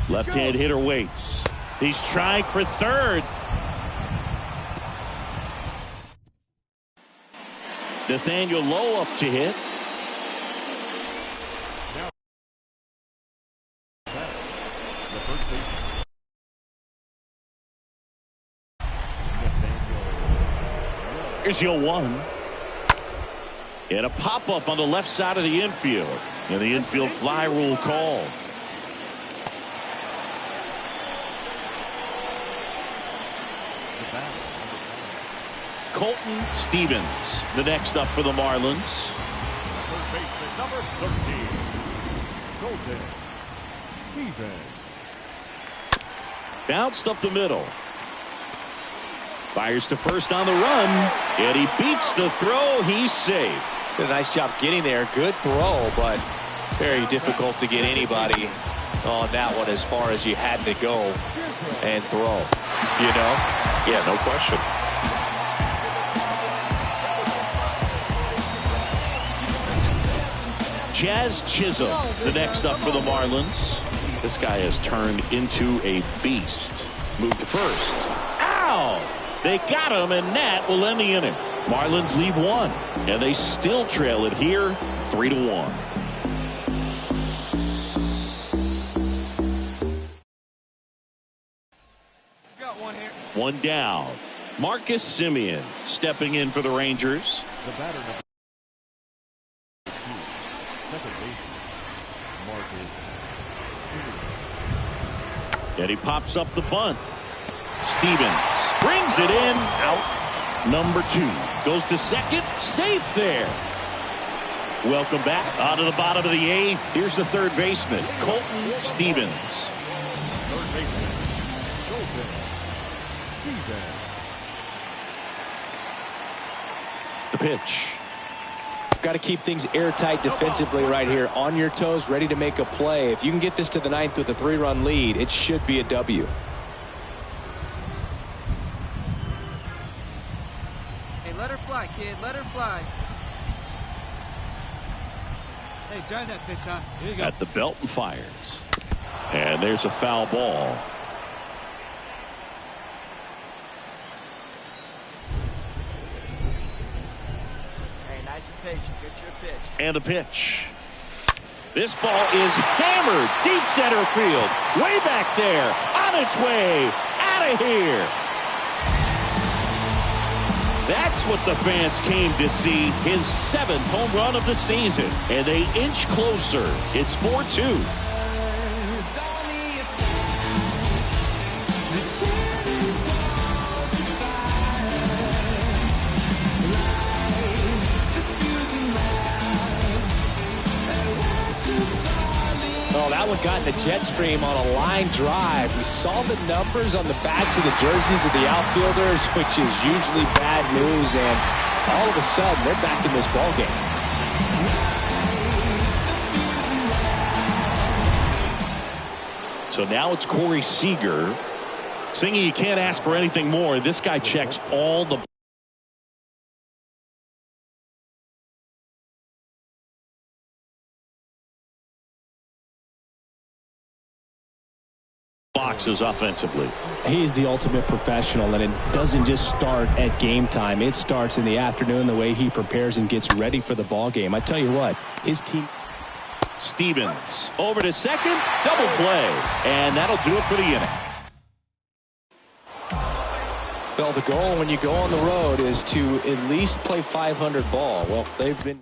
Left-hand hitter waits. He's trying for third. Nathaniel Lowe up to hit. Here's 0-1. And a pop-up on the left side of the infield. And the infield fly rule called. Colton Stevens, the next up for the Marlins. Third baseman, number 13, Colton Stevens. Bounced up the middle. Fires to first on the run, and he beats the throw. He's safe. Did a nice job getting there. Good throw, but very difficult to get anybody on that one as far as you had to go and throw. You know? Yeah, no question. Jazz Chisholm, the next up for the Marlins. This guy has turned into a beast. Move to first. Ow! They got him, and that will end the inning. Marlins leave 1, and they still trail it here, 3-1. Got one here. 1 down. Marcus Semien stepping in for the Rangers. The batter number 2, second baseman, Marcus Semien. And he pops up the bunt. Stevens brings it in. Out. Number 2 goes to second. Safe there. Welcome back. On to the bottom of the 8th. Here's the third baseman, Colton Stevens. Third baseman, Colton Stevens. The pitch. Got to keep things airtight defensively right here. On your toes, ready to make a play. If you can get this to the 9th with a 3-run lead, it should be a W. Hey, let her fly, kid. Let her fly. Hey, drive that pitch, huh? Here you go. At the belt and fires. And there's a foul ball. Hey, nice and patient. Get your pitch. And the pitch. This ball is hammered deep center field. Way back there. On its way. Out of here. That's what the fans came to see. His 7th home run of the season. And they inch closer. It's 4-2. Oh, that one got in the jet stream on a line drive. We saw the numbers on the backs of the jerseys of the outfielders, which is usually bad news, and all of a sudden they're back in this ballgame. So now it's Corey Seager singing "You Can't Ask for Anything More." This guy checks all the boxes offensively. He's the ultimate professional, and it doesn't just start at game time. It starts in the afternoon, the way he prepares and gets ready for the ball game. I tell you what, his team. Stevens over to second, double play, and that'll do it for the inning. Well, the goal when you go on the road is to at least play 500 ball. Well, they've been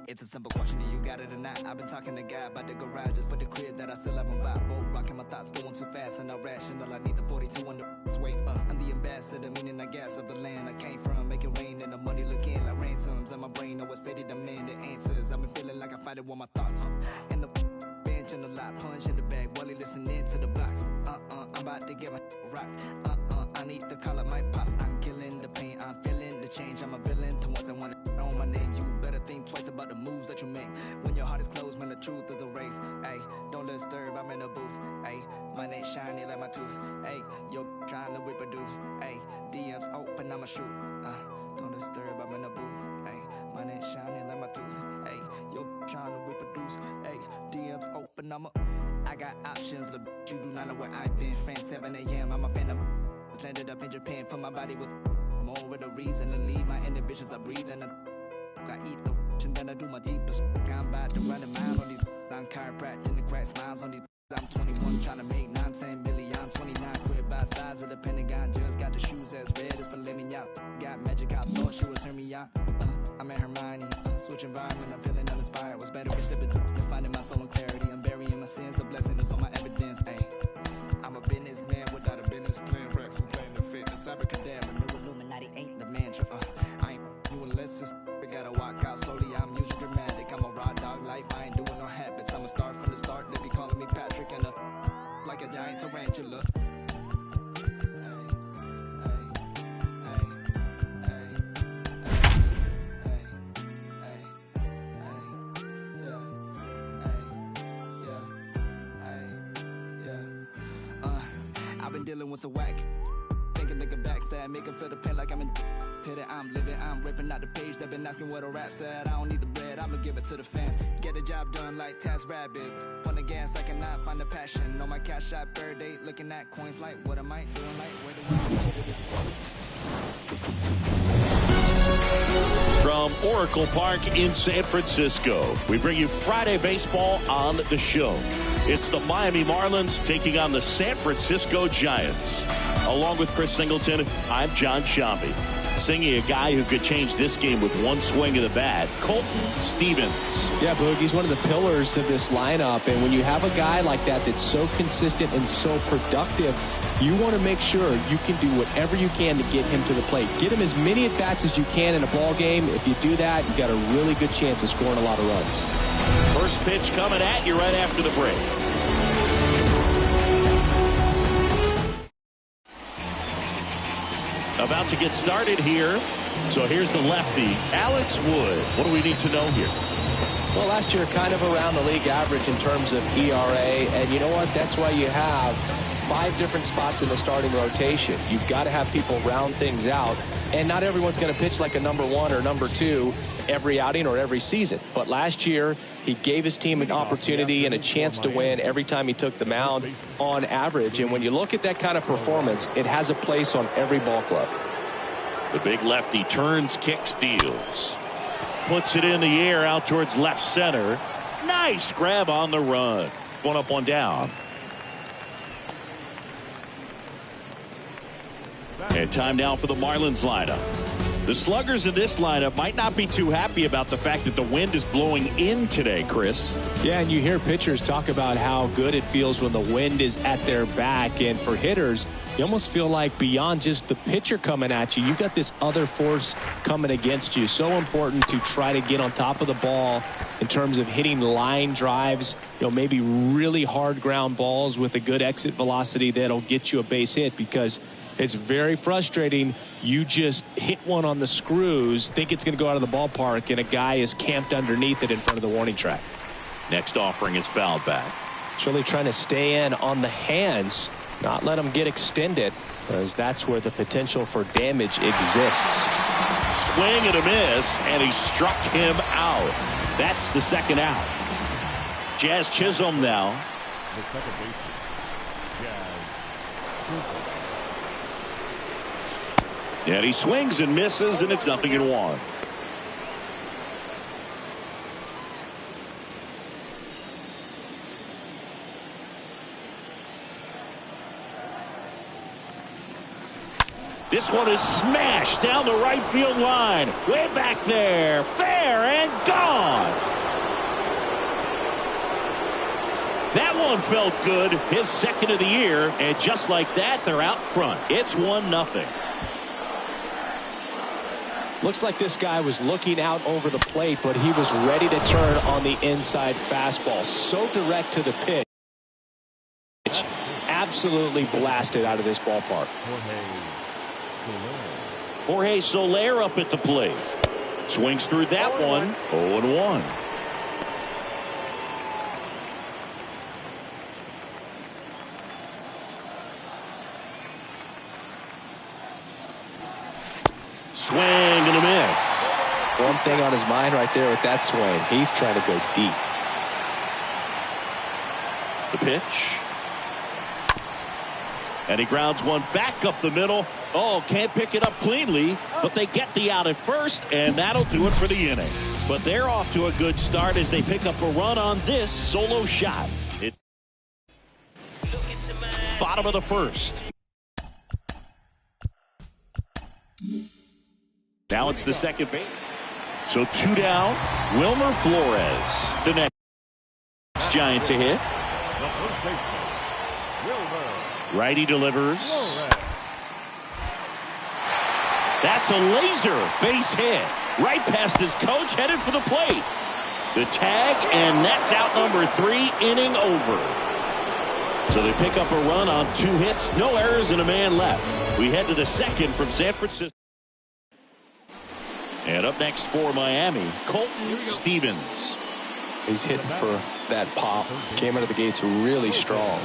It's a simple question, do you got it or not? I've been talking to God about the garages for the crib that I still haven't bought. Boat rocking, my thoughts going too fast and not rational. I need the 42 on the wait. I'm the ambassador, meaning I gas of the land I came from. Make it rain and the money looking like ransoms. And my brain always steady demanding answers. I've been feeling like I fight it with my thoughts. In the bench and the lot, punch in the bag while he listening to the box. I'm about to get my rock. I need to call up my pops. I'm killing the pain, I'm feeling the change. I'm a villain to once I want to on my name. You better think twice about the moves that you make. When your heart is closed, man, the truth is a race. Ayy, don't disturb, I'm in the booth. Ayy, mine ain't shiny like my tooth. Ayy, yo trying to reproduce. Ayy, DMs open, I'ma shoot. Don't disturb, I'm in the booth. Ayy, mine ain't shiny like my tooth. Ayy, yo trying to reproduce. Ayy, DMs open, I got options, look, you do not know where I've been. France 7 a.m., I'm a fan of landed up in Japan for my body with more with a reason to leave. My inhibitions I breathe and I eat the and then I do my deepest. I'm about to run a mile on these. I'm chiropractic and crack smiles on these. I'm 21 trying to make 9-10 million. I'm 29 quit by size of the Pentagon. Just got the shoes as red as for letting me out. Got magic, I thought she was turn me out. I'm at Hermione, switch environment. I'm feeling uninspired. Was better precipitate than finding my soul in clarity. I'm burying my sins. A blessing is on my evidence. Ay, I'm a businessman without a business plan. Racks and plan to fit. The cybercadabra. New Illuminati ain't the mantra. I ain't doing less. We gotta walk out slowly. I'm usually dramatic. I'm a raw dog life. I ain't doing no habits. I'm a start from the start. They be calling me Patrick and like a giant tarantula. I've been dealing with some whack. Thinking nigga backstab, make him feel the pain like I'm in to that I'm living. I'm ripping out the page. They've been asking what a rap said. I don't need the bread, I'ma give it to the fam. Get the job done like Task Rabbit. On the gas, I cannot find the passion. On my cash shop, third date, looking at coins like what am I doing? Like where do From Oracle Park in San Francisco, we bring you Friday Baseball on the show. It's the Miami Marlins taking on the San Francisco Giants. Along with Chris Singleton, I'm John Shambi. Singing a guy who could change this game with one swing of the bat, Colton Stevens. Yeah, Boog, he's one of the pillars of this lineup. And when you have a guy like that that's so consistent and so productive, you want to make sure you can do whatever you can to get him to the plate. Get him as many at-bats as you can in a ball game. If you do that, you've got a really good chance of scoring a lot of runs. First pitch coming at you right after the break. About to get started here. So here's the lefty, Alex Wood. What do we need to know here? Well, last year kind of around the league average in terms of ERA. And you know what? That's why you have 5 different spots in the starting rotation. You've got to have people round things out. And not everyone's going to pitch like a number 1 or number 2 every outing or every season. But last year, he gave his team an opportunity and a chance to win every time he took the mound on average. And when you look at that kind of performance, it has a place on every ball club. The big lefty turns, kicks, deals. Puts it in the air out towards left center. Nice grab on the run. One up, one down. And time now for the Marlins lineup. The sluggers in this lineup might not be too happy about the fact that the wind is blowing in today, Chris. Yeah, and you hear pitchers talk about how good it feels when the wind is at their back. And for hitters, you almost feel like beyond just the pitcher coming at you, you've got this other force coming against you. So important to try to get on top of the ball in terms of hitting line drives, maybe really hard ground balls with a good exit velocity that'll get you a base hit, because it's very frustrating. You just hit one on the screws, think it's going to go out of the ballpark, and a guy is camped underneath it in front of the warning track. Next offering is fouled back. It's really trying to stay in on the hands, not let them get extended, because that's where the potential for damage exists. Swing and a miss, and he struck him out. That's the second out. Jazz Chisholm now. And he swings and misses, and it's 0-1. This one is smashed down the right field line. Way back there. Fair and gone. That one felt good. His second of the year. And just like that, they're out front. It's 1-0. Looks like this guy was looking out over the plate, but he was ready to turn on the inside fastball. So direct to the pitch. Absolutely blasted out of this ballpark. Jorge Soler up at the plate. Swings through that one. 0-1. Swing and a miss. One thing on his mind right there with that swing. He's trying to go deep. The pitch. And he grounds one back up the middle. Oh, can't pick it up cleanly, but they get the out at first, and that'll do it for the inning. But they're off to a good start as they pick up a run on this solo shot. It's bottom of the first. Now it's the second base. So 2 down. Wilmer Flores, the next Giant to hit. Righty delivers. That's a laser base hit. Right past his coach, headed for the plate. The tag, and that's out number 3, inning over. So they pick up a run on 2 hits, no errors, and a man left. We head to the second from San Francisco. And up next for Miami, Colton Stevens. He's hitting for that pop. Came out of the gates really strong.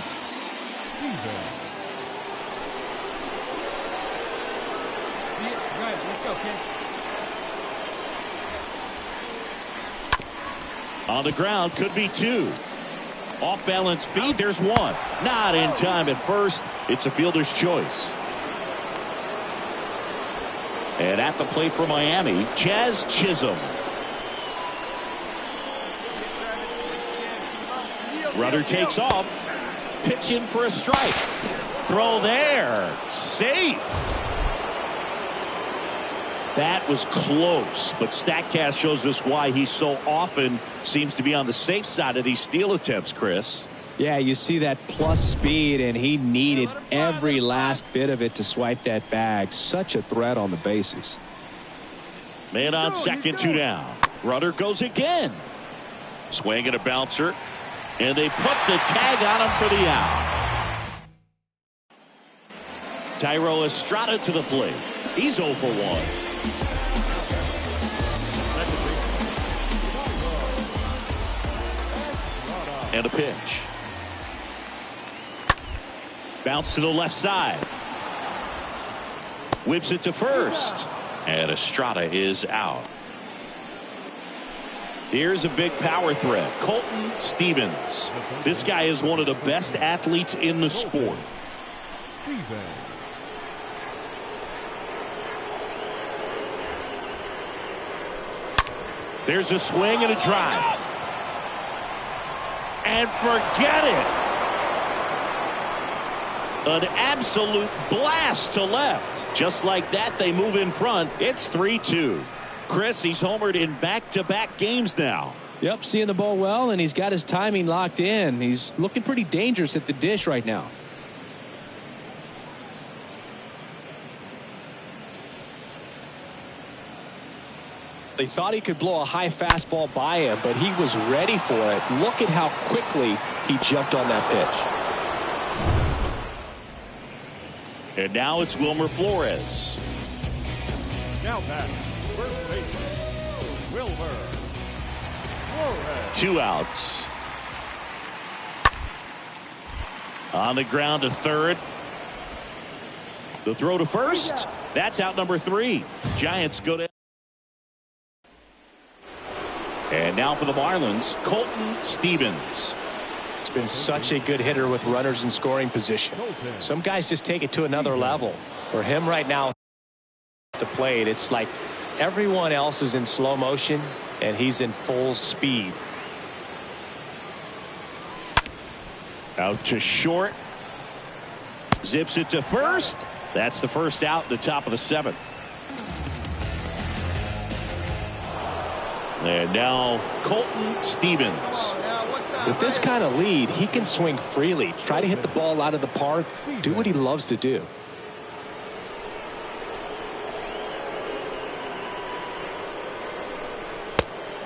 On the ground, could be 2. Off balance feed, there's 1. Not in time at first. It's a fielder's choice. And at the plate for Miami, Jazz Chisholm. Runner takes off. Pitch in for a strike. Throw there. Safe. That was close, but StatCast shows us why he so often seems to be on the safe side of these steal attempts, Chris. Yeah, you see that plus speed, and he needed every last bit of it to swipe that bag. Such a threat on the bases. Man on second, 2 down. Runner goes again. Swing and a bouncer, and they put the tag on him for the out. Thairo Estrada to the plate. He's 0 for 1. And a pitch. Bounce to the left side. Whips it to first. And Estrada is out. Here's a big power threat. Colton Stevens. This guy is one of the best athletes in the sport. There's a swing and a drive. And forget it. An absolute blast to left. Just like that, they move in front. It's 3-2. Chris, he's homered in back-to-back games now. Yep, seeing the ball well, and he's got his timing locked in. He's looking pretty dangerous at the dish right now. They thought he could blow a high fastball by him, but he was ready for it. Look at how quickly he jumped on that pitch. And now it's Wilmer Flores. Now back, first baseman, Wilmer Flores. 2 outs. On the ground to third. The throw to first. That's out number 3. Giants go to. And now for the Marlins, Colton Stevens. He's been such a good hitter with runners in scoring position. Some guys just take it to another level. For him right now at the plate, it's like everyone else is in slow motion and he's in full speed. Out to short. Zips it to first. That's the first out in the top of the 7th. And now Colton Stevens. With this kind of lead, he can swing freely, try to hit the ball out of the park, do what he loves to do.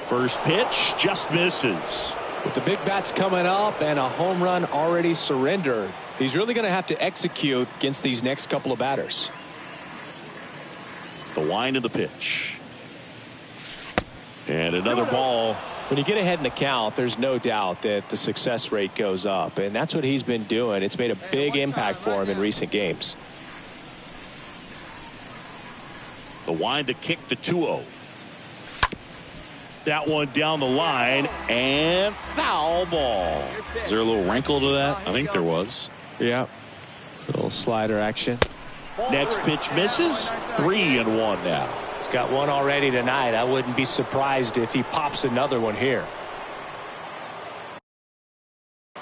First pitch just misses. With the big bats coming up and a home run already surrendered, he's really going to have to execute against these next couple of batters. The wind of the pitch. And another ball. When you get ahead in the count, there's no doubt that the success rate goes up, and that's what he's been doing. It's made a big impact for him in recent games. The wind to kick the 2-0. That one down the line and foul ball. Is there a little wrinkle to that? I think there was. Yeah. A little slider action. Next pitch misses. 3-1 now. He's got one already tonight. I wouldn't be surprised if he pops another one here. Hey,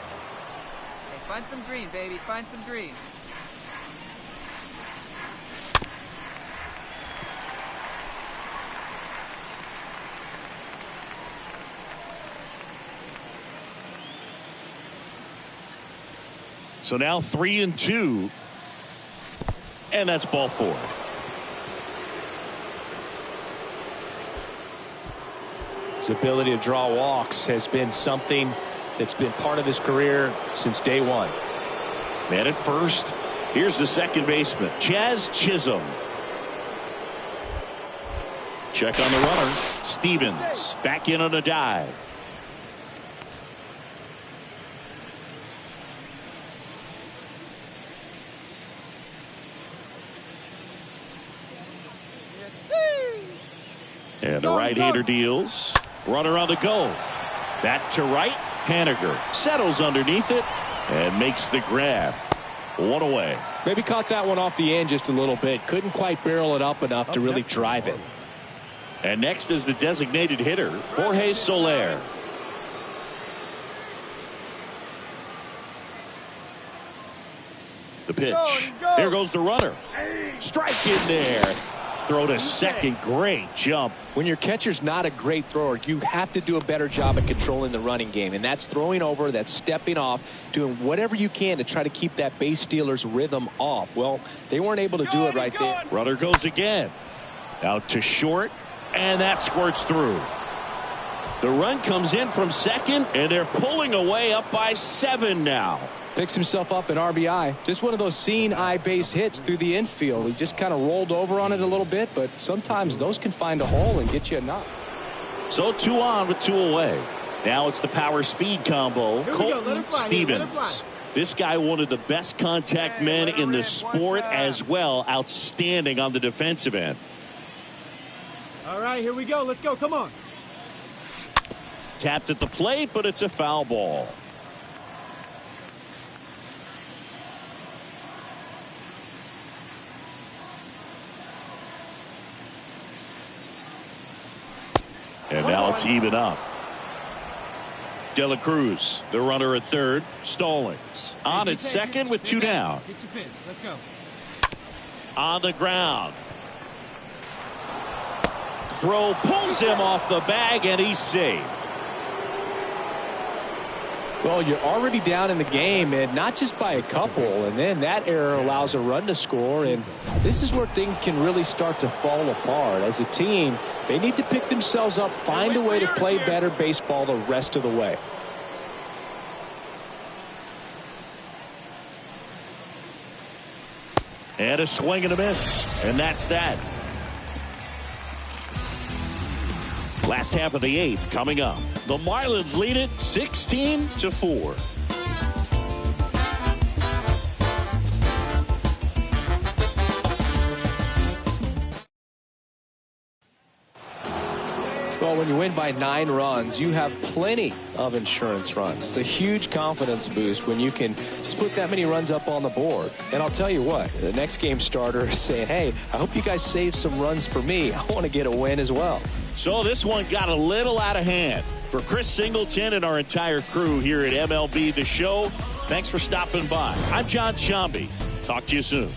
find some green, baby. Find some green. So now 3-2. And that's ball 4. His ability to draw walks has been something that's been part of his career since day one. Man at first. Here's the second baseman, Chaz Chisholm. Check on the runner. Stevens back in on a dive. And the right-hander deals. Runner on the go. That to right. Haniger settles underneath it and makes the grab. One away. Maybe caught that one off the end just a little bit. Couldn't quite barrel it up enough to really drive it. And next is the designated hitter, Jorge Soler. The pitch. There goes the runner. Strike in there. Throw to second. Great jump. When your catcher's not a great thrower, you have to do a better job at controlling the running game. And that's throwing over, that's stepping off, doing whatever you can to try to keep that base stealer's rhythm off. Well, they weren't able to do it right there. Runner goes again. Out to short. And that squirts through. The run comes in from second, and they're pulling away up by 7 now. Picks himself up an RBI. Just one of those seeing eye base hits through the infield. He just kind of rolled over on it a little bit, but sometimes those can find a hole and get you a knock. So 2 on with 2 away. Now it's the power speed combo. Colton Stevens. This guy, one of the best contact men in the sport as well. Outstanding on the defensive end. All right, here we go. Let's go. Come on. Tapped at the plate, but it's a foul ball. And now it's even up. De La Cruz, the runner at third. Stallings on at second with 2 down. Get your pitch. Let's go. On the ground. Throw pulls him off the bag, and he's safe. Well, you're already down in the game, and not just by a couple, and then that error allows a run to score, and this is where things can really start to fall apart. As a team, they need to pick themselves up, find a way to play better baseball the rest of the way. And a swing and a miss, and that's that. Last half of the 8th coming up. The Marlins lead it 16-4. Well, Well, when you win by 9 runs, you have plenty of insurance runs. It's a huge confidence boost when you can just put that many runs up on the board. And I'll tell you what, the next game starter is saying, hey, I hope you guys save some runs for me. I want to get a win as well. So this one got a little out of hand. For Chris Singleton and our entire crew here at MLB The Show, thanks for stopping by. I'm John Shambi. Talk to you soon.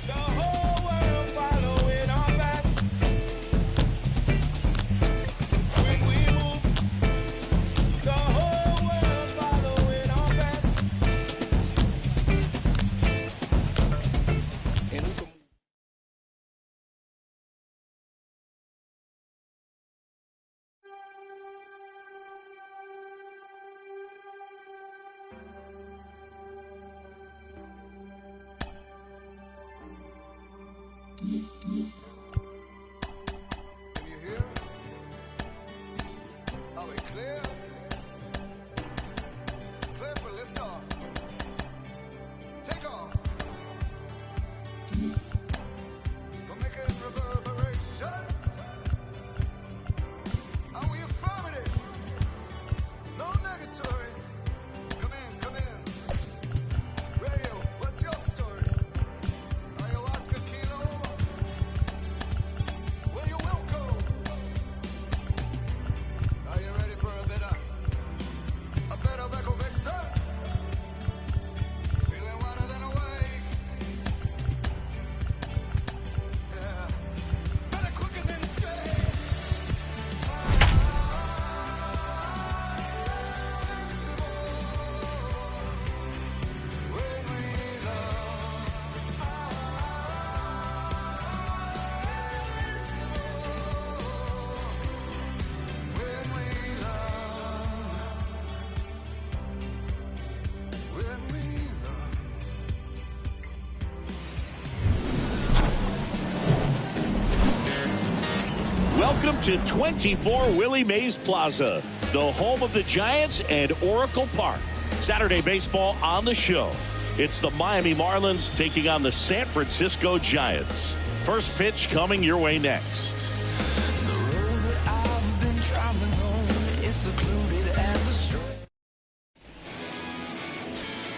Welcome to 24 Willie Mays Plaza, the home of the Giants and Oracle Park. Saturday baseball on the show. It's the Miami Marlins taking on the San Francisco Giants. First pitch coming your way next.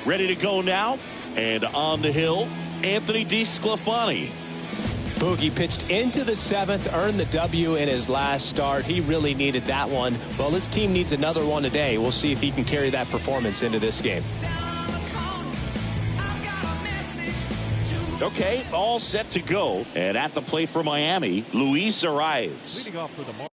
Ready to go now, and on the hill, Anthony DeSclafani. Boogie pitched into the 7th, earned the W in his last start. He really needed that one. Well, his team needs another one today. We'll see if he can carry that performance into this game. Okay, all set to go. And at the plate for Miami, Luis Arias. Leading off for the Marlins.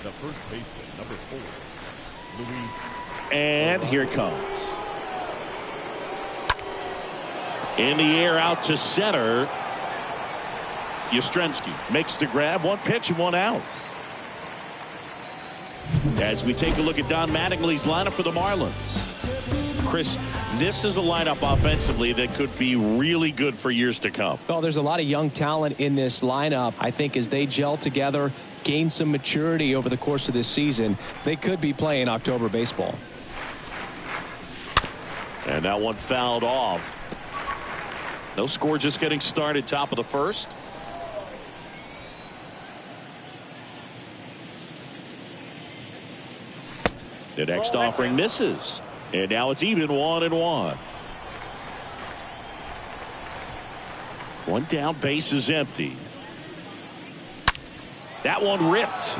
The first baseman, number 4, Luis. And here it comes. In the air out to center. Yastrzemski makes the grab. One pitch and one out. As we take a look at Don Mattingly's lineup for the Marlins. Chris, this is a lineup offensively that could be really good for years to come. Well, there's a lot of young talent in this lineup. I think as they gel together, gain some maturity over the course of this season, they could be playing October baseball. And that one fouled off. No score, just getting started, top of the first. The next offering misses. And now it's even 1-1. One down, base is empty. That one ripped.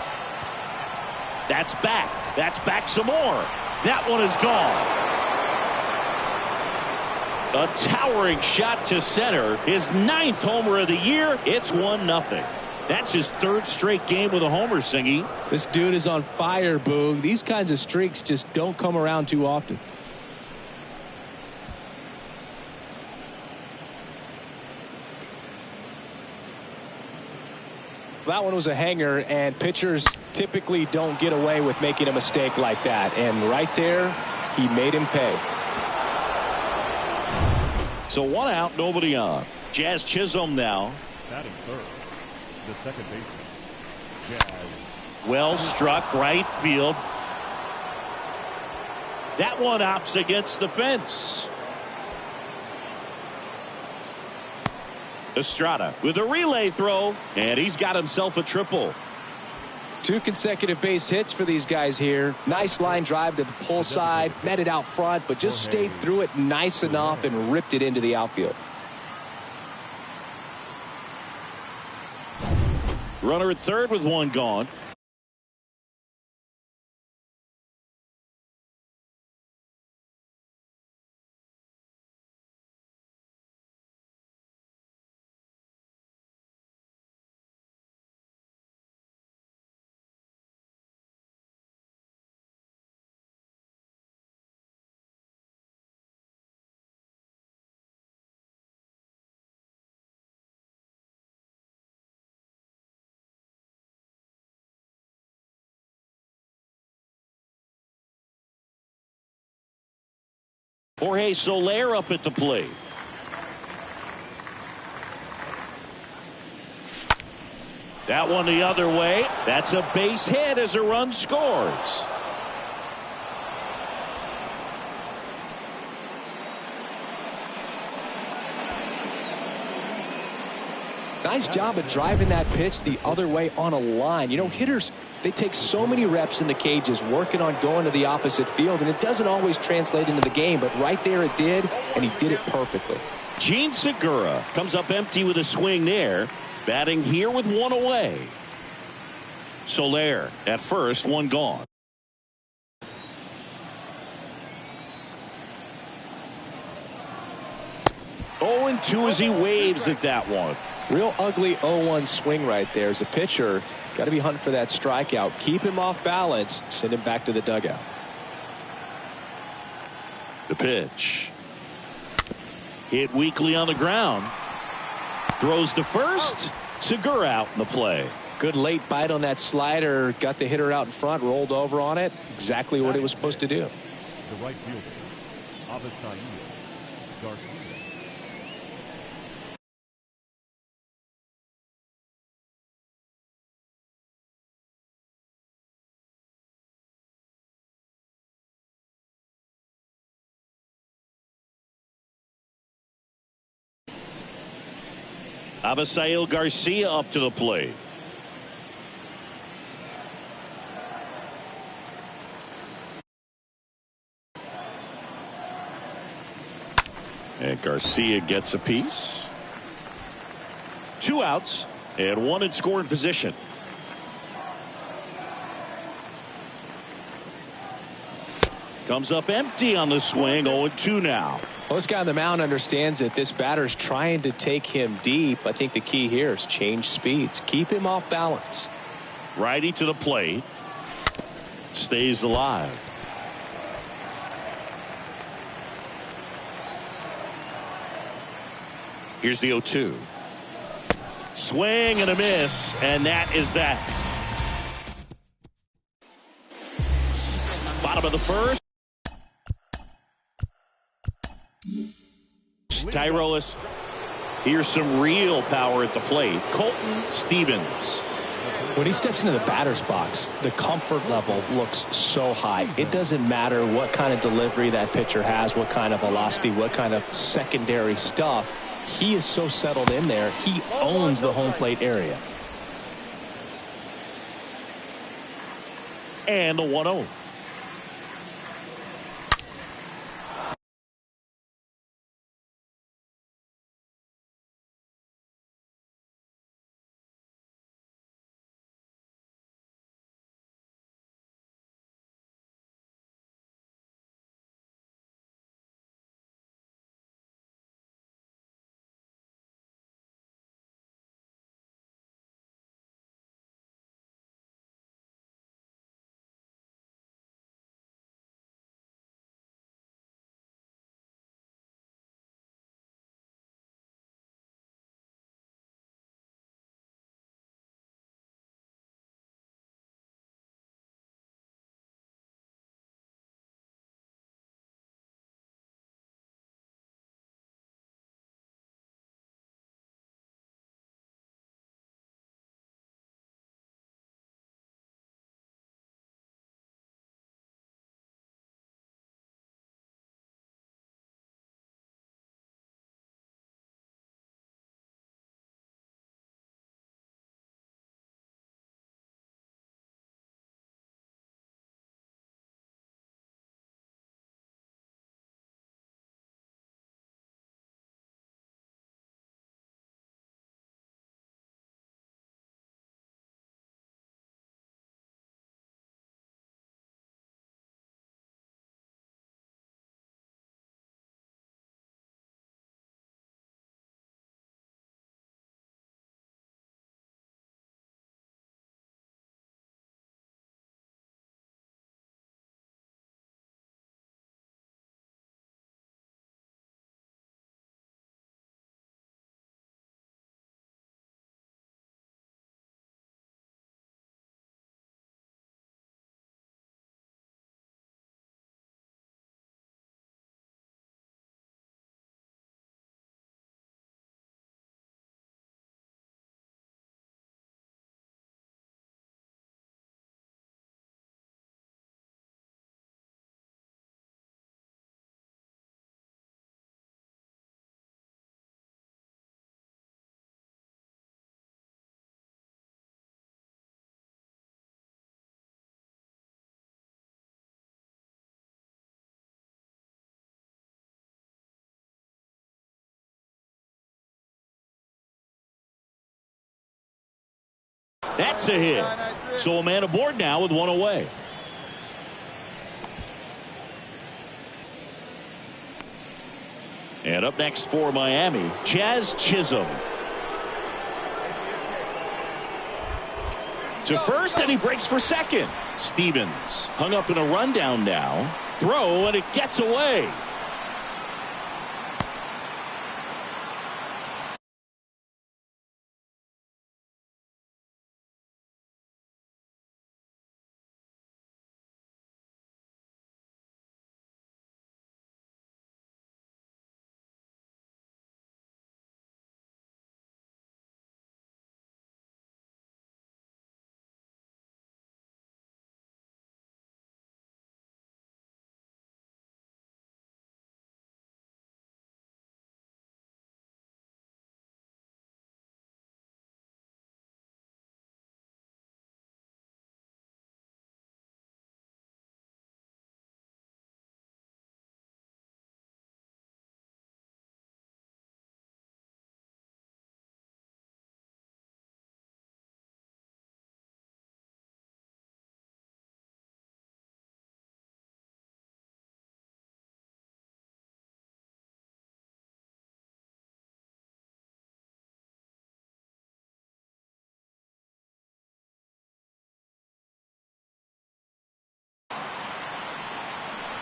That's back. That's back some more. That one is gone. A towering shot to center. His 9th homer of the year. It's 1-0. That's his 3rd straight game with a homer, Singy. This dude is on fire, Boog. These kinds of streaks just don't come around too often. That one was a hanger, and pitchers typically don't get away with making a mistake like that. And right there, he made him pay. So 1 out, nobody on. Jazz Chisholm now. Batting third, the second baseman, Jazz. Well struck, right field. That one opts against the fence. Estrada with a relay throw, and he's got himself a triple. 2 consecutive base hits for these guys here. Nice line drive to the pull side, met it out front, but just stayed through it nice enough and ripped it into the outfield. Runner at third with 1 gone. Jorge Soler up at the plate. That one the other way. That's a base hit as a run scores. Nice job of driving that pitch the other way on a line. You know, hitters, they take so many reps in the cages working on going to the opposite field, and it doesn't always translate into the game, but right there it did, and he did it perfectly. Gene Segura comes up empty with a swing there, batting here with 1 away. Soler at first, 1 gone. Oh, and 2 as he waves at that one. Real ugly 0-1 swing right there. As a pitcher, got to be hunting for that strikeout. Keep him off balance. Send him back to the dugout. The pitch. Hit weakly on the ground. Throws to first. Segura out in the play. Good late bite on that slider. Got the hitter out in front. Rolled over on it. Exactly what it was supposed to do. The right fielder, Avisail Garcia. Avisail Garcia up to the plate. And Garcia gets a piece. 2 outs and 1 in scoring position. Comes up empty on the swing. 0-2 now. Well, this guy on the mound understands that this batter's trying to take him deep. I think the key here is change speeds. Keep him off balance. Righty to the plate. Stays alive. Here's the 0-2. Swing and a miss, and that is that. Bottom of the first. Tyrolist. Here's some real power at the plate. Colton Stevens. When he steps into the batter's box, the comfort level looks so high. It doesn't matter what kind of delivery that pitcher has, what kind of velocity, what kind of secondary stuff. He is so settled in there. He owns the home plate area. And the 1-0. That's a hit. So a man aboard now with one away. And up next for Miami, Jazz Chisholm. To first, and he breaks for second. Stevens hung up in a rundown now. Throw, and it gets away.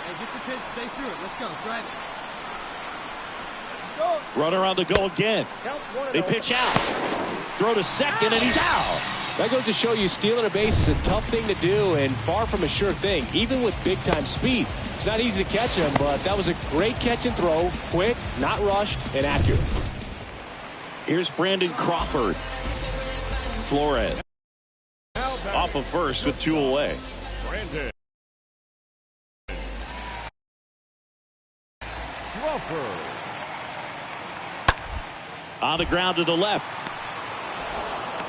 Hey, get your pitch, stay through it. Let's go, drive it. Runner on the go again. They pitch out. Throw to second, and he's out. That goes to show you stealing a base is a tough thing to do and far from a sure thing, even with big-time speed. It's not easy to catch him, but that was a great catch and throw. Quick, not rushed, and accurate. Here's Brandon Crawford. Flores off of first with two away. Brandon Crawford. On the ground to the left.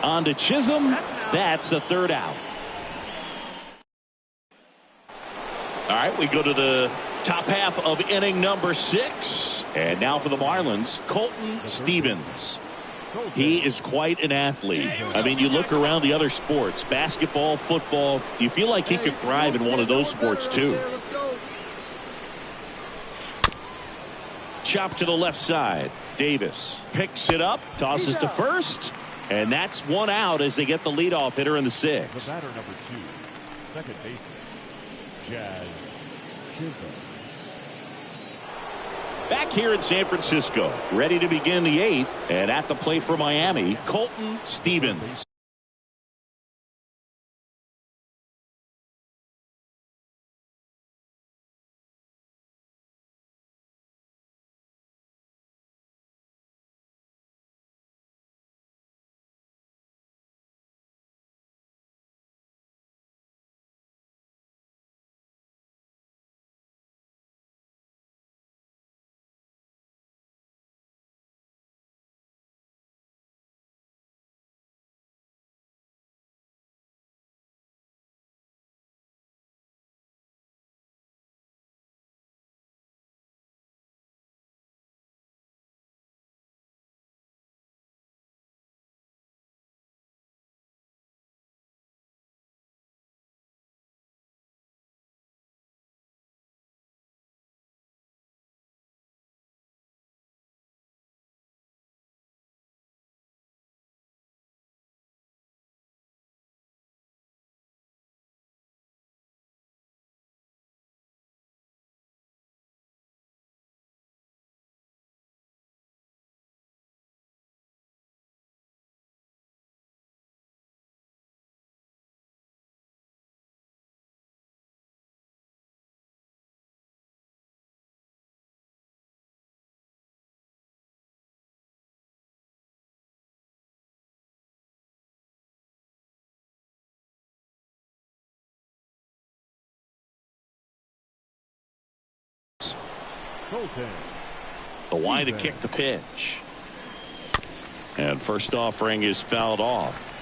On to Chisholm. That's the third out. All right, we go to the top half of inning number 6. And now for the Marlins, Colton Stevens. He is quite an athlete. I mean, you look around the other sports, basketball, football, you feel like he could thrive in one of those sports too. Chop to the left side. Davis picks it up, tosses to first, and that's one out as they get the leadoff hitter in the 6th. The batter number 2, second baseman, Jazz Chisholm. Back here in San Francisco, ready to begin the 8th, and at the plate for Miami, Colton Stevens. The line to kick the pitch. And first offering is fouled off.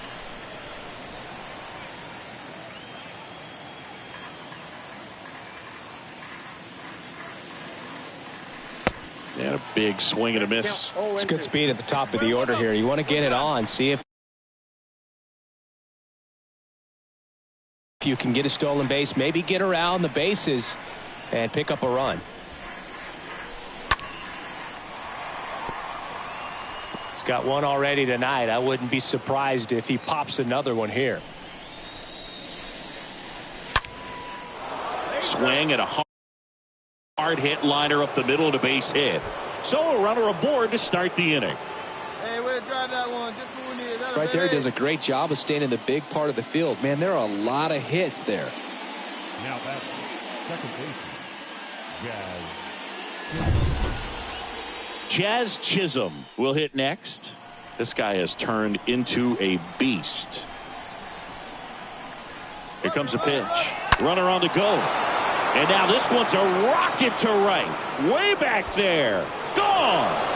And a big swing and a miss. It's good speed at the top of the order here. You want to get it on, see if You can get a stolen base, maybe get around the bases and pick up a run. He's got one already tonight. I wouldn't be surprised if he pops another one here. Swing and a hard hit liner up the middle of the base hit. So a runner aboard to start the inning. Hey, way to drive that one. Just what we needed. Right there, does a great job of staying in the big part of the field. Man, there are a lot of hits there. Now that second baseman, Jazz Chisholm will hit next. This guy has turned into a beast. Here comes a pitch. Runner on the go. And now this one's a rocket to right. Way back there. Gone.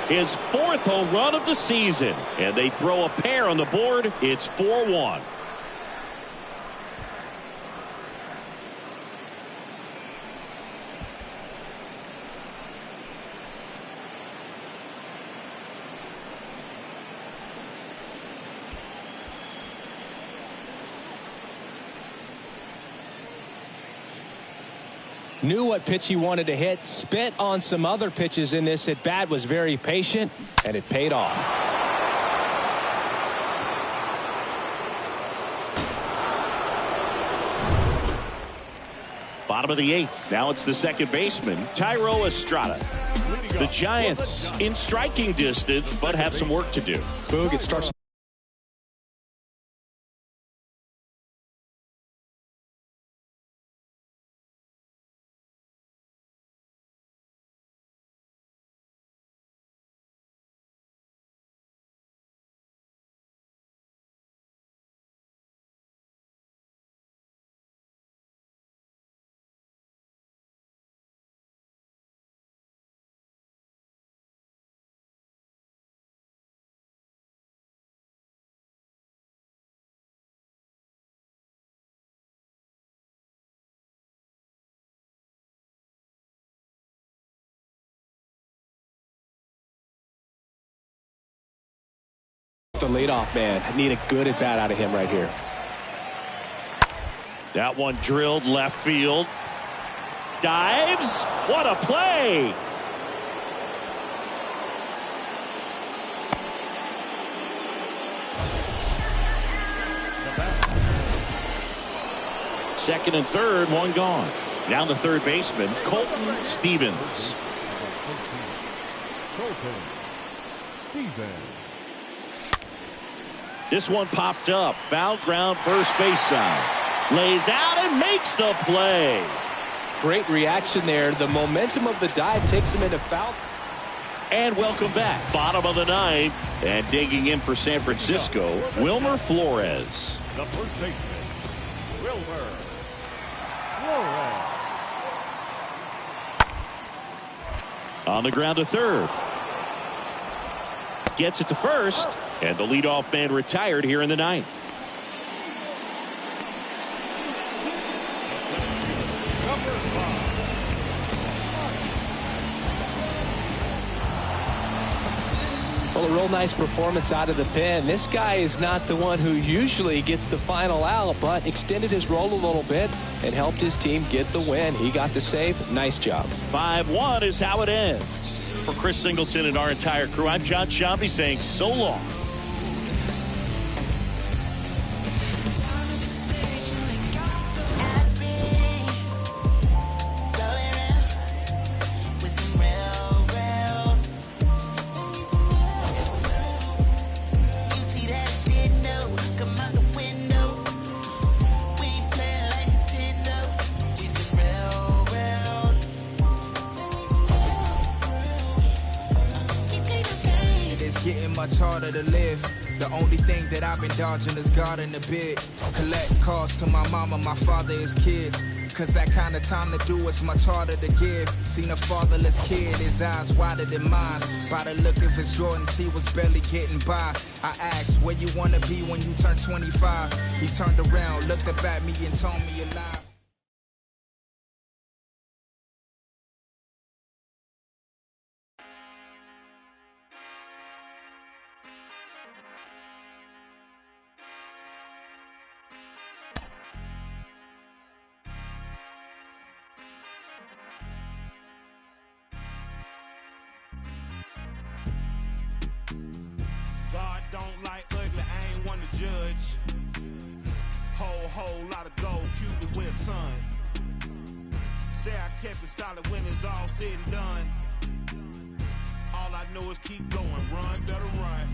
His fourth home run of the season. And they throw a pair on the board. It's 4-1. Knew what pitch he wanted to hit, spit on some other pitches in this at bat, was very patient, and it paid off. Bottom of the eighth. Now it's the second baseman, Tyro Estrada. The Giants in striking distance, but have some work to do. Boog, it starts. The leadoff man. Need a good at bat out of him right here. That one drilled left field. Dives. What a play. Second and third, one gone. Now the third baseman, Colton Stevens. Colton Stevens. This one popped up. Foul ground, first base side. Lays out and makes the play. Great reaction there. The momentum of the dive takes him into foul. And welcome back. Bottom of the ninth. And digging in for San Francisco, Wilmer Flores. The first baseman, Wilmer Flores. On the ground to third. Gets it to first. And the leadoff man retired here in the ninth. Well, a real nice performance out of the pen. This guy is not the one who usually gets the final out, but extended his role a little bit and helped his team get the win. He got the save. Nice job. 5-1 is how it ends. For Chris Singleton and our entire crew, I'm John Shambi saying so long. getting much harder to live. The only thing that I've been dodging is God in the bid. Collect calls to my mama, my father, his kids. Cause that kind of time to do is much harder to give. Seen a fatherless kid, his eyes wider than mine. By the look of his Jordans, he was barely getting by. I asked, where you wanna be when you turn 25? He turned around, looked up at me and told me alive. God don't like ugly, I ain't one to judge. Whole lot of gold, Cupid with a ton. Say I kept it solid when it's all said and done. All I know is keep going, run, better run.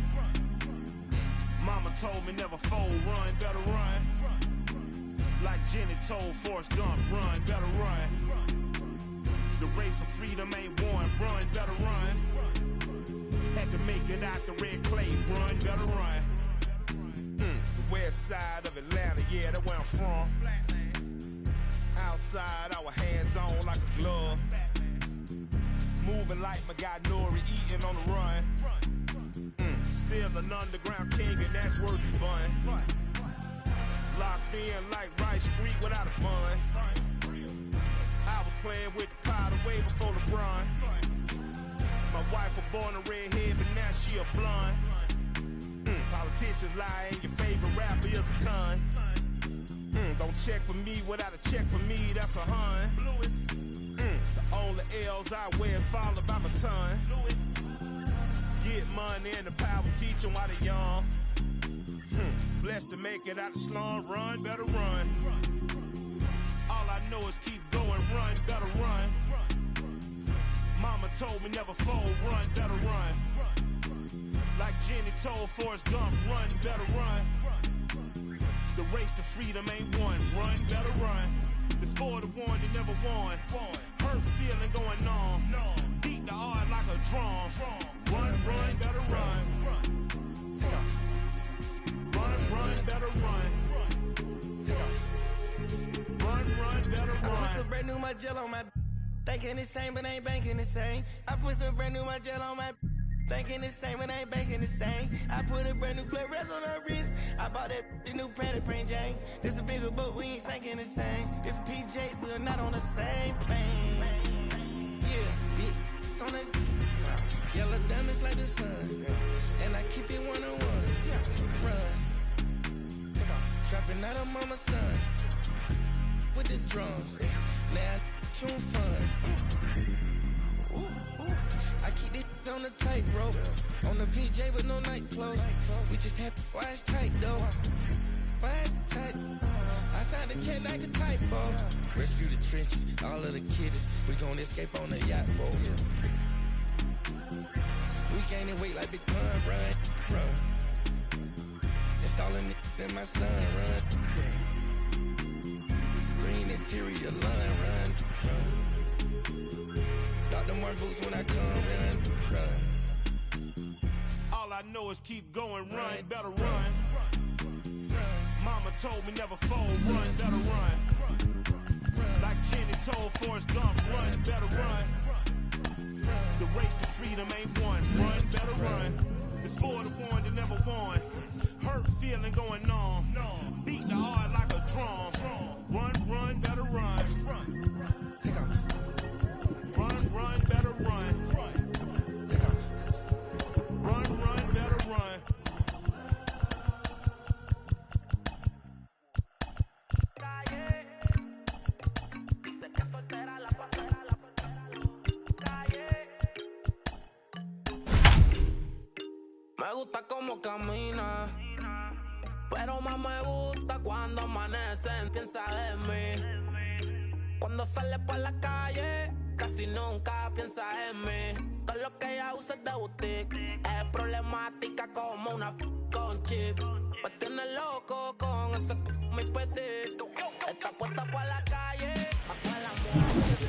Mama told me never fold, run, better run. Like Jenny told Forrest Gump, run, better run. The race for freedom ain't won, run, better run. Had to make it out the red clay, run, better run. The west side of Atlanta, yeah, that's where I'm from. Outside, our hands on like a glove. Moving like my guy Nori, eating on the run. Still an underground king, and that's where you bun. Locked in like Rice Street without a bun. I was playing with the powder way before LeBron. My wife was born a redhead, but now she a blonde. Politicians lie, and your favorite rapper is a con. Don't check for me without a check for me, that's a hun. The only L's I wear is followed by my ton. Get money and the power teach them while they young. Blessed to make it out the slum, run, better run. All I know is keep going, run, better run. Mama told me never fold, run, better run. Like Jenny told Forrest Gump, run, better run. The race to freedom ain't won, run, better run. This for the one that never won. Hurt feeling going on. Beat the heart like a drum. Run, better run. Run, better run. Run, better run. I put some brand new my gel on my thinking the same, but ain't banking the same. I put some brand new my gel on my thinking the same, but ain't banking the same. I put a brand new Flores on her wrist. I bought that new Pratt Print Jane. This a bigger boat, we ain't sinking the same. This a PJ, we're not on the same plane. Yeah, big on the yellow diamonds like the sun. And I keep it one-on-one. Run. Trapping out of mama's son. With the drums. Now tune fun. I keep this on the tightrope. On the PJ with no night clothes. We just have why it's tight though. Why it's tight? I signed a check like a typo. Rescue the trenches, all of the kiddies. We gon' escape on the yacht boat. We gaining weight like Big Pun, run. Installing it in my son, run. Green interior line, run. Got them work boots when I come, run. All I know is keep going, run, better run. Mama told me never fold, run, better run. Like Jenny told Forrest Gump, run, better run. The race to freedom ain't won, run, better run. It's for the one that never won. Hurt feeling going on. Beat the heart like a drum. Run, better run. Take off. Run, better run. Run, better run. Me gusta como camina, pero más me gusta cuando amanecen. Piensa en mí. Cuando sale por la calle, casi nunca piensa en mí. Todo lo que ella usa es de boutique. Es problemática como una con chip. Me tiene loco con ese mi petit. Está puesta por la calle, pa' la muerte.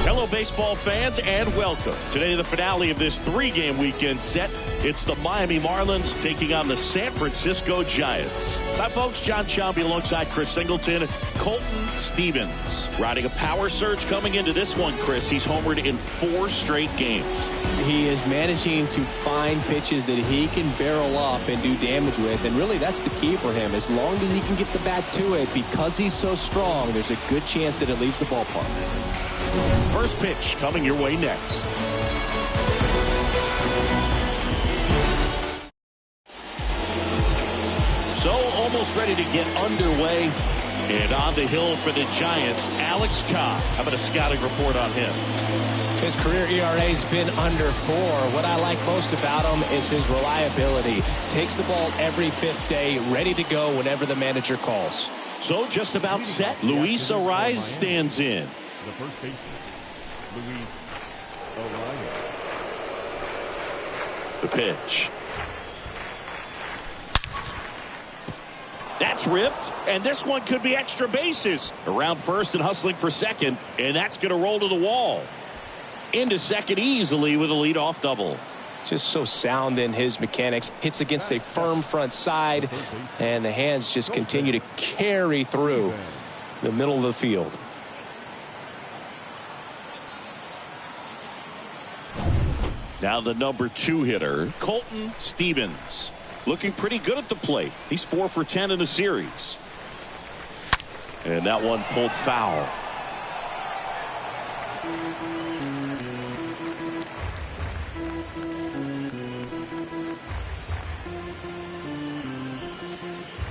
Hello, Hello, baseball fans, and welcome. Today, the finale of this 3-game weekend set. It's the Miami Marlins taking on the San Francisco Giants. Hi, folks. John Shelby alongside Chris Singleton, Colton Stevens. Riding a power surge coming into this one, Chris. He's homered in 4 straight games. He is managing to find pitches that he can barrel up and do damage with, and really that's the key for him. As long as he can get the bat to it, because he's so strong, there's a good chance that it leaves the ballpark. First pitch coming your way next. So almost ready to get underway. And on the hill for the Giants, Alex Cobb. How about a scouting report on him? His career ERA's been under 4. What I like most about him is his reliability. Takes the ball every 5th day, ready to go whenever the manager calls. So just about set. Luis Ariz stands in. The first baseman, Luis Ariz. The pitch. That's ripped, and this one could be extra bases. Around first and hustling for second, and that's going to roll to the wall. Into second easily with a leadoff double. Just so sound in his mechanics. Hits against a firm front side, and the hands just continue to carry through the middle of the field. Now the number 2 hitter, Colton Stevens. Looking pretty good at the plate. He's 4 for 10 in the series. And that one pulled foul.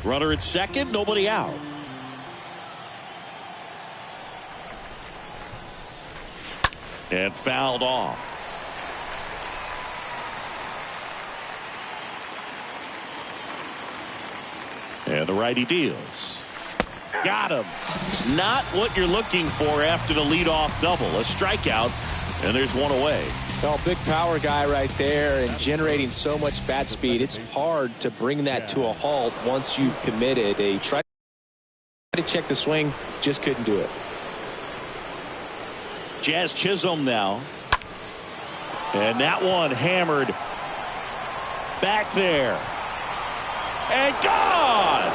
Runner at second, nobody out. And fouled off. And the righty deals. Got him. Not what you're looking for after the leadoff double. A strikeout, and there's one away. Well, big power guy right there and generating so much bat speed. It's hard to bring that to a halt once you've committed. They tried to check the swing, just couldn't do it. Jazz Chisholm now. And that one hammered back there. And gone!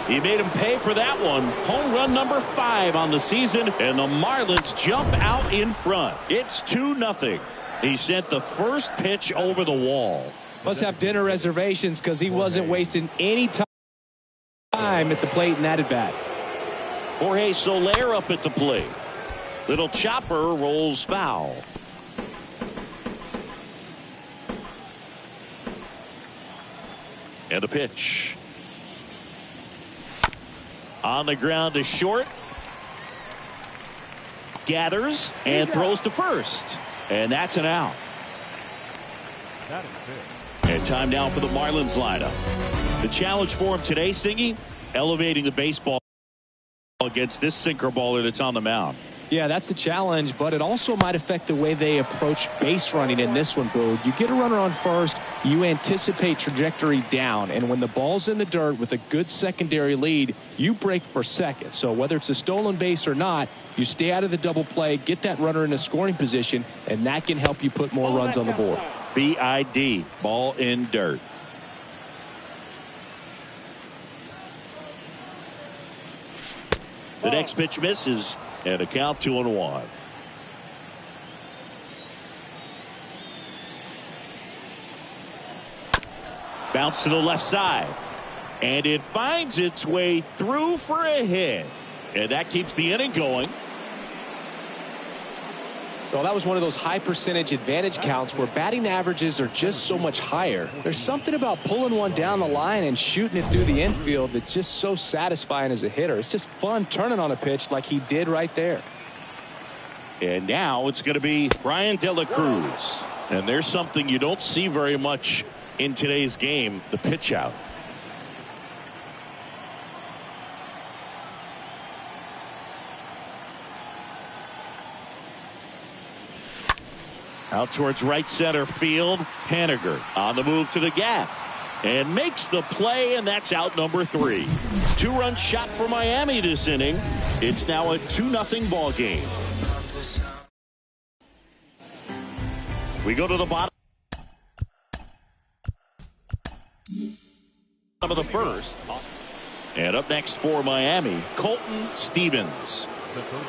He made him pay for that one. Home run number 5 on the season, and the Marlins jump out in front. It's 2-0. He sent the first pitch over the wall. Must have dinner reservations because he wasn't wasting any time at the plate in that at bat. Jorge Soler up at the plate. Little chopper rolls foul. And a pitch. On the ground to short. Gathers and throws to first. And that's an out. And time now for the Marlins lineup. The challenge for him today, Singy, elevating the baseball against this sinker baller that's on the mound. Yeah, that's the challenge, but it also might affect the way they approach base running in this one, Boo. You get a runner on first, you anticipate trajectory down, and when the ball's in the dirt with a good secondary lead, you break for second. So whether it's a stolen base or not, you stay out of the double play, get that runner in a scoring position, and that can help you put more runs on the board. BID, ball in dirt. The next pitch misses, and a count 2-1. Bounce to the left side, and it finds its way through for a hit, and that keeps the inning going. Well, that was one of those high percentage advantage counts where batting averages are just so much higher. There's something about pulling one down the line and shooting it through the infield that's just so satisfying as a hitter. It's just fun turning on a pitch like he did right there. And now it's going to be Brian De La Cruz. And there's something you don't see very much in today's game, the pitch out. Out towards right center field. Haniger on the move to the gap. and makes the play, and that's out number 3. 2-run shot for Miami this inning. It's now a 2-0 ball game. We go to the bottom of the first. And up next for Miami, Colton Stevens.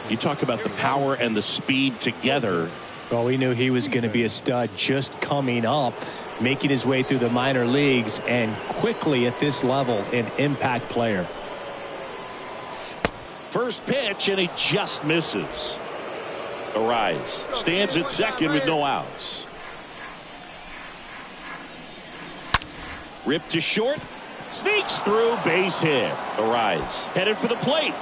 You talk about the power and the speed together. Well, we knew he was going to be a stud just coming up, making his way through the minor leagues, and quickly at this level, an impact player. First pitch, and he just misses. Arise stands at second with no outs. Ripped to short. Sneaks through, base hit. Arise headed for the plate.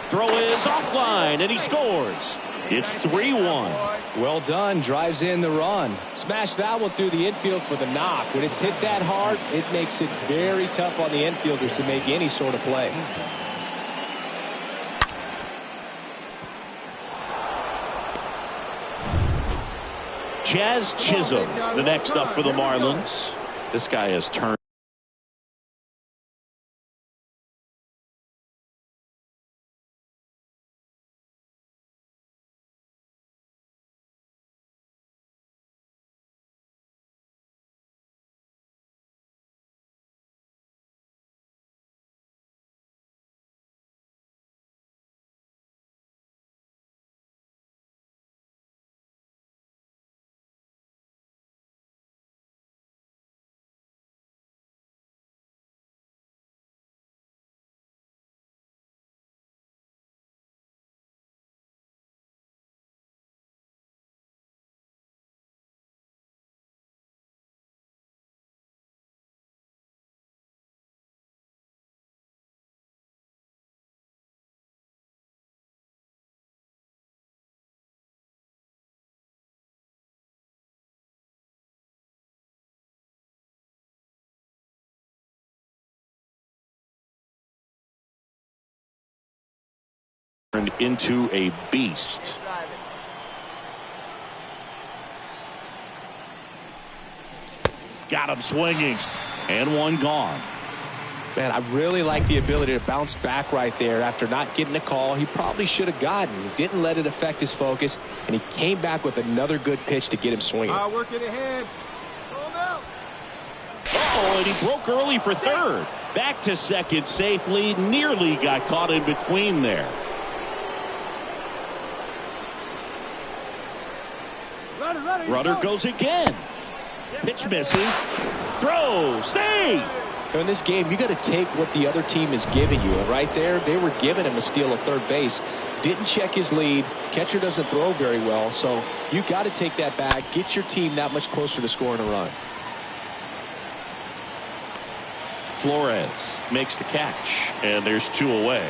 Throw is offline, and he scores. It's 3-1. Well done. Drives in the run. Smash that one through the infield for the knock. When it's hit that hard, it makes it very tough on the infielders to make any sort of play. Jazz Chisholm, the next up for the Marlins. This guy has turned into a beast. Got him swinging, and one gone. Man, I really like the ability to bounce back right there after not getting a call he probably should have gotten. He didn't let it affect his focus, and he came back with another good pitch to get him swinging. Work it ahead. Oh, and he broke early for third. Back to second safely. Nearly got caught in between there. Runner goes again. Pitch misses. Throw. Save. In this game, you got to take what the other team is giving you. And right there, they were giving him a steal of third base. Didn't check his lead. Catcher doesn't throw very well. So you got to take that back. Get your team that much closer to scoring a run. Flores makes the catch. And there's 2 away.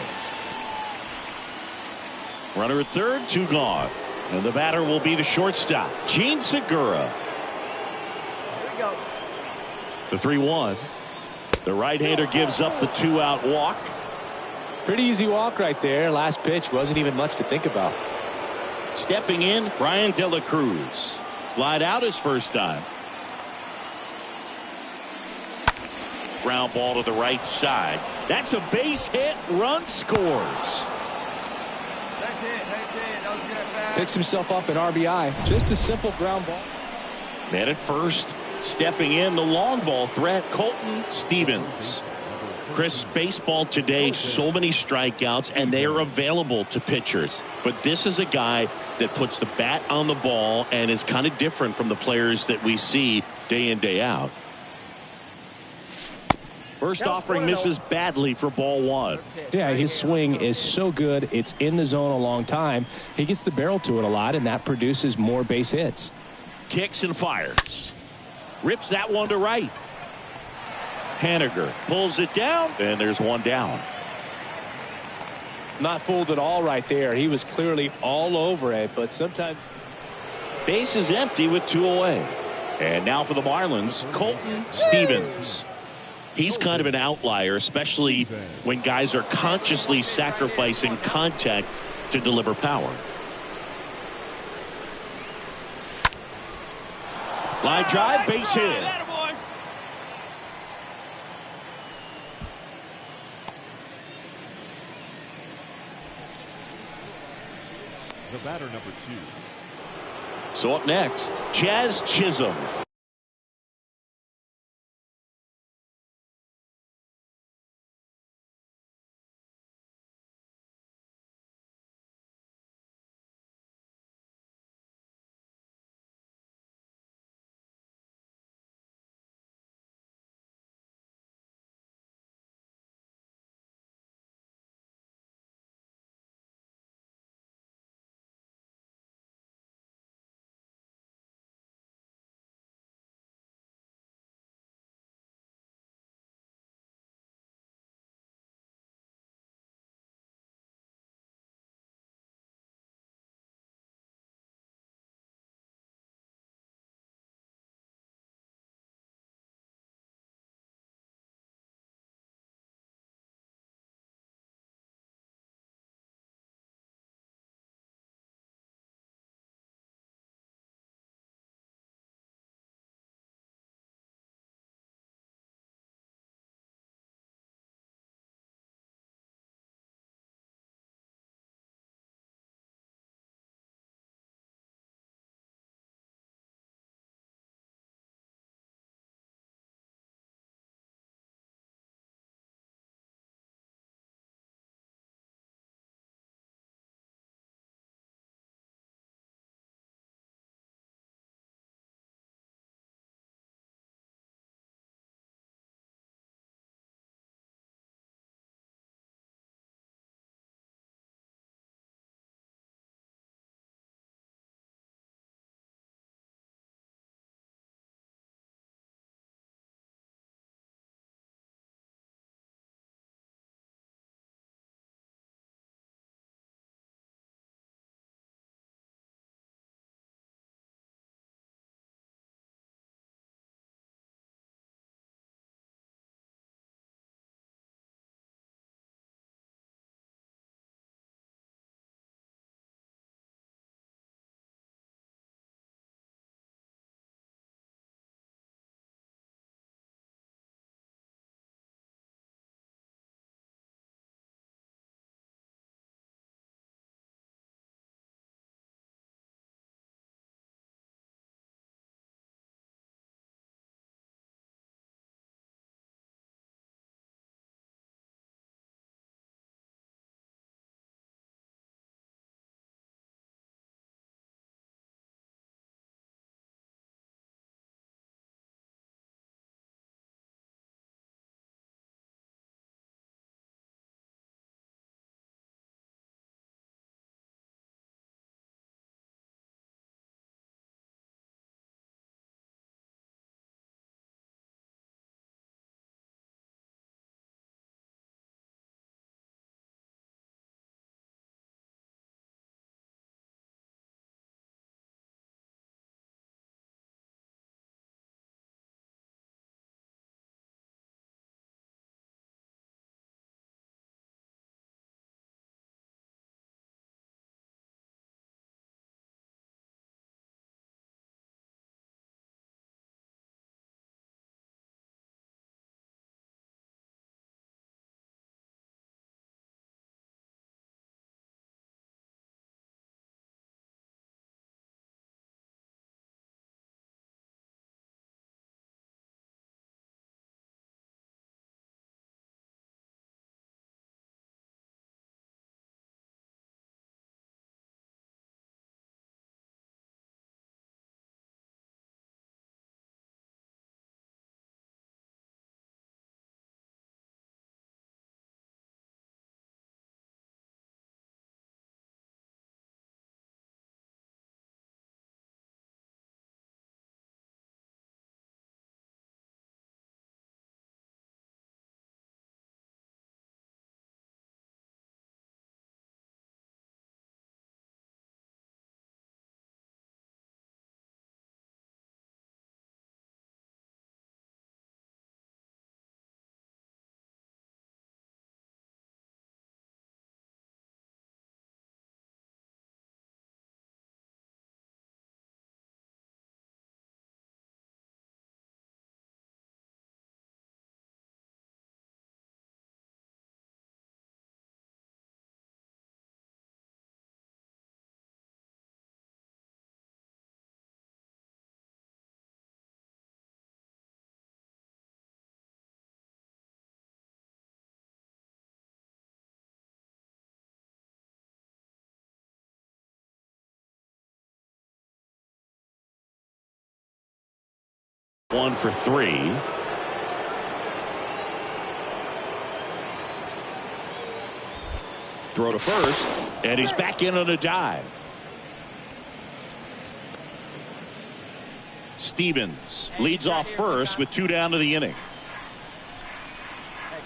Runner at third, 2 gone. And the batter will be the shortstop, Gene Segura. Here we go. The 3-1. The right-hander gives up the 2-out walk. Pretty easy walk right there. Last pitch wasn't even much to think about. Stepping in, Brian De La Cruz. Flied out his first time. Ground ball to the right side. That's a base hit. Run scores. Nice hit. That was good at bat. Picks himself up at RBI. Just a simple ground ball. Man at first, stepping in, the long ball threat, Colton Stevens. Chris, baseball today, so many strikeouts, and they are available to pitchers. But this is a guy that puts the bat on the ball and is kind of different from the players that we see day in, day out. First offering misses badly for ball 1. Yeah, his swing is so good. It's in the zone a long time. He gets the barrel to it a lot, and that produces more base hits. Kicks and fires. Rips that one to right. Haniger pulls it down, and there's one down. Not fooled at all right there. He was clearly all over it, but sometimes. Base is empty with 2 away. And now for the Marlins, Colton Stevens. He's kind of an outlier, especially when guys are consciously sacrificing contact to deliver power. Line drive, base hit. the batter number 2. So up next, Jazz Chisholm. 1 for 3. Throw to first, and he's back in on a dive. Stevens leads off first with 2 down to the inning. Hey,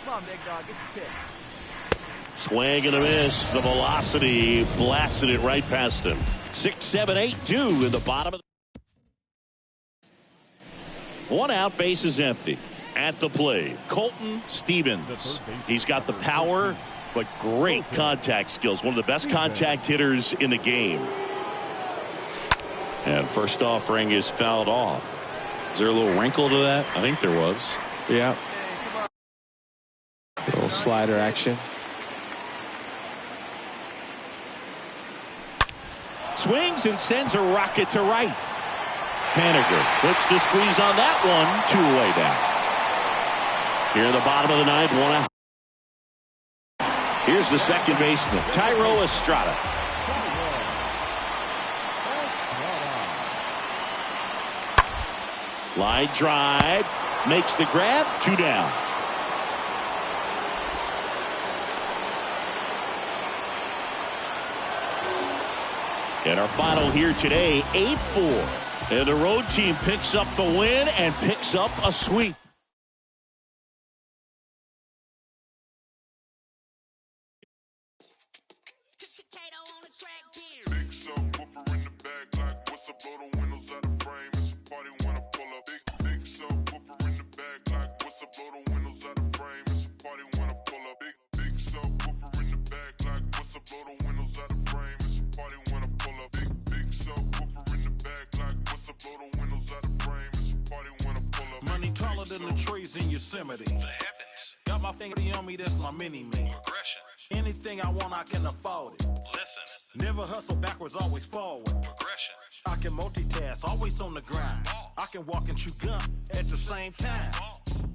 come on, big dog. Get your pitch. Swing and a miss. The velocity blasted it right past him. 6, 7, 8, 2 in the bottom of the 1 out, base is empty. At the plate, Colton Stevens. He's got the power, but great contact skills. One of the best contact hitters in the game. And first offering is fouled off. Is there a little wrinkle to that? I think there was. Yeah. A little slider action. Swings and sends a rocket to right. Haniger puts the squeeze on that one. 2 away down. Here in the bottom of the 9th, 1 out. Here's the second baseman, Tyro Estrada. Line drive, makes the grab, 2 down. And our final here today, 8-4. And the road team picks up the win and picks up a sweep. Money taller than the trees in Yosemite. Got my finger on me, that's my mini-me. Anything I want, I can afford it. Never hustle backwards, always forward. I can multitask, always on the grind. I can walk and chew gum at the same time.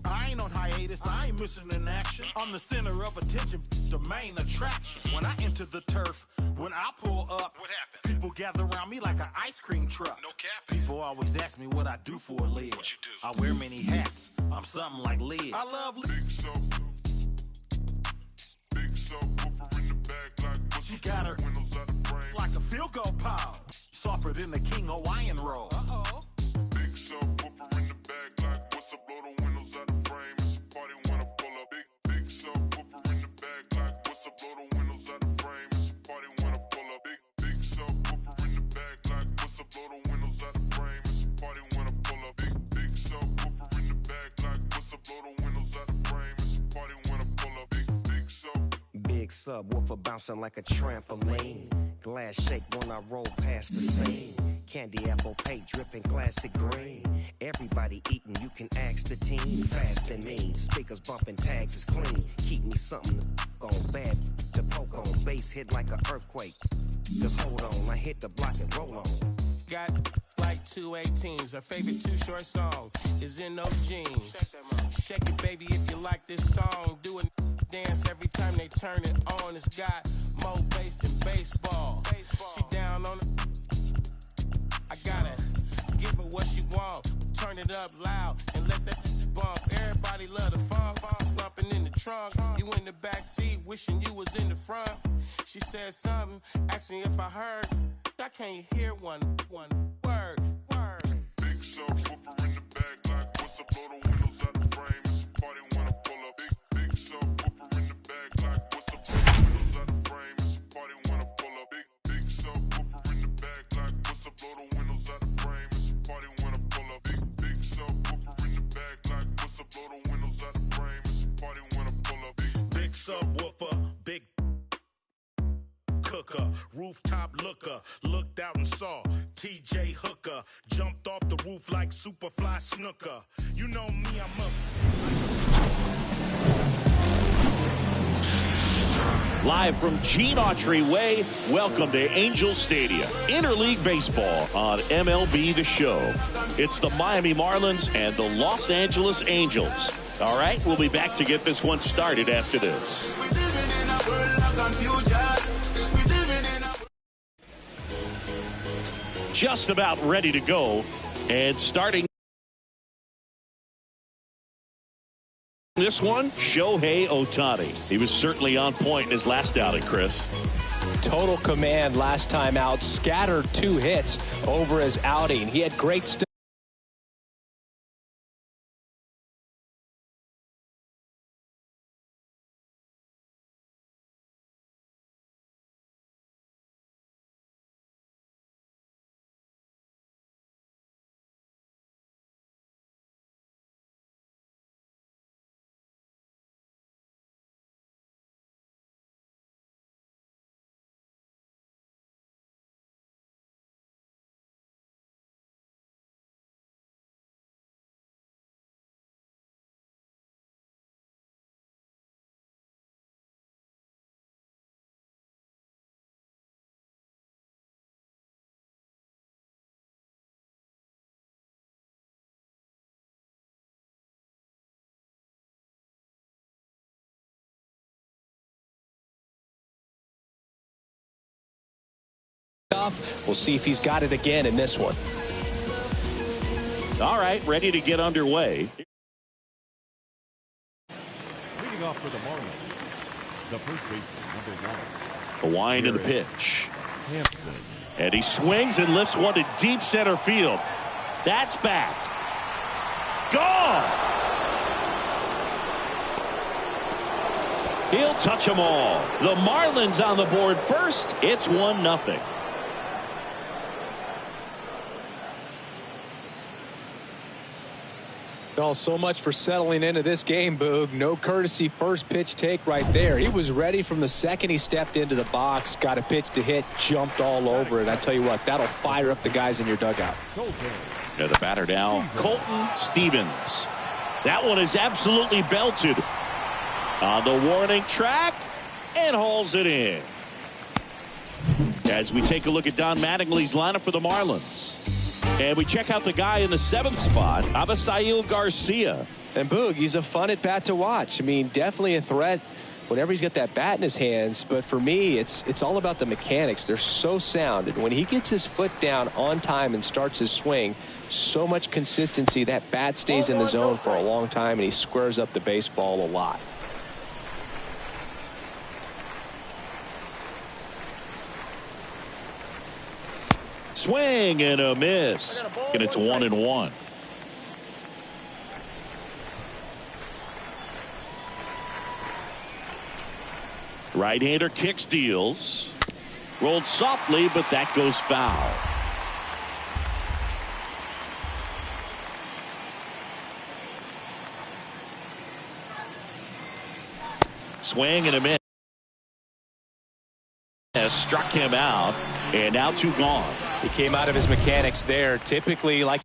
I ain't on hiatus, I ain't missing in action. I'm the center of attention, the main attraction. When I enter the turf, when I pull up, people gather around me like an ice cream truck. People always ask me what I do for a living. I wear many hats, I'm something like Liz. I love Liz. She got her like a field goal pile. Softer than the King Hawaiian roll. Uh-oh. Big subwoofer in the bag like what's up, blow the windows out the frame. It's a party when I pull up. Big subwoofer in the bag like what's up, blow the windows out the frame. It's a party when I pull up. Big subwoofer in the bag like what's up, blow the windows out the frame. It's a party when I pull up. Big subwoofer in the bag like what's up, blow the windows out the frame. It's a party when I pull up. Big subwoofer bouncing like a trampoline. Glass shake when I roll past the scene. Candy apple paint dripping classic green. Everybody eating, you can ask the team. Fast and mean, speakers bumping, tags is clean. Keep me something to on, bad to poke on. Bass hit like an earthquake. Just hold on, I hit the block and roll on. Got like 218s. Her favorite Too Short song is in those jeans. Shake it, baby, if you like this song. Do a dance every time they turn it on. It's got more bass than baseball. She down on it. I gotta give her what she want. Turn it up loud and let that bump. Everybody love the funk. Slumping in the trunk. You in the back seat, wishing you was in the front. She said something, asked me if I heard. I can't hear one word. Big subwoofer in the bag like what's up, blow the windows out the frame. It's a party when I pull up. Big subwoofer in the bag like what's up, blow the windows out the frame. It's a party when I pull up. Big subwoofer in the bag like what's up, blow the windows out the frame. It's a party when I pull up. Big subwoofer in the bag like what's up, blow the windows out the frame. It's a party when I pull up. Big subwoofer, big cooker, rooftop looker, looked out and saw TJ Hooker, jumped off the roof like Superfly Snooker. You know me, I'm up. Live from Gene Autry Way, welcome to Angel Stadium. Interleague Baseball on MLB The Show. It's the Miami Marlins and the Los Angeles Angels. All right, we'll be back to get this one started after this. Just about ready to go, and starting this one, Shohei Ohtani. He was certainly on point in his last outing, Chris. Total command last time out. Scattered 2 hits over his outing. He had great stuff. We'll see if he's got it again in this one. All right, ready to get underway. Leading off for the Marlins, the first baseman, number 1. The wind of the pitch. Hampson. And he swings and lifts one to deep center field. That's back. Gone! He'll touch them all. The Marlins on the board first. It's 1-0. Oh, so much for settling into this game, Boog. No courtesy first pitch take right there. He was ready from the second he stepped into the box, got a pitch to hit, jumped all over it. I tell you what, that'll fire up the guys in your dugout. Yeah, the batter now, Colton Stevens. That one is absolutely belted. On the warning track, and hauls it in. As we take a look at Don Mattingly's lineup for the Marlins. And we check out the guy in the 7th spot, Avisail Garcia. And Boog, he's a fun at bat to watch. I mean, definitely a threat whenever he's got that bat in his hands. But for me, it's all about the mechanics. They're so sound. And when he gets his foot down on time and starts his swing, so much consistency, that bat stays in the zone for a long time, and he squares up the baseball a lot. Swing and a miss. And it's 1-1. Right-hander kick steals. Rolled softly, but that goes foul. Swing and a miss. Struck him out, and now 2 gone. He came out of his mechanics there. Typically, like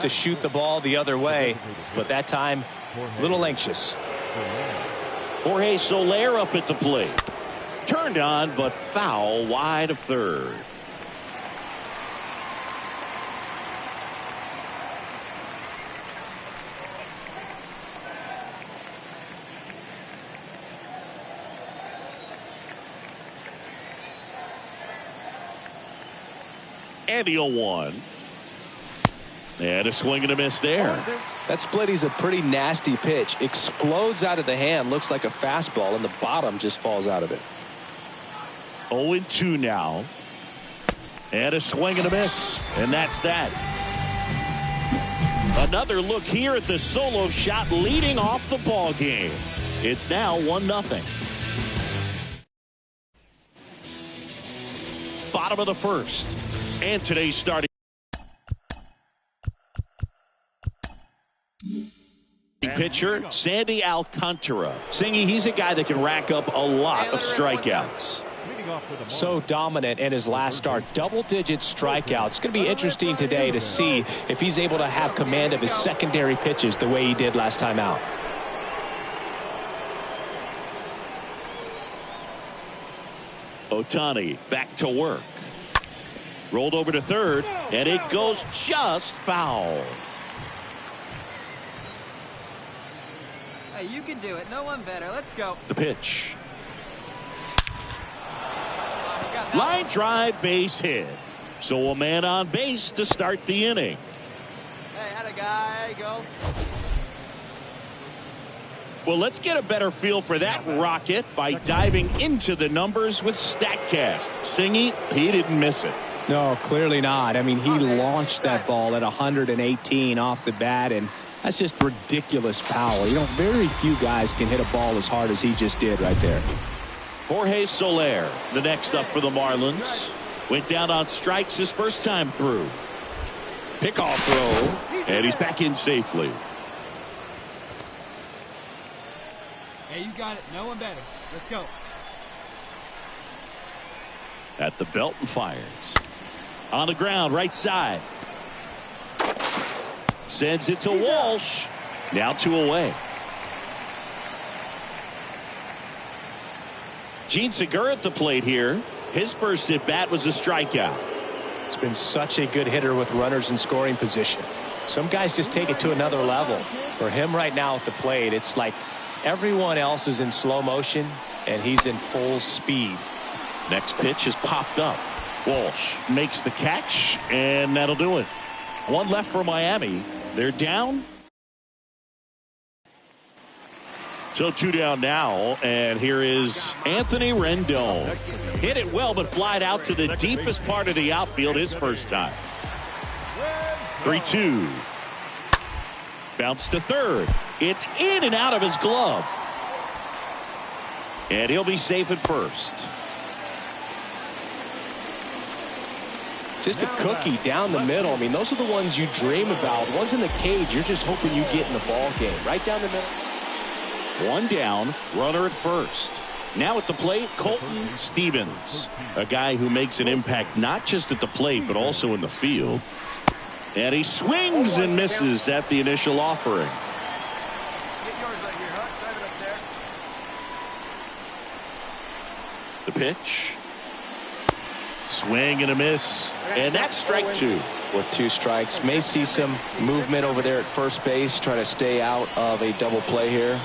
to shoot the ball the other way, but that time a little anxious. Jorge Soler up at the plate. Turned on, but foul wide of third. And the 0-1. And a swing and a miss there. That splitty's a pretty nasty pitch. Explodes out of the hand. Looks like a fastball, and the bottom just falls out of it. 0-2 now. And a swing and a miss. And that's that. Another look here at the solo shot leading off the ball game. It's now 1-0. Bottom of the first. And today's starting pitcher, Sandy Alcantara. Singy, he's a guy that can rack up a lot of strikeouts. So dominant in his last start. Double-digit strikeouts. It's going to be interesting today to see if he's able to have command of his secondary pitches the way he did last time out. Ohtani back to work. Rolled over to third, and it goes just foul. Hey, you can do it. No one better. Let's go. The pitch. Line drive, base hit. So a man on base to start the inning. Hey, had a guy. There you go. Well, let's get a better feel for that rocket by diving into the numbers with StatCast. Singy, he didn't miss it. No, clearly not. I mean, he launched that ball at 118 off the bat, and that's just ridiculous power. You know, very few guys can hit a ball as hard as he just did right there. Jorge Soler, the next up for the Marlins. Went down on strikes his first time through. Pickoff throw, and he's back in safely. Hey, you got it. No one better. Let's go. At the belt and fires. On the ground, right side. Sends it to Walsh. Now 2 away. Gene Segura at the plate here. His first at bat was a strikeout. He's been such a good hitter with runners in scoring position. Some guys just take it to another level. For him right now at the plate, it's like everyone else is in slow motion and he's in full speed. Next pitch is popped up. Walsh makes the catch, and that'll do it. One left for Miami. They're down. So 2 down now, and here is Anthony Rendon. Hit it well, but flied out to the deepest part of the outfield his first time. 3-2. Bounce to third. It's in and out of his glove. And he'll be safe at first. Just a cookie down the middle. I mean, those are the ones you dream about. Ones in the cage, you're just hoping you get in the ball game. Right down the middle. One down, runner at first. Now at the plate, Colton Stevens. A guy who makes an impact not just at the plate, but also in the field. And he swings and misses at the initial offering. Get yours right here, huh? Drive it up there. The pitch. Swing and a miss. And that's strike 2. With 2 strikes. May see some movement over there at first base. Trying to stay out of a double play here.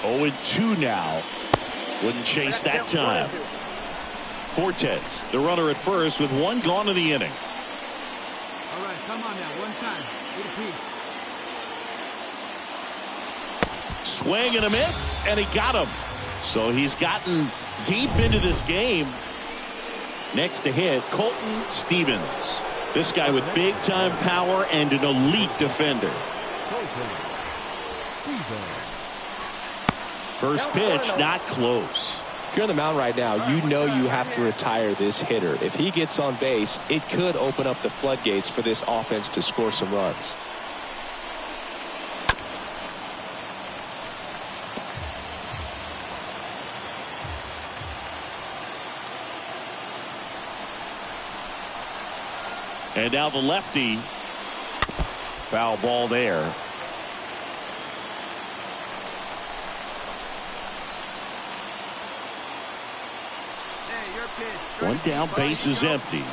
0-2 now. Wouldn't chase that time. Cortez, the runner at first with 1 gone in the inning. All right, come on now. One time. Get a piece. Swing and a miss, and he got him. So he's gotten deep into this game. Next to hit, Colton Stevens. This guy with big-time power and an elite defender. First pitch, not close. If you're on the mound right now, you know you have to retire this hitter. If he gets on base, it could open up the floodgates for this offense to score some runs. And now the lefty. Foul ball there. Hey, your pitch. One down, base is empty.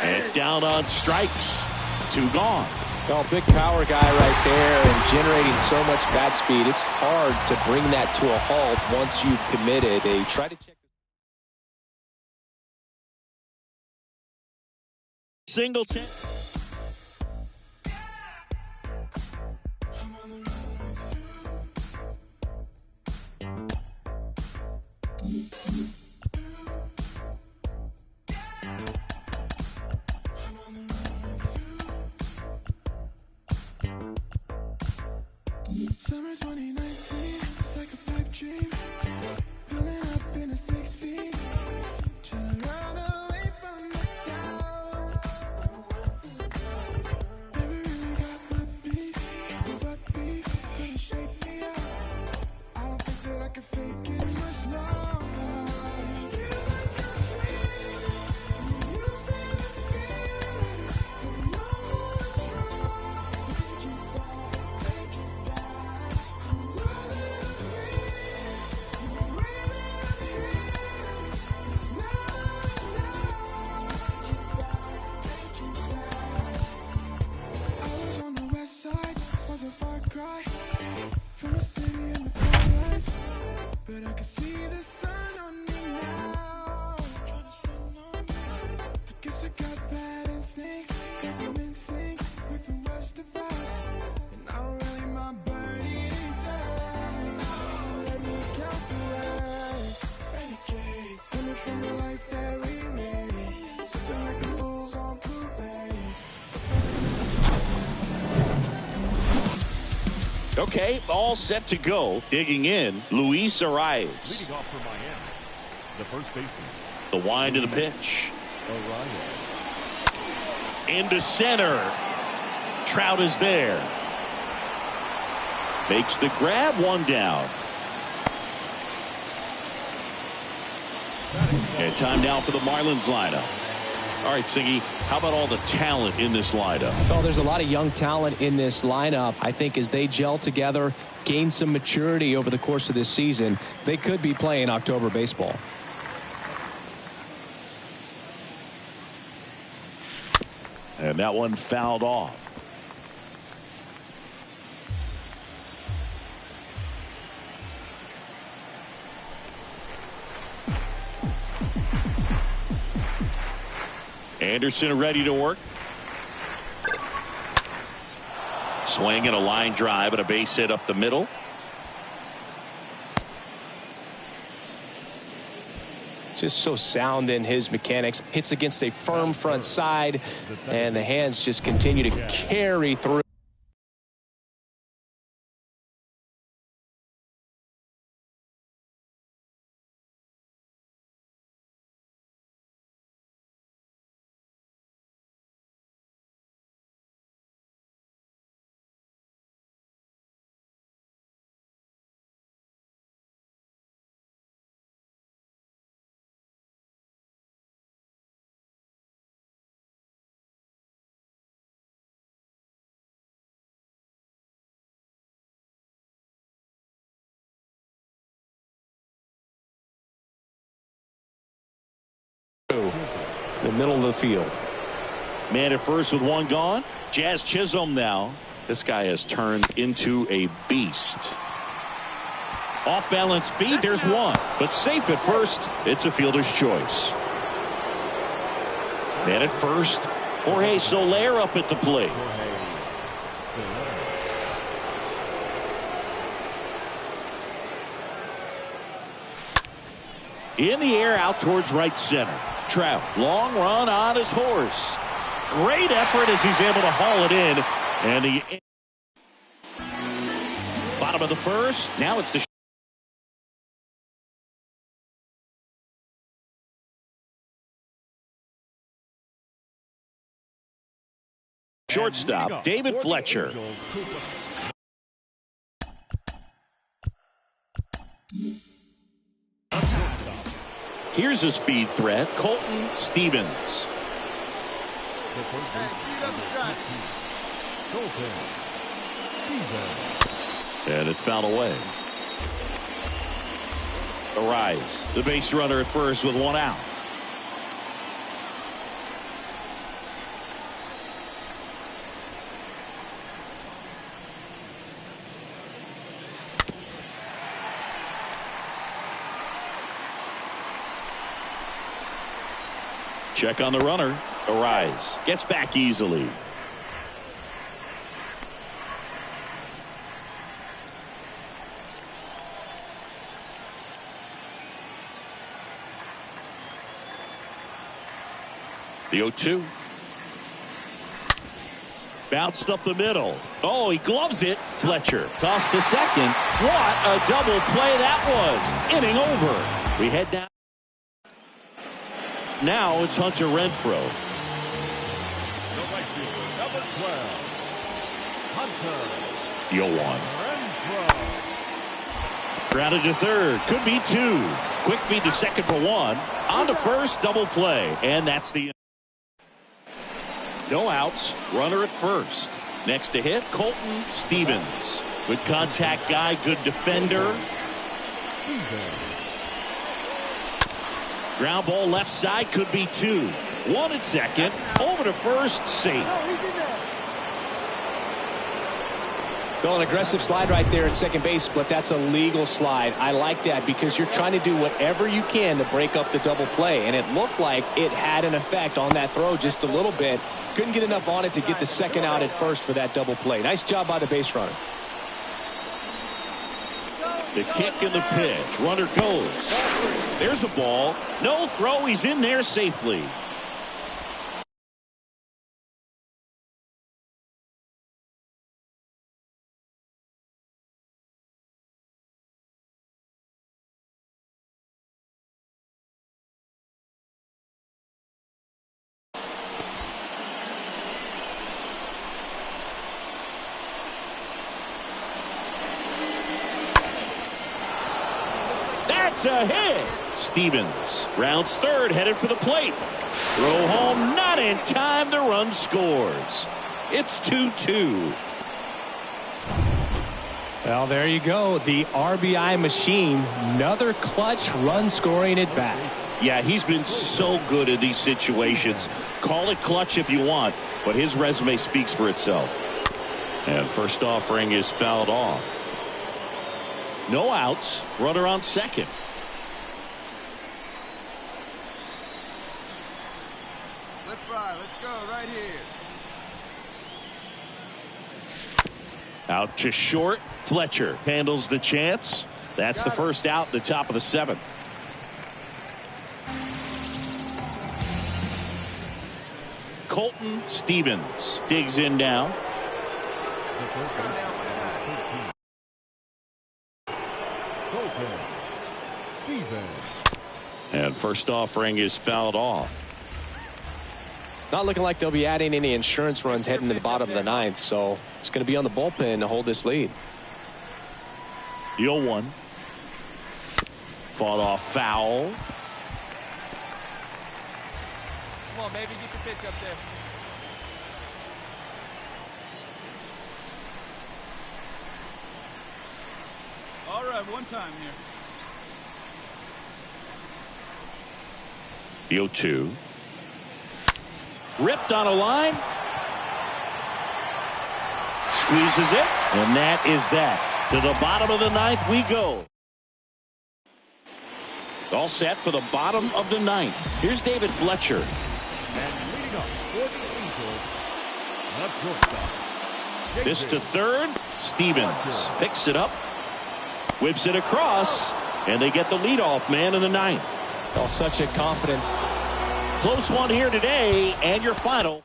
And down on strikes. 2 gone. Oh, big power guy right there and generating so much bat speed. It's hard to bring that to a halt once you've committed. Try to check. Singleton. Summer 2019, it's like a pipe dream. Pulling up in a 6-speed. Trying to run away from the sound. Never really got my peace. But beef couldn't shake me out. I don't think that I can fake it much longer. Feels like I'm dreaming. You say the feeling. Don't know what's wrong. Take you back. I'm losing me. You really are here. It's now or I was on the west side, was a far cry from the city and the paradise, but I can see the sun on me now. I guess I got bad instincts, 'cause I'm in sync with the rest of us, and I don't really mind burning down. Let me count the waves, renegades, coming from the life that we made, something like the fools on parade. Okay, all set to go. Digging in, Luis Arias. Leading off for Miami, the first baseman. The wind of the pitch. Arias. Into center. Trout is there. Makes the grab, one down. And time now for the Marlins lineup. All right, Siggy, how about all the talent in this lineup? Well, there's a lot of young talent in this lineup. I think as they gel together, gain some maturity over the course of this season, they could be playing October baseball. And that one fouled off. Anderson ready to work. Swing and a line drive and a base hit up the middle. Just so sound in his mechanics. Hits against a firm front side, and the hands just continue to carry through. The middle of the field. Man at first with one gone. Jazz Chisholm now. This guy has turned into a beast. Off balance feed. There's one. But safe at first. It's a fielder's choice. Man at first. Jorge Soler up at the plate. In the air out towards right center. Trout, long run on his horse. Great effort as he's able to haul it in. And the bottom of the first. Now it's the shortstop, David Fletcher. Here's a speed threat, Colton Stevens. And it's fouled away. Arias, the base runner at first with one out. Check on the runner. Arias gets back easily. The 0-2. Bounced up the middle. Oh, he gloves it. Fletcher tossed to second. What a double play that was. Inning over. We head down. Now it's Hunter Renfroe. The right fielder, number 12, Hunter. You'll one. Grounded to third. Could be two. Quick feed to second for one. On to first. Double play. And that's the... No outs. Runner at first. Next to hit, Colton Stevens. Good contact guy. Good defender. Ground ball left side. Could be two. One at second. Over to first. Safe. Well, an aggressive slide right there at second base, but that's a legal slide. I like that because you're trying to do whatever you can to break up the double play, and it looked like it had an effect on that throw just a little bit. Couldn't get enough on it to get the second out at first for that double play. Nice job by the base runner. The kick and the pitch. Runner goes. There's a ball. No throw. He's in there safely. That's a hit. Stevens rounds third, headed for the plate. Throw home, not in time. The run scores. It's 2-2. Well, there you go. The RBI machine. Another clutch run scoring at bat. Yeah, he's been so good in these situations. Call it clutch if you want, but his resume speaks for itself. And first offering is fouled off. No outs. Runner on second. Let's fry. Let's go right here. Out to short. Fletcher handles the chance. That's the first out, the top of the seventh. Colton Stevens digs in now. Colton Stevens. And first offering is fouled off. Not looking like they'll be adding any insurance runs heading to the bottom of the ninth, so it's going to be on the bullpen to hold this lead. 0-1. Fought off foul. Come on, baby, get your pitch up there. All right, one time here. 0-2. Ripped on a line. Squeezes it, and that is that. To the bottom of the ninth we go. All set for the bottom of the ninth. Here's David Fletcher. And leading up for the Angels, the shortstop. This to third. Stevens picks it up. Whips it across. And they get the leadoff man in the ninth. Oh, such a confidence. Close one here today. And your final.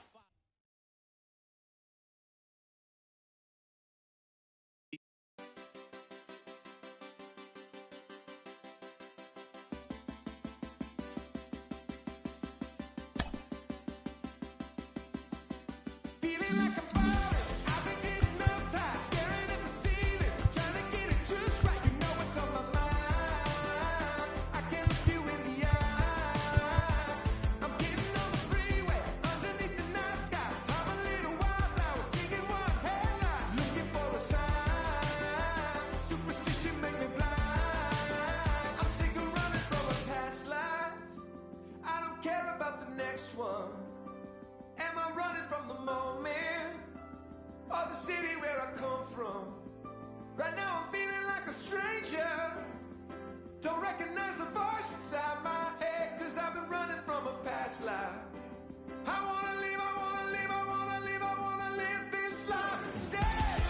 Right now I'm feeling like a stranger. Don't recognize the voice inside my head, 'cause I've been running from a past life. I wanna live, I wanna live, I wanna live, I wanna live this life instead.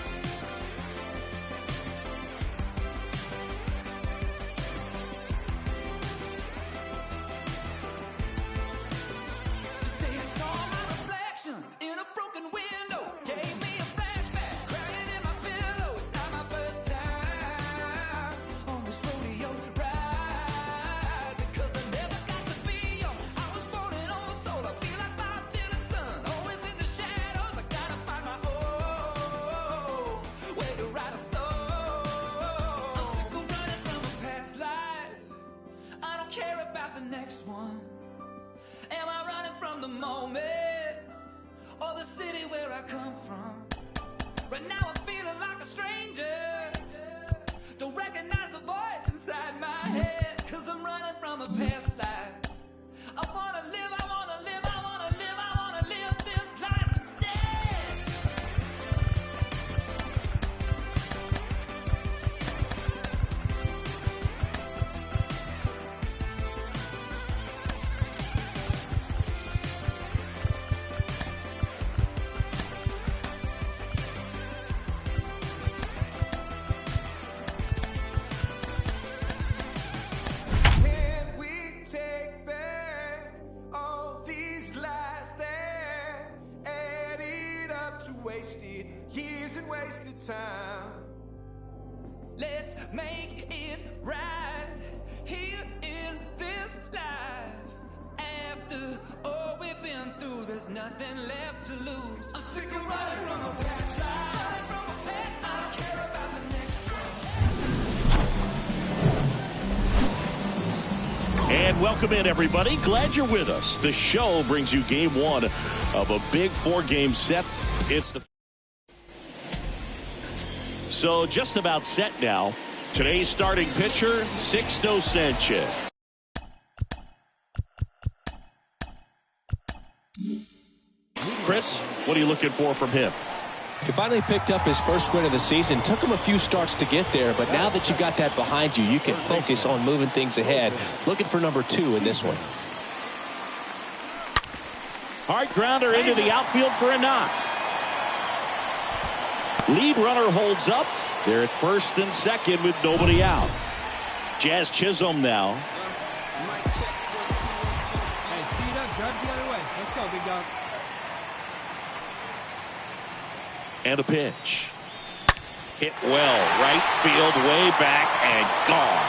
Today I saw my reflection in a broken window. Gave the moment or the city where I come from. Right now I'm feeling like a stranger. Don't recognize the voice inside my head, 'cause I'm running from a past life. I wanna live, I wanna live, I wanna live, I wanna live this life instead. Can we take back all these lies that added up to wasted years and wasted time? Let's make it right here in this life. After all we've been through, there's nothing left to lose. I'm sick of running from a past life. Running from a past, I don't care about the next one. And welcome in, everybody. Glad you're with us. The show brings you game one of a big 4-game set. It's the so just about set now. Today's starting pitcher, Sixto Sanchez. Chris, what are you looking for from him? He finally picked up his first win of the season. Took him a few starts to get there, but now that you got that behind you, you can focus on moving things ahead. Looking for number 2 in this one. Hard grounder into the outfield for a knock. Lead runner holds up. They're at first and second with nobody out. Jazz Chisholm now. Hey, speed up, drive the other way. Let's go, big dog. And a pitch. Hit well. Right field, way back, and gone.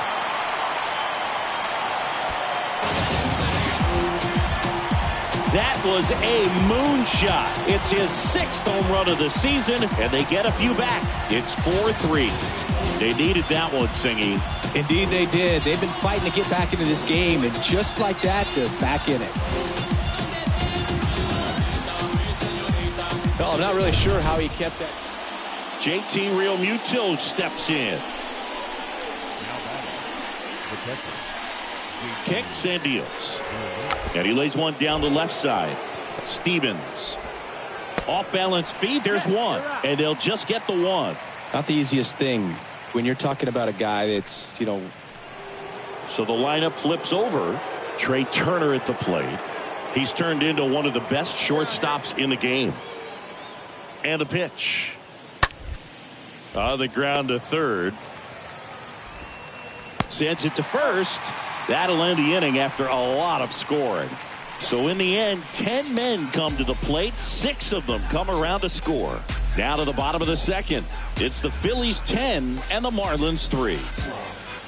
That was a moonshot. It's his 6th home run of the season, and they get a few back. It's 4-3. They needed that one, Singy. Indeed they did. They've been fighting to get back into this game, and just like that, they're back in it. Well, I'm not really sure how he kept that. JT Realmuto steps in. Kicks and deals. And he lays one down the left side. Stevens. Off balance feed. There's one. And they'll just get the one. Not the easiest thing when you're talking about a guy that's, So the lineup flips over. Trey Turner at the plate. He's turned into one of the best shortstops in the game. And the pitch. On the ground to third. Sends it to first. That'll end the inning after a lot of scoring. So in the end, 10 men come to the plate. 6 of them come around to score. Now to the bottom of the second. It's the Phillies 10 and the Marlins 3.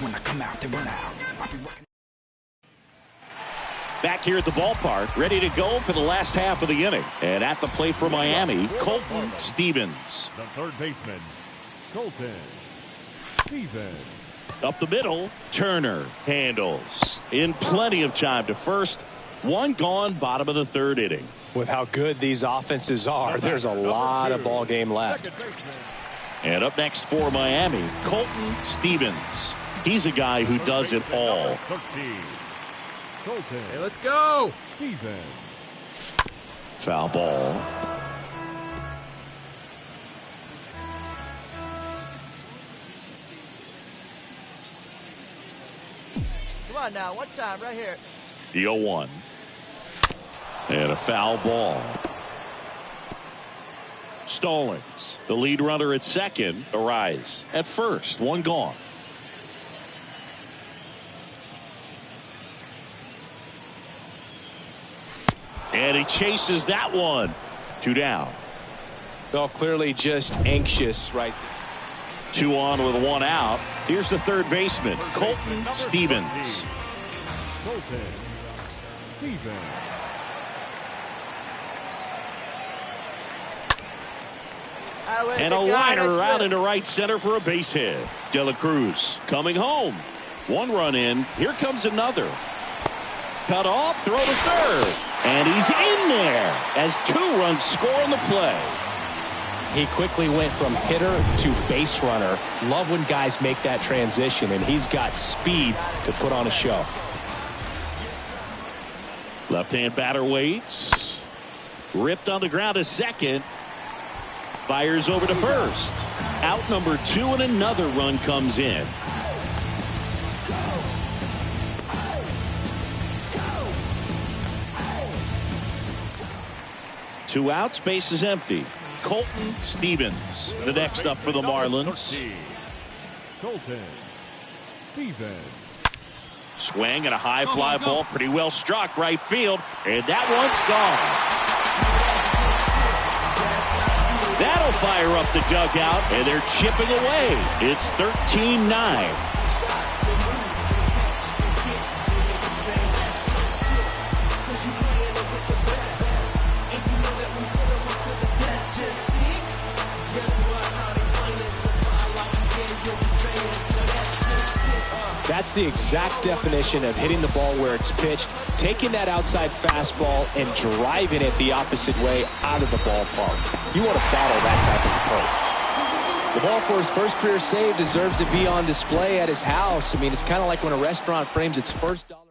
When I come out, they run out. I'll be working. Back here at the ballpark, ready to go for the last half of the inning. And at the plate for Miami, Colton Stevens. The third baseman, Colton Stevens. Up the middle, Turner handles. In plenty of time to first. One gone, bottom of the third inning. With how good these offenses are, there's a lot of ball game left. And up next for Miami, Colton Stevens. He's a guy who does it all. 13. Colton. Hey, let's go. Stevens. Foul ball. Come on now, one time right here. The 0-1. And a foul ball. Stallings, the lead runner at second, arrives at first. One gone. And he chases that one. 2 down. Well, clearly just anxious right there. 2 on with 1 out. Here's the third baseman, Colton Stevens. Colton Stevens. And a liner out into right center for a base hit. De La Cruz coming home. 1 run in. Here comes another. Cut off, throw to third. And he's in there as 2 runs score on the play. He quickly went from hitter to base runner. Love when guys make that transition, and he's got speed to put on a show. Left-hand batter waits. Ripped on the ground to second. Fires over to first. Out number 2, and another run comes in. Two outs, base is empty. Colton Stevens, the next up for the Marlins. Colton Stevens. Swing and a high fly ball, pretty well struck right field, and that one's gone. That'll fire up the dugout, and they're chipping away. It's 13-9. That's the exact definition of hitting the ball where it's pitched, taking that outside fastball and driving it the opposite way out of the ballpark. You want to battle that type of approach. The ball for his first career save deserves to be on display at his house. I mean, it's kind of like when a restaurant frames its first dollar.